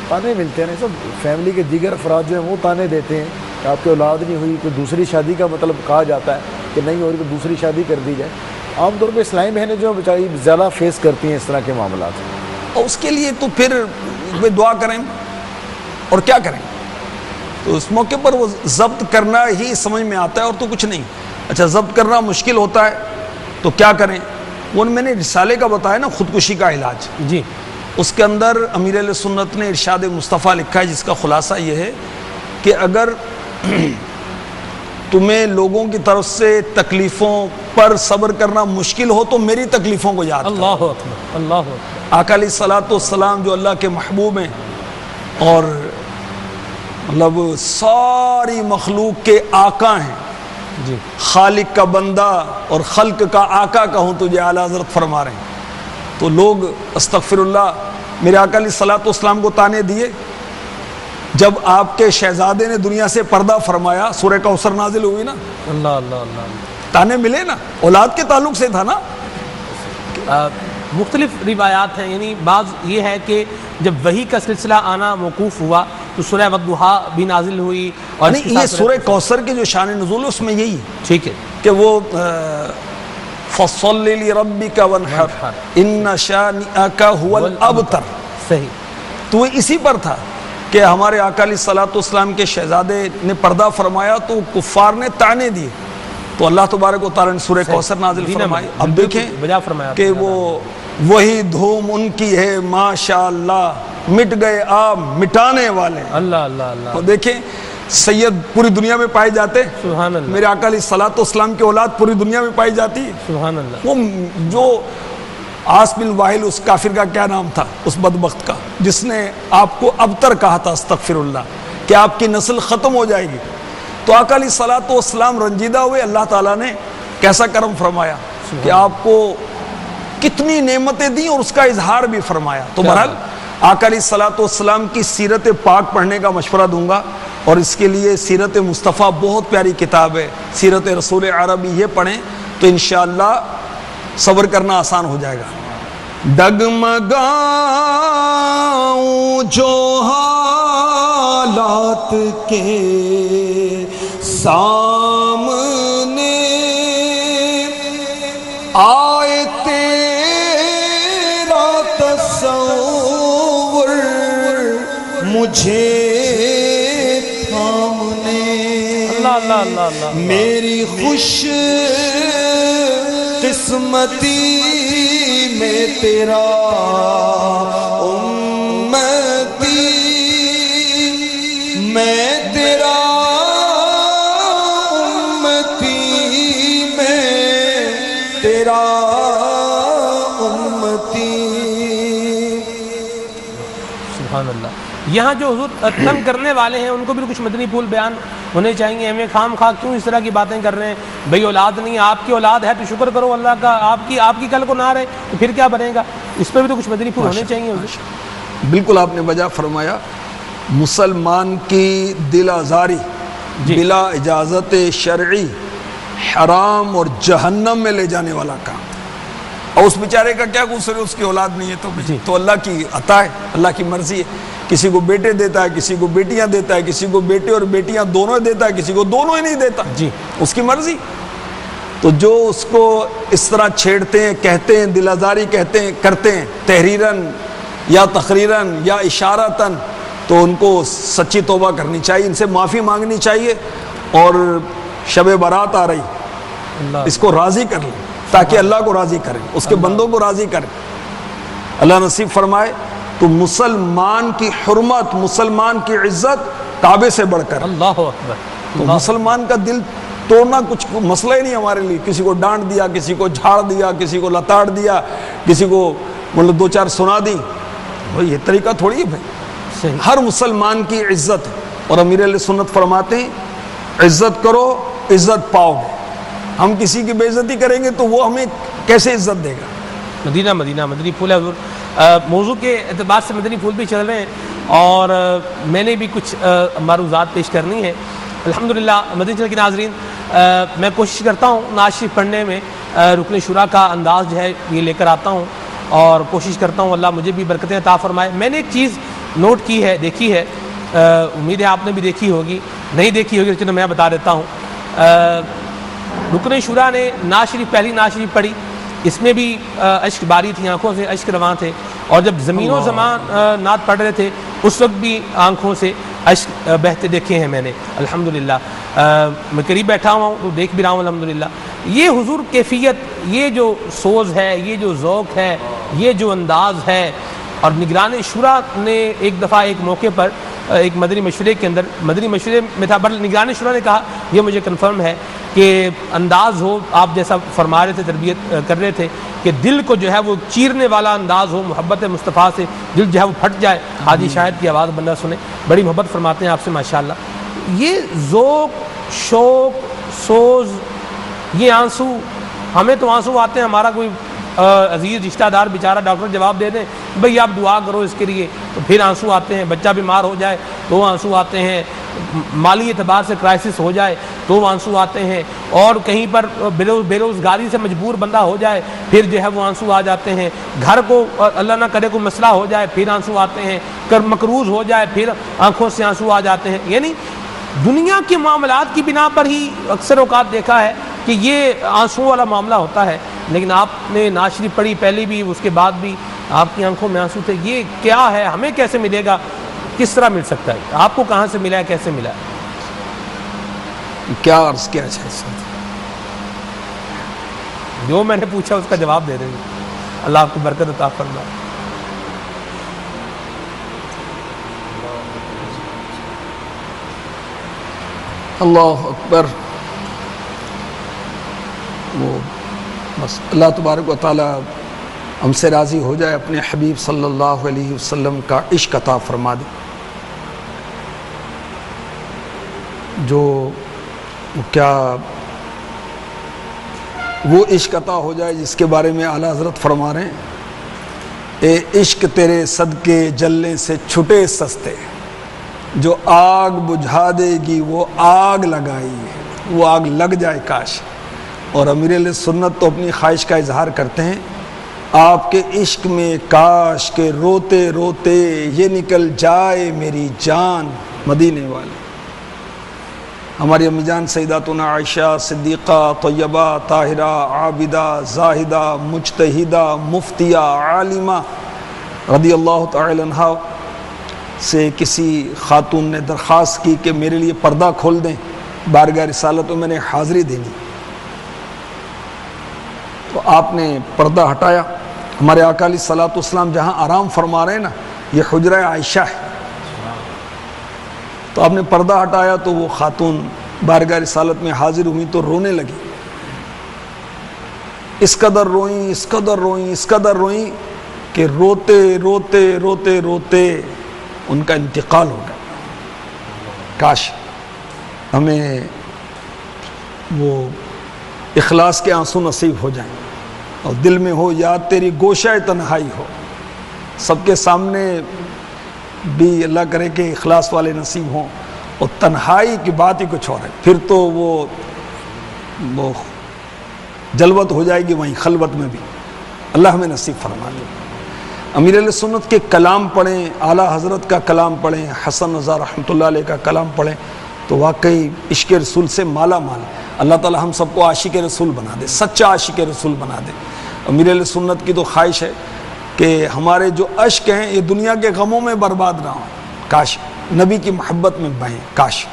تانے ملتے ہیں سب، فیملی کے دیگر افراد جو ہیں وہ تانے دیتے ہیں کہ آپ کی اولاد نہیں ہوئی، کوئی دوسری شادی کا مطلب کہا جاتا ہے کہ نہیں ہو رہی تو دوسری شادی کر دی جائے. عام طور پہ اسلامی بہنیں جو بیچاری زیادہ فیس کرتی ہیں اس طرح کے معاملات. اور اس کے لیے تو پھر دعا کریں اور کیا کریں. تو اس موقع پر وہ ضبط کرنا ہی سمجھ میں آتا ہے اور تو کچھ نہیں. اچھا ضبط کرنا مشکل ہوتا ہے تو کیا کریں؟ وہ میں نے رسالے کا بتایا نا، خودکشی کا علاج. جی اس کے اندر امیر اہل سنت نے ارشاد مصطفیٰ لکھا ہے، جس کا خلاصہ یہ ہے کہ اگر تمہیں لوگوں کی طرف سے تکلیفوں پر صبر کرنا مشکل ہو تو میری تکلیفوں کو یاد کرو. اللہ اکبر، اللہ اکبر. آقا علیہ الصلوۃ والسلام جو اللہ کے محبوب ہیں اور مطلب ساری مخلوق کے آقا ہیں، جی خالق کا بندہ اور خلق کا آقا کہوں تجھے اعلیٰ حضرت فرما رہے ہیں. تو لوگ استغفر اللہ میرے آقا علیہ الصلوۃ والسلام کو تانے دیے. جب آپ کے شہزادے نے دنیا سے پردہ فرمایا، سورہ کوثر نازل ہوئی نا، اللہ اللہ اللہ. تانے ملے نا، اولاد کے تعلق سے تھا نا. مختلف روایات ہیں، یعنی بعض یہ ہے کہ جب وحی کا سلسلہ آنا موقوف ہوا تو سورہ والضحیٰ بھی نازل ہوئی. اور یہ سورہ کوثر کے جو شان نزول ہے اس میں یہی ہے، ٹھیک ہے، کہ وہ فَصَلِّ لِرَبِّكَ وَانْحَرْ إِنَّ شَانِئَكَ هُوَ الْأَبْتَرُ. صحیح. تو اسی پر تھا کہ ہمارے آقا علیہ الصلوۃ والسلام کے شہزادے نے پردہ فرمایا تو کفار نے تانے دیے، تو اللہ تبارک و تعالیٰ نے سورہ کوثر نازل فرمائی. اب دیکھیں کہ وہی دھوم ان کی ہے ماشاء اللہ، مٹ گئے آپ مٹانے والے. اللہ اللہ اللہ. تو دیکھیں سید پوری دنیا میں پائے جاتے، سبحان اللہ. میرے آقا علیہ الصلوۃ والسلام کی اولاد پوری دنیا میں پائی جاتی ہے، سبحان اللہ. وہ جو عاص بن واحل اس کافر کا کیا نام تھا، اس بدبخت کا، جس نے آپ کو ابتر کہا تھا، استغفر اللہ، کہ آپ کی نسل ختم ہو جائے گی. تو آقا علیہ الصلوۃ والسلام رنجیدہ ہوئے، اللہ تعالیٰ نے کیسا کرم فرمایا کہ آپ کو کتنی نعمتیں دیں اور اس کا اظہار بھی فرمایا. تو بہرحال آقا علیہ الصلوۃ والسلام کی سیرت پاک پڑھنے کا مشورہ دوں گا، اور اس کے لیے سیرت مصطفیٰ بہت پیاری کتاب ہے، سیرت رسول عربی، یہ پڑھیں تو انشاءاللہ صبر کرنا آسان ہو جائے گا. ڈگمگاؤں جو حالات کے سامنے آئے تیرا تصور مجھے تھامنے، اللہ اللہ اللہ. میری خوش قسمتی میں تیرا امتی، میں تیرا امتی، میں تیرا امتی. سبحان اللہ. یہاں جو حضور تنگ کرنے والے ہیں ان کو بھی کچھ مدنی پھول بیان ہونے چاہیے. ہمیں خام خواہ کیوں اس طرح کی باتیں کر رہے ہیں؟ بھئی اولاد نہیں، آپ کی اولاد ہے تو شکر کرو اللہ کا. آپ کی کل کو نہ رہے تو پھر کیا بنے گا؟ اس پہ بھی تو کچھ مدنی پھول ہونے چاہیے حضور. بالکل آپ نے بجا فرمایا. مسلمان کی دل آزاری بلا اجازت شرعی حرام اور جہنم میں لے جانے والا کام. اور اس بیچارے کا کیا قصور ہے؟ اس کی اولاد نہیں ہے تو اللہ کی عطا ہے، اللہ کی مرضی ہے. کسی کو بیٹے دیتا ہے، کسی کو بیٹیاں دیتا ہے، کسی کو بیٹے اور بیٹیاں دونوں دیتا ہے، کسی کو دونوں ہی نہیں دیتا، جی اس کی مرضی. تو جو اس کو اس طرح چھیڑتے ہیں، کہتے ہیں، دل آزاری کہتے ہیں، کرتے ہیں تحریراً یا تقریراً یا اشارتاً، تو ان کو سچی توبہ کرنی چاہیے، ان سے معافی مانگنی چاہیے، اور شب برات آ رہی، اس کو راضی کر لیں تاکہ اللہ کو راضی کریں، اس کے بندوں کو راضی کریں. اللہ نصیب فرمائے. تو مسلمان کی حرمت، مسلمان کی عزت کعبے سے بڑھ کر. اللہ اکبر. تو مسلمان کا دل توڑنا کچھ مسئلہ ہی نہیں ہمارے لیے. کسی کو ڈانٹ دیا، کسی کو جھاڑ دیا، کسی کو لتاڑ دیا، کسی کو مطلب دو چار سنا دی، یہ طریقہ تھوڑی ہے بھائی. ہر مسلمان کی عزت ہے. اور امیر اہل سنت فرماتے ہیں عزت کرو عزت پاؤ گے. ہم کسی کی بے عزتی کریں گے تو وہ ہمیں کیسے عزت دے گا؟ مدینہ مدینہ مدنی پھول ہے حضور. موضوع کے اعتبار سے مدنی پھول بھی چل رہے ہیں اور میں نے بھی کچھ معروضات پیش کرنی ہے. الحمدللہ مدنی چینل کے ناظرین، میں کوشش کرتا ہوں نعت شریف پڑھنے میں رکن شورا کا انداز جو ہے یہ لے کر آتا ہوں اور کوشش کرتا ہوں اللہ مجھے بھی برکتیں عطا فرمائے. میں نے ایک چیز نوٹ کی ہے، دیکھی ہے، امید ہے آپ نے بھی دیکھی ہوگی، نہیں دیکھی ہوگی چلو میں بتا دیتا ہوں. رکن شورا نے نعت شریف، پہلی نعت شریف پڑھی، اس میں بھی اشک باری تھی، آنکھوں سے اشک رواں تھے، اور جب زمین و زمان نعت پڑھ رہے تھے اس وقت بھی آنکھوں سے اشک بہتے دیکھے ہیں میں نے الحمدللہ. میں قریب بیٹھا ہوا ہوں تو دیکھ بھی رہا ہوں الحمدللہ. یہ حضور کیفیت، یہ جو سوز ہے، یہ جو ذوق ہے، یہ جو انداز ہے. اور نگران شورا نے ایک دفعہ ایک موقع پر ایک مدنی مشورے کے اندر، مدنی مشورے میں تھا، نگران شورا نے کہا، یہ مجھے کنفرم ہے کہ انداز ہو آپ جیسا فرما رہے تھے، تربیت کر رہے تھے کہ دل کو جو ہے وہ چیرنے والا انداز ہو، محبت مصطفیٰ سے دل جو ہے وہ پھٹ جائے، حاجی شاہد کی آواز بندہ سنے. بڑی محبت فرماتے ہیں آپ سے ماشاءاللہ. یہ ذوق، شوق، سوز، یہ آنسو، ہمیں تو آنسو آتے ہیں، ہمارا کوئی عزیز رشتہ دار بیچارہ ڈاکٹر جواب دے دیں بھئی آپ دعا کرو اس کے لیے، تو پھر آنسو آتے ہیں. بچہ بیمار ہو جائے تو آنسو آتے ہیں، مالی اعتبار سے کرائسس ہو جائے تو آنسو آتے ہیں، اور کہیں پر بے روزگاری سے مجبور بندہ ہو جائے پھر جو ہے وہ آنسو آ جاتے ہیں. گھر کو اللہ نہ کرے کوئی مسئلہ ہو جائے پھر آنسو آتے ہیں، مقروض ہو جائے پھر آنکھوں سے آنسو آ جاتے ہیں. یعنی دنیا کے معاملات کی بنا پر ہی اکثر اوقات دیکھا ہے کہ یہ آنسو والا معاملہ ہوتا ہے. لیکن آپ نے نعت شریف پڑھی، پہلے بھی اس کے بعد بھی آپ کی آنکھوں میں آنسو تھے. یہ کیا ہے؟ ہمیں کیسے ملے گا؟ کس طرح مل سکتا ہے؟ آپ کو کہاں سے ملا ہے؟ کیسے ملا ہے؟ کیا عرض کیا جائے؟ جو میں نے پوچھا اس کا جواب دے رہے ہیں. اللہ آپ کو برکت عطا فرمائے. اللہ اکبر. وہ بس اللہ تبارک و تعالی ہم سے راضی ہو جائے، اپنے حبیب صلی اللہ علیہ وسلم کا عشق عطا فرما دے. جو کیا وہ عشق عطا ہو جائے جس کے بارے میں اعلیٰ حضرت فرما رہے ہیں، اے عشق تیرے صدقے جلنے سے چھٹے سستے، جو آگ بجھا دے گی وہ آگ لگائی ہے، وہ آگ لگ جائے کاش. اور امیر اہل سنت تو اپنی خواہش کا اظہار کرتے ہیں، آپ کے عشق میں کاش کے روتے روتے یہ نکل جائے میری جان. مدینے والے ہماری امی جان سیداتنا عائشہ صدیقہ طیبہ طاہرہ عابدہ زاہدہ مجتہدہ مفتیہ عالمہ رضی اللہ تعالی عنہا سے کسی خاتون نے درخواست کی کہ میرے لیے پردہ کھول دیں، بارگاہ رسالت میں نے حاضری دینی. تو آپ نے پردہ ہٹایا. ہمارے آقا علیہ الصلوۃ والسلام جہاں آرام فرما رہے ہیں نا، یہ حجرہ عائشہ ہے. تو آپ نے پردہ ہٹایا تو وہ خاتون بارگاہ رسالت میں حاضر ہوئی تو رونے لگی. اس قدر روئیں، اس قدر روئیں، اس قدر روئیں کہ روتے روتے روتے روتے ان کا انتقال ہو گیا. کاش ہمیں وہ اخلاص کے آنسو نصیب ہو جائیں اور دل میں ہو یاد تیری گوشہ تنہائی ہو. سب کے سامنے بھی اللہ کرے کہ اخلاص والے نصیب ہوں، اور تنہائی کی بات ہی کچھ اور ہے. پھر تو وہ جلوت ہو جائے گی وہیں خلوت میں بھی. اللہ ہمیں نصیب فرما دے. امیر اہل سنت کے کلام پڑھیں، اعلیٰ حضرت کا کلام پڑھیں، حسن رضا رحمۃ اللہ علیہ کا کلام پڑھیں تو واقعی عشق رسول سے مالا مال. اللہ تعالی ہم سب کو عاشق رسول بنا دے، سچا عاشق رسول بنا دے. امیر اہل سنت کی تو خواہش ہے کہ ہمارے جو اشک ہیں یہ دنیا کے غموں میں برباد نہ ہوں، کاش نبی کی محبت میں بہیں. کاش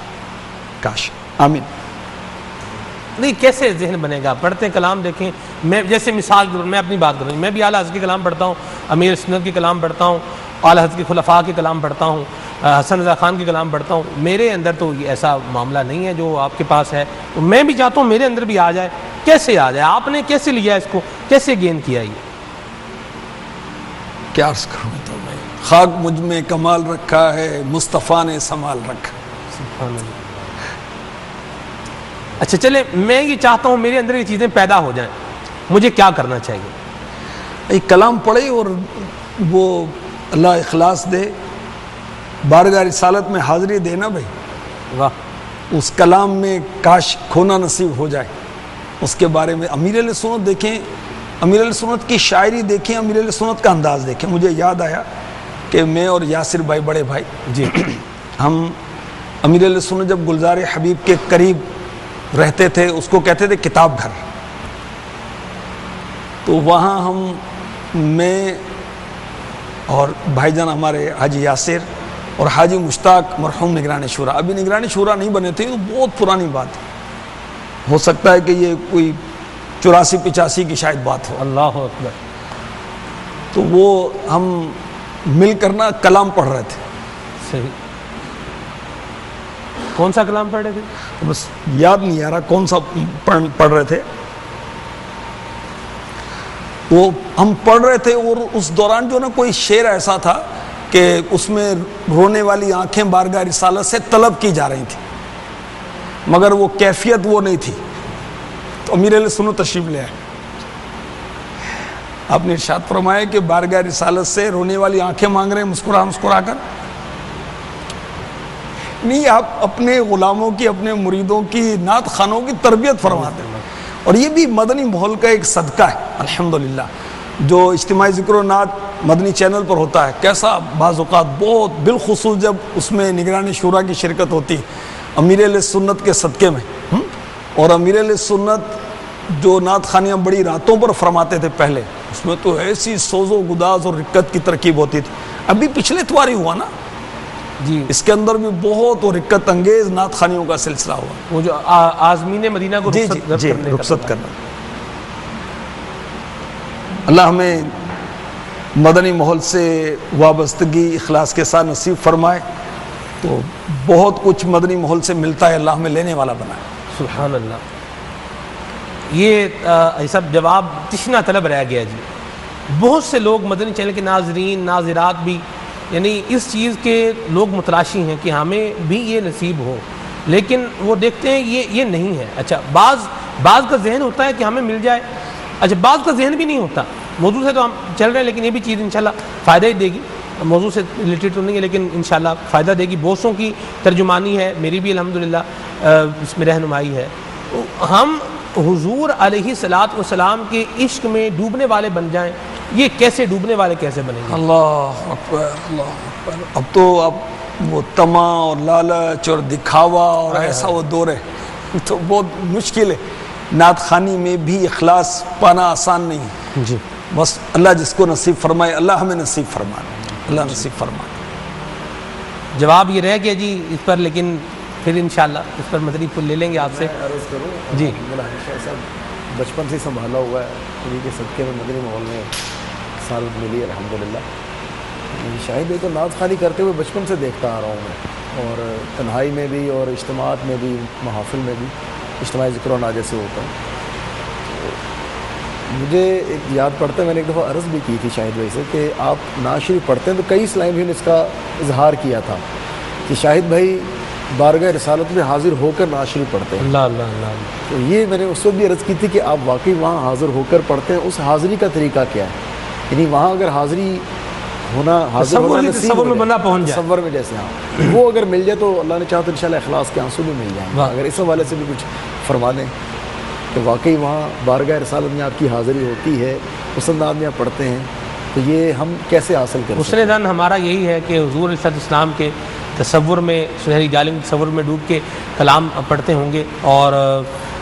کاش. آمین. نہیں کیسے ذہن بنے گا؟ پڑھتے کلام دیکھیں. میں جیسے مثال میں اپنی بات کروں، میں بھی اعلیٰ حضرت کے کلام پڑھتا ہوں، امیر سنت کے کلام پڑھتا ہوں، اعلیٰ حضرت کے خلفاء کے کلام پڑھتا ہوں، حسن رضا خان کے کلام پڑھتا ہوں. میرے اندر تو یہ ایسا معاملہ نہیں ہے جو آپ کے پاس ہے. تو میں بھی چاہتا ہوں میرے اندر بھی آ جائے. کیسے آ جائے؟ آپ نے کیسے لیا اس کو؟ کیسے گین کیا؟ یہ کیا عرض کروں تو میں، خاک مجھ میں کمال رکھا ہے، مصطفیٰ نے سنبھال رکھا. سبحان اللہ. اچھا چلے میں یہ چاہتا ہوں میرے اندر یہ چیزیں پیدا ہو جائیں, مجھے کیا کرنا چاہیے؟ ایک کلام پڑھے اور وہ اللہ اخلاص دے, بارگاہ رسالت میں حاضری دینا بھائی. واہ, اس کلام میں کاش کھونا نصیب ہو جائے. اس کے بارے میں امیر علیہ سنت دیکھیں, امیر علیہ سنت کی شاعری دیکھیں, امیر علیہ سنت کا انداز دیکھیں. مجھے یاد آیا کہ میں اور یاسر بھائی بڑے بھائی جی ہم امیر علیہ سنت جب گلزار حبیب کے قریب رہتے تھے, اس کو کہتے تھے کتاب گھر. تو وہاں ہم, میں اور بھائی جان ہمارے حاجی یاسر اور حاجی مشتاق مرحوم نگران شورا, ابھی نگران شورا نہیں بنے تھے, وہ بہت پرانی بات ہے, ہو سکتا ہے کہ یہ کوئی 84-85 کی شاید بات ہو. اللہ اکبر. تو وہ ہم مل کر نا کلام پڑھ رہے تھے. صحیح, کون سا کلام پڑھ رہے تھے؟ بس یاد نہیں آ رہا کون سا پڑھ رہے تھے. وہ ہم پڑھ رہے تھے اور اس دوران جو نا کوئی شعر ایسا تھا کہ اس میں رونے والی آنکھیں بارگاہ رسالت سے طلب کی جا رہی تھیں, مگر وہ کیفیت وہ نہیں تھی. تو امیر علیہ سنت تشریف لے آئے, آپ نے ارشاد فرمایا کہ بارگاہ رسالت سے رونے والی آنکھیں مانگ رہے ہیں مسکرا مسکرا کر. نہیں, آپ اپنے غلاموں کی, اپنے مریدوں کی, نعت خانوں کی تربیت فرماتے ہیں. اور یہ بھی مدنی ماحول کا ایک صدقہ ہے الحمدللہ, جو اجتماعی ذکر و نعت مدنی چینل پر ہوتا ہے. کیسا بعض اوقات بہت, بالخصوص جب اس میں نگران شورا کی شرکت ہوتی امیر علیہ سنت کے صدقے میں. اور امیر علیہ سنت جو نعت خانیاں بڑی راتوں پر فرماتے تھے پہلے, اس میں تو ایسی سوز و گداز اور رکت کی ترکیب ہوتی تھی. ابھی پچھلے اتوار ہی ہوا نا جی, اس کے اندر بھی بہت اور رکت انگیز نعت خانیوں کا سلسلہ ہوا. وہ جو آزمین مدینہ کو رخصت کرنا. اللہ ہمیں مدنی ماحول سے وابستگی اخلاص کے ساتھ نصیب فرمائے. تو بہت کچھ مدنی ماحول سے ملتا ہے, اللہ ہمیں لینے والا بنائے. سبحان اللہ. یہ سب جواب تشنا طلب رہ گیا جی. بہت سے لوگ مدنی چینل کے ناظرین ناظرات بھی یعنی اس چیز کے لوگ متلاشی ہیں کہ ہمیں بھی یہ نصیب ہو, لیکن وہ دیکھتے ہیں یہ نہیں ہے. اچھا, بعض کا ذہن ہوتا ہے کہ ہمیں مل جائے, اچھا بعض کا ذہن بھی نہیں ہوتا. موضوع سے تو ہم چل رہے ہیں, لیکن یہ بھی چیز انشاءاللہ فائدہ ہی دے گی. موضوع سے ریلیٹڈ تو نہیں ہے لیکن انشاءاللہ فائدہ دے گی. بہتوں کی ترجمانی ہے, میری بھی الحمدللہ اس میں رہنمائی ہے. ہم حضور علیہ الصلوۃ والسلام کے عشق میں ڈوبنے والے بن جائیں, یہ کیسے ڈوبنے والے کیسے بنیں گے؟ اللہ اکبر, اللہ اکبر. اب تو اب وہ طمع اور لالچ اور دکھاوا اور ایسا وہ دور ہے, تو بہت مشکل ہے. نعت خوانی میں بھی اخلاص پانا آسان نہیں ہے. جی, بس اللہ جس کو نصیب فرمائے, اللہ ہمیں نصیب فرمائے, اللہ نصیب فرمائے. جواب یہ رہ گیا جی اس پر, لیکن پھر انشاءاللہ اس پر مدنی پھول لے لیں گے آپ سے. عرض کروں جی, بچپن سے سنبھالا ہوا ہے, انہیں کے صدقے میں مدنی ماحول میں سعادت ملی الحمدللہ. شاہد تو نعت خوانی کرتے ہوئے بچپن سے دیکھتا آ رہا ہوں میں, اور تنہائی میں بھی اور اجتماعات میں بھی, محافل میں بھی اجتماعی ذکر و نعت جیسے ہوتا ہے. مجھے ایک یاد پڑتا ہے, میں نے ایک دفعہ عرض بھی کی تھی شاہد بھائی سے کہ آپ نعت شریف پڑھتے ہیں تو کئی اسلام بھی نے اس کا اظہار کیا تھا کہ شاہد بھائی بارگاہ رسالت میں حاضر ہو کر نعت شریف پڑھتے ہیں. اللہ اللہ اللہ. تو یہ میں نے اس وقت بھی عرض کی تھی کہ آپ واقعی وہاں حاضر ہو کر پڑھتے ہیں, اس حاضری کا طریقہ کیا ہے؟ یعنی وہاں اگر حاضری ہونا, حاضر ہونا نصیب تصور میں بنا پہنچ جائے, تصور میں جیسے ہاں وہ اگر مل جائے تو اللہ نے چاہا تو انشاءاللہ اخلاص کے آنسو بھی مل جائیں. اگر اس حوالے سے بھی کچھ فرما دیں کہ واقعی وہاں بارگاہ رسالت میں آپ کی حاضری ہوتی ہے, اس انداز میں آپ پڑھتے ہیں, تو یہ ہم کیسے حاصل کریں؟ حسن ظن ہمارا یہی ہے کہ حضور علیہ السلام کے تصور میں, سنہری جالم تصور میں ڈوب کے کلام پڑھتے ہوں گے, اور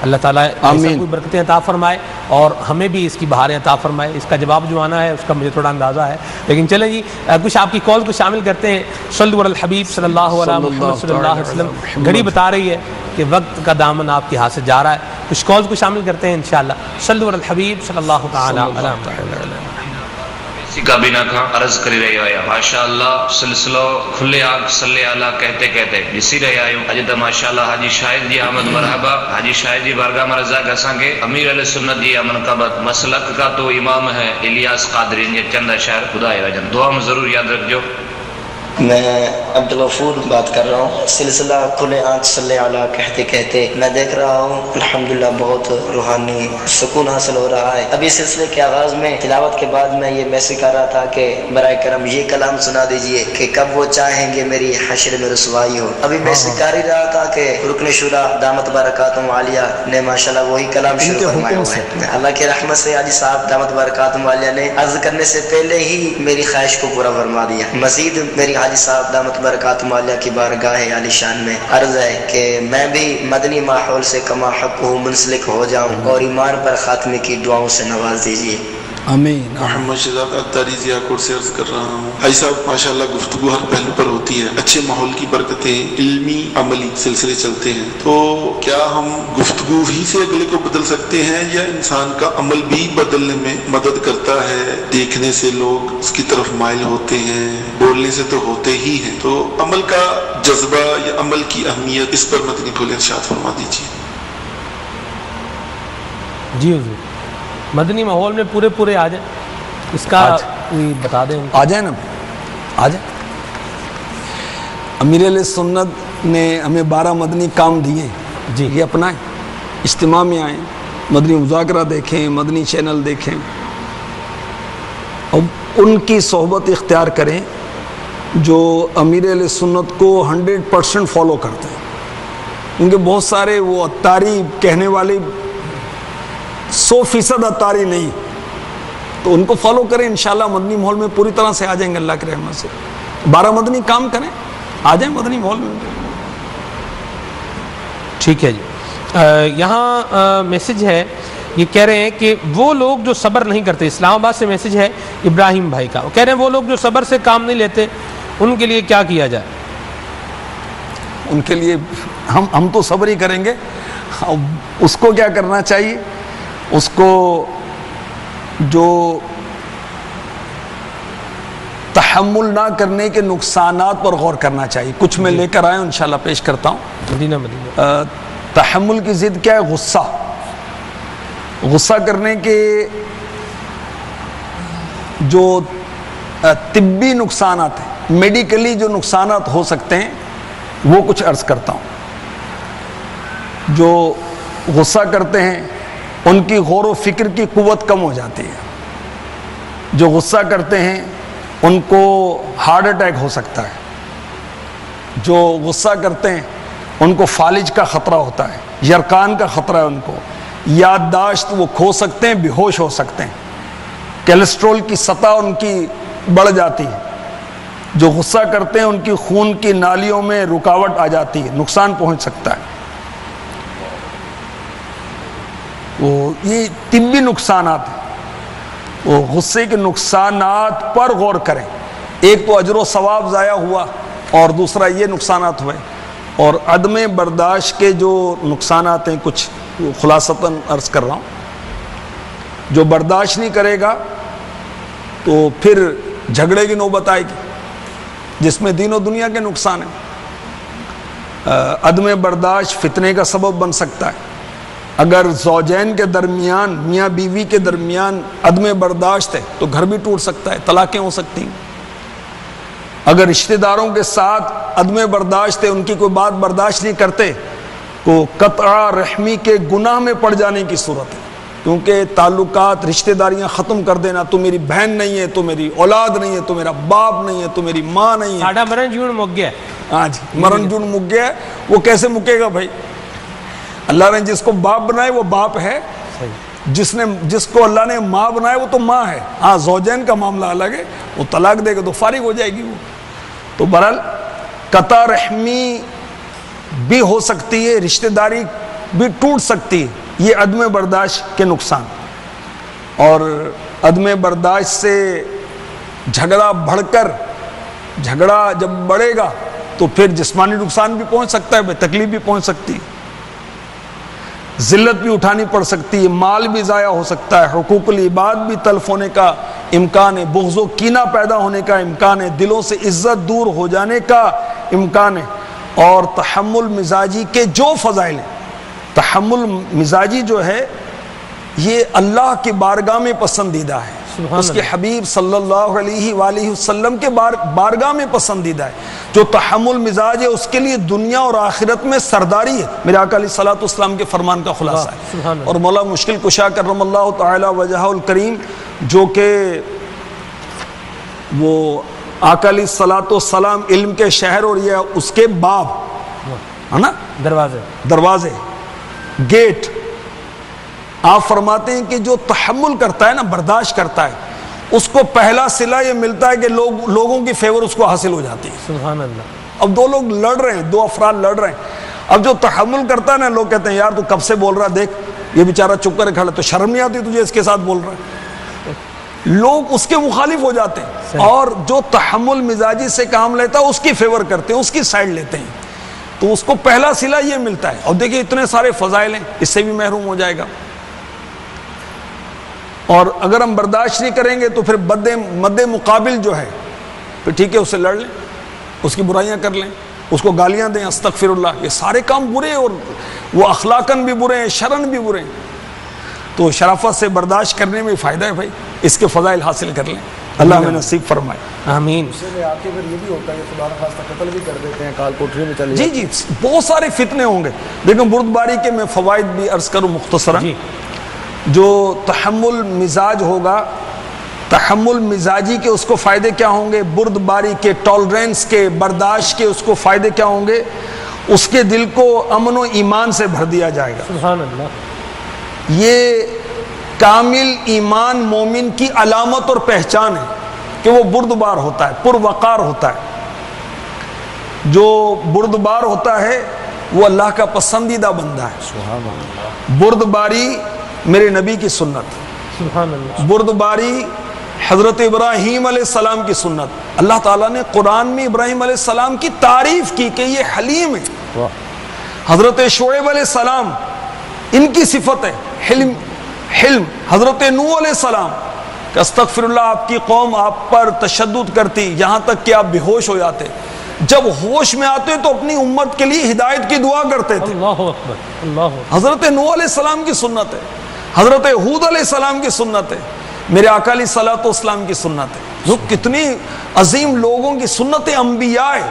اللہ تعالیٰ ایسا کوئی برکتیں عطا فرمائے اور ہمیں بھی اس کی بہاریں عطا فرمائے. اس کا جواب جو آنا ہے اس کا مجھے تھوڑا اندازہ ہے, لیکن چلیں جی کچھ آپ کی کال کو شامل کرتے ہیں. صلی علی الحبیب صلی اللہ علیہ محمد صلی اللہ علیہ وسلم. گھڑی بتا رہی ہے کہ وقت کا دامن آپ کے ہاتھ سے جا رہا ہے. کچھ کالز کو شامل کرتے ہیں انشاءاللہ. صلی علی الحبیب صلی اللہ تعالی علیہ وسلم. کابینہ کا عرض کری رہی آیا ماشاءاللہ سلسلہ کھلے آگ صلی اللہ کہتے کہتے جسی رہی آئیوں اجدہ ماشاءاللہ حاجی شاہد جی آمد مرحبا. حاجی شاہد جی بارگاہ مرزا گسانگے. امیر علیہ سنت جی منقبت مسلک کا تو امام ہے الیاس قادری, یہ چند شہر خدا وجن. دعا میں ضرور یاد رکھ جو. میں عبدالغفور بات کر رہا ہوں. سلسلہ کھلے آنکھ صلی علی کہتے کہتے میں دیکھ رہا ہوں الحمدللہ بہت روحانی سکون حاصل ہو رہا ہے. ابھی سلسلے کے آغاز میں تلاوت کے بعد میں یہ میسج کر رہا تھا کہ برائے کرم یہ کلام سنا دیجئے کہ کب وہ چاہیں گے میری حشر میں رسوائی ہو. ابھی میسج کر ہی رہا تھا کہ رکن شورا دامت برکاتہم عالیہ نے ماشاءاللہ وہی کلام شروع فرمایا ہوا ہے. اللہ کی رحمت سے حاجی صاحب دامت برکاتہم عالیہ نے عرض کرنے سے پہلے ہی میری خواہش کو پورا فرما دیا. مزید میری حاجی صاحب دامت برکاتہم عالیہ کی بارگاہ عالی شان میں عرض ہے کہ میں بھی مدنی ماحول سے کما حق منسلک ہو جاؤں اور ایمان پر خاتمے کی دعاؤں سے نواز دیجیے. آمین. محمد شہزاد عطاری ضیاء کوٹ سے عرض کر رہا ہوں. بھائی صاحب ماشاءاللہ گفتگو ہر پہلو پر ہوتی ہے. اچھے ماحول کی برکتیں علمی عملی سلسلے چلتے ہیں. تو کیا ہم گفتگو ہی سے اگلے کو بدل سکتے ہیں یا انسان کا عمل بھی بدلنے میں مدد کرتا ہے؟ دیکھنے سے لوگ اس کی طرف مائل ہوتے ہیں, بولنے سے تو ہوتے ہی ہیں. تو عمل کا جذبہ یا عمل کی اہمیت اس پر مدنی کھول ارشاد فرما دیجیے. جی حضور مدنی ماحول میں پورے آ جائیں, اس کا بتا دیں. آ جائیں نا, آ جائیں. امیر علیہ سنت نے ہمیں 12 مدنی کام دیے, جی یہ اپنائیں. اجتماع میں آئیں, مدنی مذاکرہ دیکھیں, مدنی چینل دیکھیں, اور ان کی صحبت اختیار کریں جو امیر علیہ سنت کو 100% فالو کرتے ہیں. کیونکہ بہت سارے وہ عطاری کہنے والے 100% عطاری نہیں, تو ان کو فالو کریں. انشاءاللہ مدنی ماحول میں پوری طرح سے آ جائیں گے اللہ کی رحمت سے. 12 مدنی کام کریں, آ جائیں مدنی ماحول میں. ٹھیک ہے جی. یہاں میسج ہے, یہ کہہ رہے ہیں کہ وہ لوگ جو صبر نہیں کرتے, اسلام آباد سے میسج ہے ابراہیم بھائی کا, وہ کہہ رہے ہیں وہ لوگ جو صبر سے کام نہیں لیتے ان کے لیے کیا کیا جائے؟ ان کے لیے ہم تو صبر ہی کریں گے. اس کو کیا کرنا چاہیے؟ اس کو جو تحمل نہ کرنے کے نقصانات پر غور کرنا چاہیے. کچھ میں لے کر آیا ہوں, انشاءاللہ پیش کرتا ہوں. مدینہ تحمل کی ضد کیا ہے؟ غصہ. غصہ کرنے کے جو طبی نقصانات ہیں, میڈیکلی جو نقصانات ہو سکتے ہیں, وہ کچھ عرض کرتا ہوں. جو غصہ کرتے ہیں ان کی غور و فکر کی قوت کم ہو جاتی ہے. جو غصہ کرتے ہیں ان کو ہارٹ اٹیک ہو سکتا ہے. جو غصہ کرتے ہیں ان کو فالج کا خطرہ ہوتا ہے, یرقان کا خطرہ ہے ان کو, یادداشت وہ کھو سکتے ہیں, بے ہوش ہو سکتے ہیں, کولیسٹرول کی سطح ان کی بڑھ جاتی ہے. جو غصہ کرتے ہیں ان کی خون کی نالیوں میں رکاوٹ آ جاتی ہے, نقصان پہنچ سکتا ہے. وہ یہ طبی نقصانات ہیں. وہ غصے کے نقصانات پر غور کریں. ایک تو اجر و ثواب ضائع ہوا, اور دوسرا یہ نقصانات ہوئے. اور عدم برداشت کے جو نقصانات ہیں کچھ خلاصتاً عرض کر رہا ہوں. جو برداشت نہیں کرے گا تو پھر جھگڑے کی نوبت آئے گی, جس میں دین و دنیا کے نقصان ہیں. عدم برداشت فتنے کا سبب بن سکتا ہے. اگر زوجین کے درمیان, میاں بیوی کے درمیان عدم برداشت ہے تو گھر بھی ٹوٹ سکتا ہے, طلاقیں ہو سکتی ہیں. اگر رشتہ داروں کے ساتھ عدم برداشت ہے, ان کی کوئی بات برداشت نہیں کرتے, تو قطع رحمی کے گناہ میں پڑ جانے کی صورت ہے. کیونکہ تعلقات, رشتہ داریاں ختم کر دینا, تو میری بہن نہیں ہے, تو میری اولاد نہیں ہے, تو میرا باپ نہیں ہے, تو میری ماں نہیں ہے. ساڈا مرن جون مک گیا. ہاں جی, مرن جون مک گیا. وہ کیسے مکے گا بھائی؟ اللہ نے جس کو باپ بنائے وہ باپ ہے, جس کو اللہ نے ماں بنائے وہ تو ماں ہے. ہاں زوجین کا معاملہ الگ ہے, وہ طلاق دے گا تو فارغ ہو جائے گی وہ. تو بہرحال قطع رحمی بھی ہو سکتی ہے, رشتہ داری بھی ٹوٹ سکتی ہے. یہ عدم برداشت کے نقصان. اور عدم برداشت سے جھگڑا بڑھ کر, جھگڑا جب بڑھے گا تو پھر جسمانی نقصان بھی پہنچ سکتا ہے, تکلیف بھی پہنچ سکتی ہے, ذلت بھی اٹھانی پڑ سکتی ہے, مال بھی ضائع ہو سکتا ہے, حقوق العباد بھی تلف ہونے کا امکان ہے, بغض و کینہ پیدا ہونے کا امکان ہے, دلوں سے عزت دور ہو جانے کا امکان ہے. اور تحمل مزاجی کے جو فضائل ہیں, تحمل مزاجی جو ہے یہ اللہ کی بارگاہ میں پسندیدہ ہے. اس کے حبیب صلی اللہ علیہ وآلہ وسلم کے بارگاہ میں پسندیدہ ہے. جو تحمل مزاج ہے اس کے لیے دنیا اور آخرت میں سرداری ہے. میرے آقا علیہ الصلوۃ والسلام کے فرمان کا خلاصہ ہے. اور مولا مشکل کشا کرم اللہ تعالی وجہہ الکریم جو کہ وہ آقا علیہ الصلوۃ والسلام علم کے شہر اور یہ اس کے باب ہے نا دروازے گیٹ. آپ فرماتے ہیں کہ جو تحمل کرتا ہے نا برداشت کرتا ہے اس کو پہلا صلہ یہ ملتا ہے کہ لوگوں کی فیور اس کو حاصل ہو جاتی ہے. سبحان اللہ. اب دو لوگ لڑ رہے ہیں, دو افراد لڑ رہے ہیں, اب جو تحمل کرتا ہے نا لوگ کہتے ہیں یار تو کب سے بول رہا, دیکھ یہ بیچارہ چپ کر کھڑا, تو شرم نہیں آتی تجھے اس کے ساتھ بول رہا ہے. لوگ اس کے مخالف ہو جاتے ہیں, اور جو تحمل مزاجی سے کام لیتا ہے اس کی فیور کرتے ہیں, اس کی سائڈ لیتے ہیں, تو اس کو پہلا صلہ یہ ملتا ہے. اور دیکھیں اتنے سارے فضائل ہیں, اس سے بھی محروم ہو جائے گا. اور اگر ہم برداشت نہیں کریں گے تو پھر مد مقابل جو ہے پھر ٹھیک ہے اس سے لڑ لیں, اس کی برائیاں کر لیں, اس کو گالیاں دیں, استغفر اللہ. یہ سارے کام برے ہیں اور وہ اخلاقاً بھی برے ہیں, شرعاً بھی برے ہیں. تو شرافت سے برداشت کرنے میں فائدہ ہے بھائی, اس کے فضائل حاصل کر لیں. اللہ ہمیں نصیب فرمائے, آمین. اس میں آ کے پھر یہ بھی ہوتا ہے کہ خدا نخواستہ قتل بھی کر دیتے ہیں, کال کوٹری میں چلے جی بہت سارے فتنے ہوں گے. لیکن بردباری کے میں فوائد بھی عرض کروں مختصراً. جو تحمل مزاج ہوگا, تحمل مزاجی کے اس کو فائدے کیا ہوں گے, بردباری کے, ٹالرنس کے, برداشت کے اس کو فائدے کیا ہوں گے, اس کے دل کو امن و ایمان سے بھر دیا جائے گا. سبحان اللہ. یہ کامل ایمان مومن کی علامت اور پہچان ہے کہ وہ بردبار ہوتا ہے, پروقار ہوتا ہے. جو بردبار ہوتا ہے وہ اللہ کا پسندیدہ بندہ ہے. سبحان اللہ. بردباری میرے نبی کی سنت, سبحان اللہ. بردباری حضرت ابراہیم علیہ السلام کی سنت. اللہ تعالیٰ نے قرآن میں ابراہیم علیہ السلام کی تعریف کی کہ یہ حلیم ہے. حضرت شعیب علیہ السلام ان کی صفت ہے حلم. حضرت نوح علیہ السلام کہ استغفر اللہ, آپ کی قوم آپ پر تشدد کرتی یہاں تک کہ آپ بے ہوش ہو جاتے, جب ہوش میں آتے تو اپنی امت کے لیے ہدایت کی دعا کرتے تھے. اللہ اکبر. اللہ. حضرت نوح علیہ السلام کی سنت ہے, حضرت ہود علیہ السلام کی سنت ہے, میرے آقا علیہ الصلوۃ والسلام کی سنت ہے. جو کتنی عظیم لوگوں کی سنت انبیاء ہے.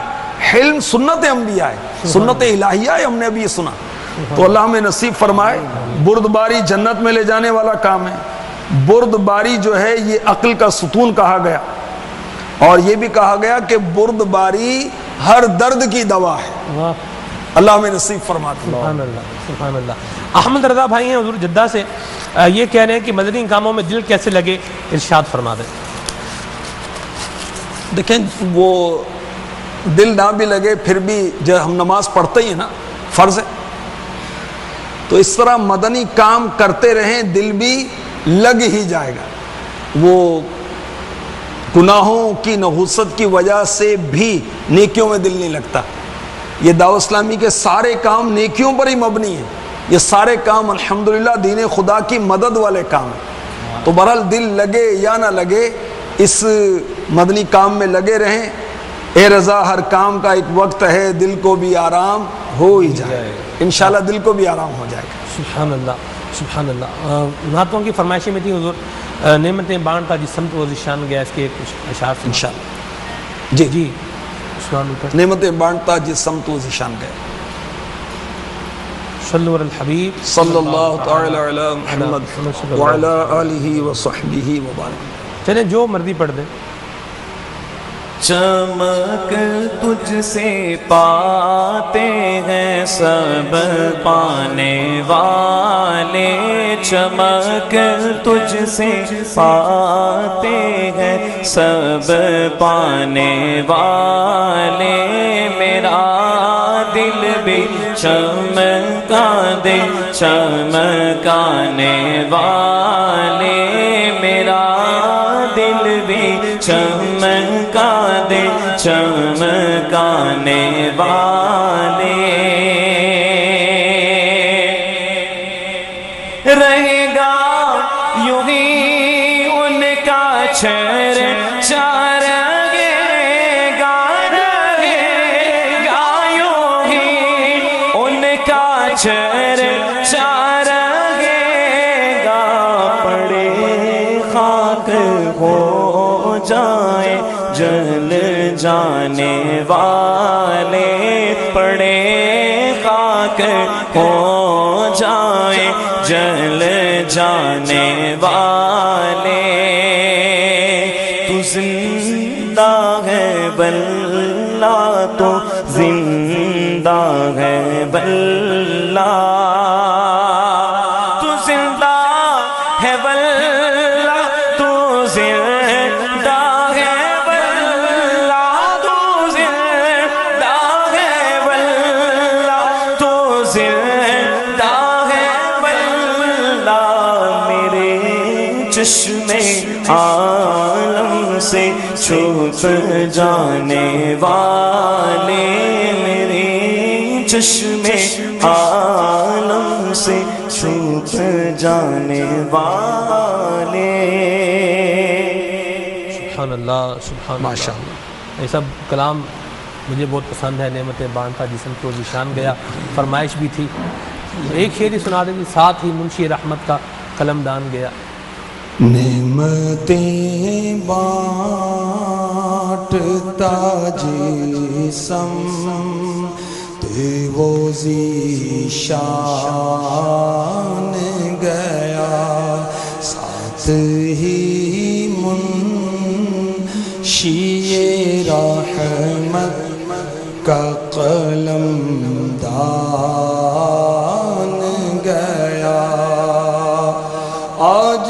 حلم سنت انبیاء ہے, سنت الہیہ ہے, ہم نے ابھی یہ سنا. تو اللہ ہمیں نصیب فرمائے. بردباری جنت میں لے جانے والا کام ہے. بردباری جو ہے یہ عقل کا ستون کہا گیا, اور یہ بھی کہا گیا کہ بردباری ہر درد کی دوا ہے. اللہ ہمیں نصیب فرماتے ہیں. سبحان اللہ. سبحان اللہ. احمد رضا بھائی ہیں حضور جدہ سے, یہ کہہ رہے ہیں کہ مدنی کاموں میں دل کیسے لگے, ارشاد فرما دیں. دیکھیں وہ دل نہ بھی لگے پھر بھی جب ہم نماز پڑھتے ہی ہیں نا, فرض ہے, تو اس طرح مدنی کام کرتے رہیں دل بھی لگ ہی جائے گا. وہ گناہوں کی نحوست کی وجہ سے بھی نیکیوں میں دل نہیں لگتا. یہ دعوت اسلامی کے سارے کام نیکیوں پر ہی مبنی ہیں. یہ سارے کام الحمدللہ دین خدا کی مدد والے کام ہیں. تو بہرحال دل لگے یا نہ لگے اس مدنی کام میں لگے رہیں. اے رضا ہر کام کا ایک وقت ہے, دل کو بھی آرام ہو ہی جائے, انشاءاللہ دل کو بھی آرام ہو جائے گا. سبحان اللہ. سبحان اللہ. نعتوں کی فرمائشیں میں تھی حضور, نعمتیں بانٹتا جس سمت وہ ذیشان گیا, اس کے کچھ اشعار سے انشاءاللہ. جی نعمتیں بانٹتا جس سمت وہ ذیشان گیا. صلو علی الحبیب صلی اللہ تعالی علی محمد وعلی آلہ وصحبہ وبارک. چلیں جو مرضی پڑھ دیں. چمک تجھ سے پاتے ہیں سب پانے والے, چمک تجھ سے پاتے ہیں سب پانے والے, میرا دل بھی چمکا دے چمکانے والے, میرا دل بھی چمکا دے چمکانے والے. رہے گا یوں ہی ان کا چرچا, رہے گا یوں ہی ان کا چرچا, رہے گا پڑے خاک جل جانے والے پڑے خاک ہو جائیں جل جانے والے تو زندہ ہے واللہ تو زندہ ہے واللہ تو زندہ ہے واللہ تو زندہ ہے واللہ تو زندہ ہے واللہ تو زندہ ہے واللہ میرے چشمے عالم سے چھپ جانے والے میرے چشمے عالم سے چھپ جانے والے سبحان اللہ سبحان ماشاء اللہ. یہ سب کلام مجھے بہت پسند ہے. نعمت بان تھا جسم کو نشان گیا, فرمائش بھی تھی. ایک شعر ہی سنا دیں, ساتھ ہی منشی رحمت کا قلم دان گیا. نعمتیں بانٹتا جسم تے وہ ذیشان گیا, ساتھ ہی منشی رحمت کا قلم دان گیا. آج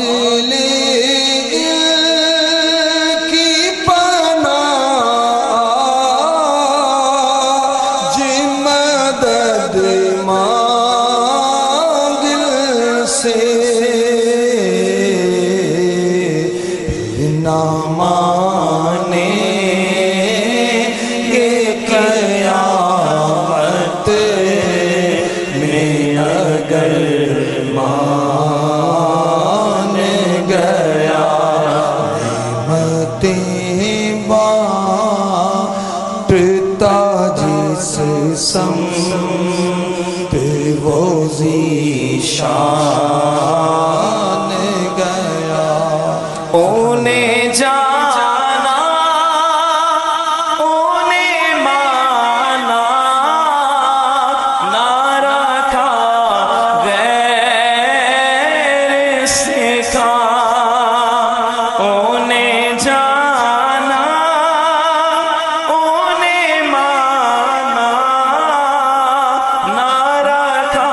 شان گیا. انہیں جانا انہیں مانا نہ رکھا غیر سے کا. انہیں جانا انہیں مانا نہ رکھا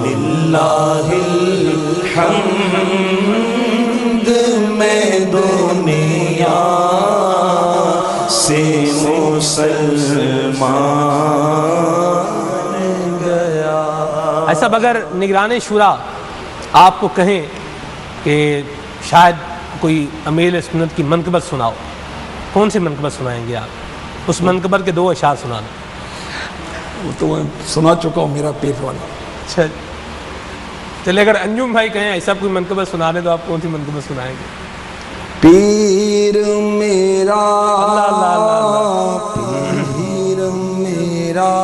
للہ الحمد میں دنیا سے مسلمان گیا. ایسا اگر نگران شورا آپ کو کہیں کہ شاید کوئی امیر سنت کی منقبت سناؤ, کون سی منقبت سنائیں گے آپ؟ اس منقبت کے 2 اشعار سنا دیں. وہ تو میں سنا چکا ہوں, میرا پیر والا. اچھا چلے, اگر انجم بھائی کہیں ایسا کوئی منقبت سنا دیں تو آپ کون سی منقبت سنائیں گے؟ پیر میرا پیر میرا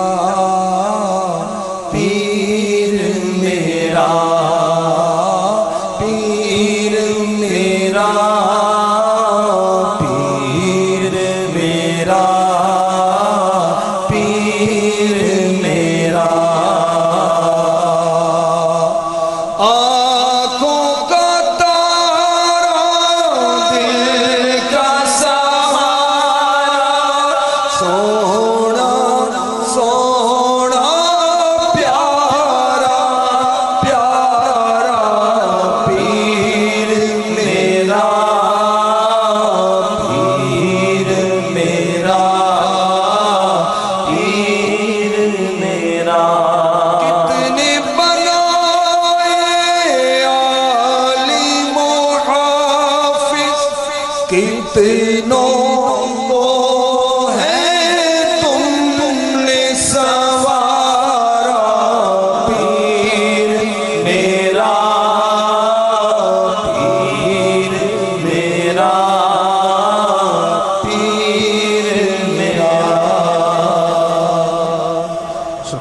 پیر میرا پیر میرا پیر میرا پیر میرا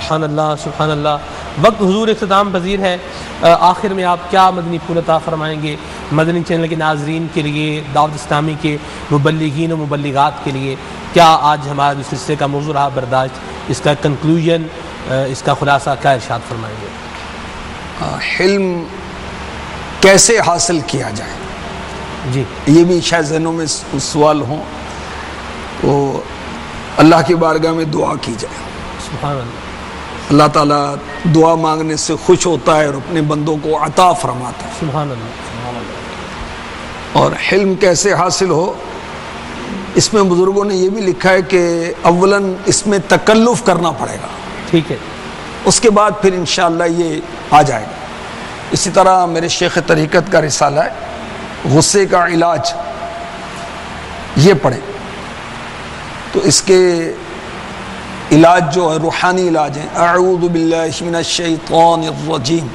سبحان اللہ سبحان اللہ. وقت حضور اختتام پذیر ہے. آخر میں آپ کیا مدنی پھول عطا فرمائیں گے مدنی چینل کے ناظرین کے لیے, دعوت اسلامی کے مبلغین و مبلغات کے لیے؟ کیا آج ہمارے اس سلسلے کا موضوع رہا برداشت, اس کا کنکلوژن, اس کا خلاصہ کیا ارشاد فرمائیں گے؟ حلم کیسے حاصل کیا جائے, جی یہ بھی شاید ذہنوں میں سوال ہوں, تو اللہ کی بارگاہ میں دعا کی جائے. سبحان اللہ. اللہ تعالیٰ دعا مانگنے سے خوش ہوتا ہے اور اپنے بندوں کو عطا فرماتا ہے. سبحان اللہ. اور حلم کیسے حاصل ہو, اس میں بزرگوں نے یہ بھی لکھا ہے کہ اولاً اس میں تکلف کرنا پڑے گا, ٹھیک ہے, اس کے بعد پھر انشاءاللہ یہ آ جائے گا. اسی طرح میرے شیخ طریقت کا رسالہ ہے غصے کا علاج, یہ پڑھیں تو اس کے علاج جو ہے روحانی علاج ہیں. اعوذ باللہ من الشیطان الرجیم,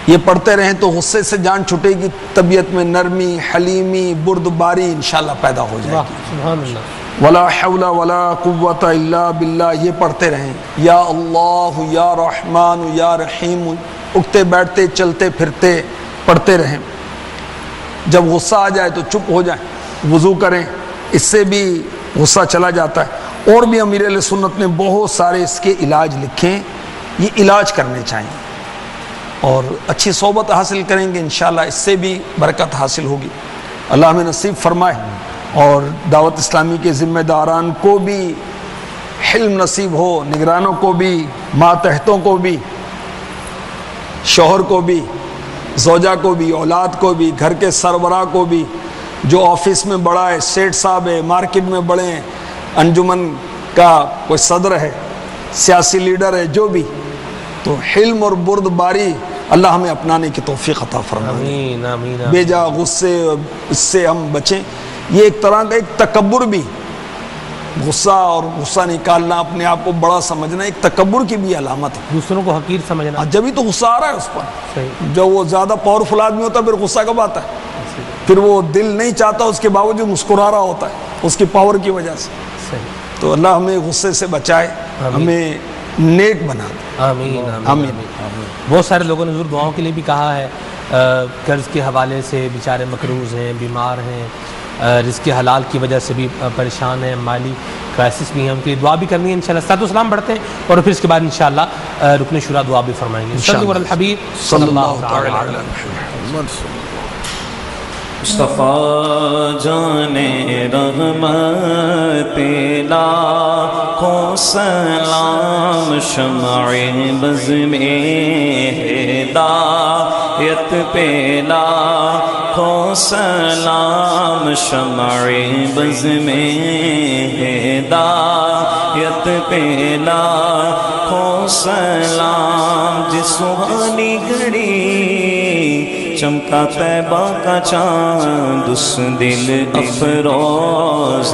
یہ پڑھتے رہیں تو غصے سے جان چھٹے گی, طبیعت میں نرمی, حلیمی, بردباری انشاءاللہ پیدا ہو جائے گی. سبحان اللہ. ولا حول ولا قوت الا باللہ, یہ پڑھتے رہیں. یا اللہ یا رحمان یا رحیم, اٹھتے بیٹھتے چلتے پھرتے پڑھتے رہیں. جب غصہ آ جائے تو چپ ہو جائیں, وضو کریں, اس سے بھی غصہ چلا جاتا ہے. اور بھی امیر اہل سنت نے بہت سارے اس کے علاج لکھیں, یہ علاج کرنے چاہیے. اور اچھی صحبت حاصل کریں گے انشاءاللہ اس سے بھی برکت حاصل ہوگی. اللہ ہمیں نصیب فرمائے, اور دعوت اسلامی کے ذمہ داران کو بھی حلم نصیب ہو, نگرانوں کو بھی, ماتحتوں کو بھی, شوہر کو بھی, زوجہ کو بھی, اولاد کو بھی, گھر کے سربراہ کو بھی, جو آفس میں بڑا ہے, سیٹ صاحب ہے, مارکیٹ میں بڑے ہیں, انجمن کا کوئی صدر ہے, سیاسی لیڈر ہے, جو بھی, تو حلم اور بردباری اللہ ہمیں اپنانے کی توفیق عطا فرمائے. آمین آمین. بے جا غصے, اس سے ہم بچیں. یہ ایک طرح کا ایک تکبر بھی, غصہ اور غصہ نکالنا, اپنے آپ کو بڑا سمجھنا, ایک تکبر کی بھی علامت ہے. دوسروں کو حقیر سمجھنا. جب ہی تو غصہ آ رہا ہے اس پر, صحیح. جب وہ زیادہ پاورفل آدمی ہوتا ہے پھر غصہ کب آتا ہے؟ پھر وہ دل نہیں چاہتا, اس کے باوجود مسکرا رہا ہوتا ہے اس کی پاور کی وجہ سے. صحیح. تو اللہ ہمیں غصے سے بچائے, ہمیں نیک بنا دے. آمین آمین. بہت سارے لوگوں نے ضرور دعاؤں کے لیے بھی کہا ہے, قرض کے حوالے سے بیچارے مقروض ہیں, بیمار ہیں, رزق حلال کی وجہ سے بھی پریشان ہیں, مالی کرائسس بھی ہیں, ان کے لیے دعا بھی کرنی ہے انشاءاللہ. صلاۃ و سلام پڑھتے ہیں اور پھر اس کے بعد انشاءاللہ رکن شورا دعا بھی فرمائیں گے. صلی علی الحبیب صلی اللہ تعالی علیہ وسلم. مصطفیٰ جان رحمت لاکھوں سلام, شمع بز میں ہدایت پہ لاکھوں سلام, شمع بز میں ہدایت پہ لاکھوں سلام. جس سبحانی گھڑی چمکا طیبہ کا چاند, اس دل افروز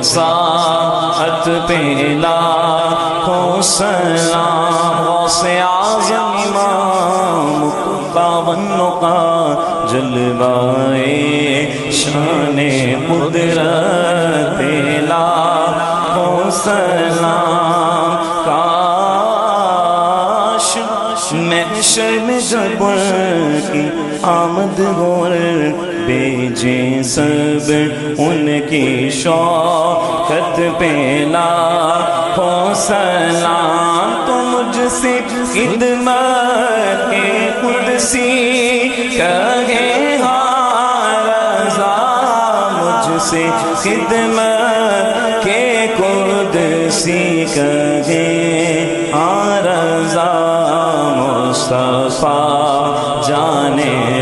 ساعت پہ لاکھوں سلام. غوث اعظم امام مقتدیوں کا جلوائے شان قدرت پہ لاکھوں سلام. کاش محشر میں جب کی آمد گور بیجے سب ان کی شوکت پہ لاکھوں سلام. تو مجھ سے خدمت کے قدسی کہے ہاں رضا, مجھ سے خدمت کے قدسی کہے ہاں رضا. مصطفیٰ جان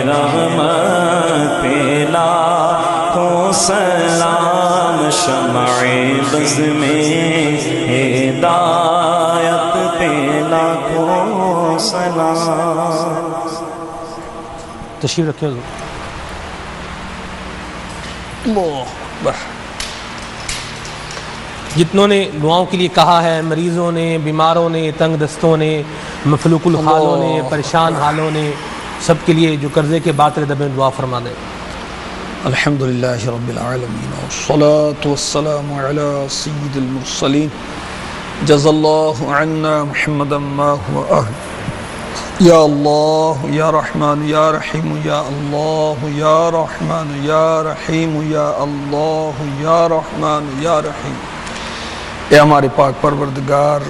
رحمت پہ لاکھوں سلام, شمع بز میں ہدایت پہ لاکھوں سلام. تشریف رکھیں حضور. جتنوں نے دعاؤں کے لیے کہا ہے, مریضوں نے, بیماروں نے, تنگ دستوں نے, مفلوق الحالوں نے, پریشان حالوں نے, سب کے لیے جو قرضے کے باطل دبے دعا فرما دیں. الحمدللہ رب العالمین والصلاة والسلام علی سید المرسلین جزا اللہ عنا محمدا ما هو اہل. یا اللہ یا رحمان یا رحیم یا اللہ یا رحمان یا رحیم یا اللہ یا رحمان یا رحیم. اے ہمارے پاک پروردگار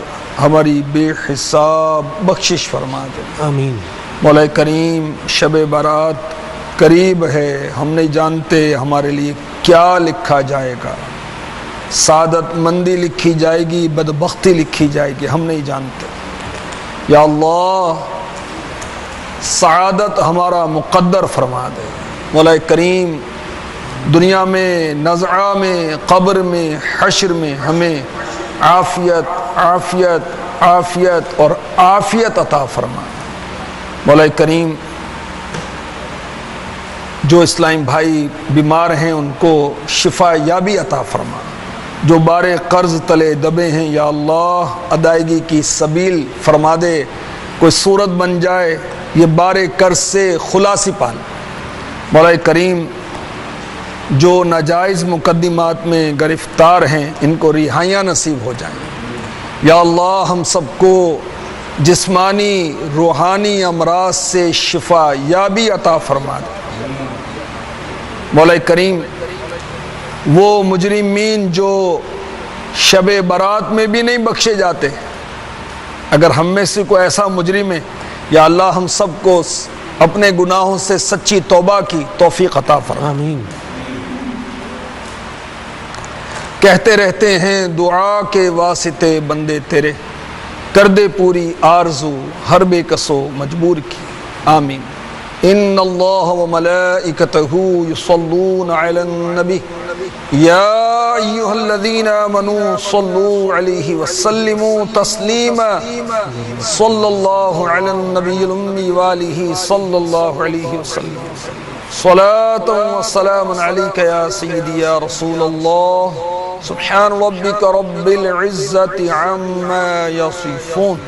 ہماری بے حساب بخشش فرما دے. آمین. مولا کریم شب برات قریب ہے، ہم نہیں جانتے ہمارے لیے کیا لکھا جائے گا. سعادت مندی لکھی جائے گی، بدبختی لکھی جائے گی، ہم نہیں جانتے. یا اللہ سعادت ہمارا مقدر فرما دے. مولا کریم دنیا میں، نزعہ میں، قبر میں، حشر میں ہمیں عافیت عافیت عافیت اور عافیت عطا فرما. مولا کریم جو اسلام بھائی بیمار ہیں ان کو شفا یابی عطا فرما. جو بارے قرض تلے دبے ہیں یا اللہ ادائیگی کی سبیل فرما دے. کوئی صورت بن جائے یہ بارے قرض سے خلاصی پال. مولا کریم جو ناجائز مقدمات میں گرفتار ہیں ان کو رہائیاں نصیب ہو جائیں. یا اللہ ہم سب کو جسمانی روحانی امراض سے شفا یابی عطا فرما دے. مولا کریم وہ مجرمین جو شب برات میں بھی نہیں بخشے جاتے، اگر ہم میں سے کوئی ایسا مجرم ہے یا اللہ ہم سب کو اپنے گناہوں سے سچی توبہ کی توفیق عطا فرما. آمین. کہتے رہتے ہیں دعا کے واسطے بندے تیرے، کر دے پوری آرزو ہر بے کسو مجبور کی. آمین. ان اللہ و ملائکتہ یصلون علی النبی یا ایہا الذین آمنوا صلوا علیہ وسلموا تسلیما صلی اللہ علی النبی الامی وآلہ صلی اللہ علیہ وسلم. صلاة و سلام علیک یا سیدی یا رسول اللہ. سبحان ربک رب العزت عما یصفون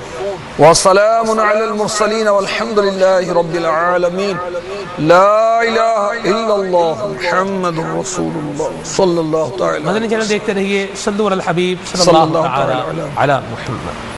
وسلام علی المرسلین والحمد للہ رب العالمین. لا الہ الا اللہ محمد رسول اللہ صلی اللہ تعالی. مدنی چینل دیکھتے رہیے. صلو علی الحبیب صلی اللہ تعالی علی محمد.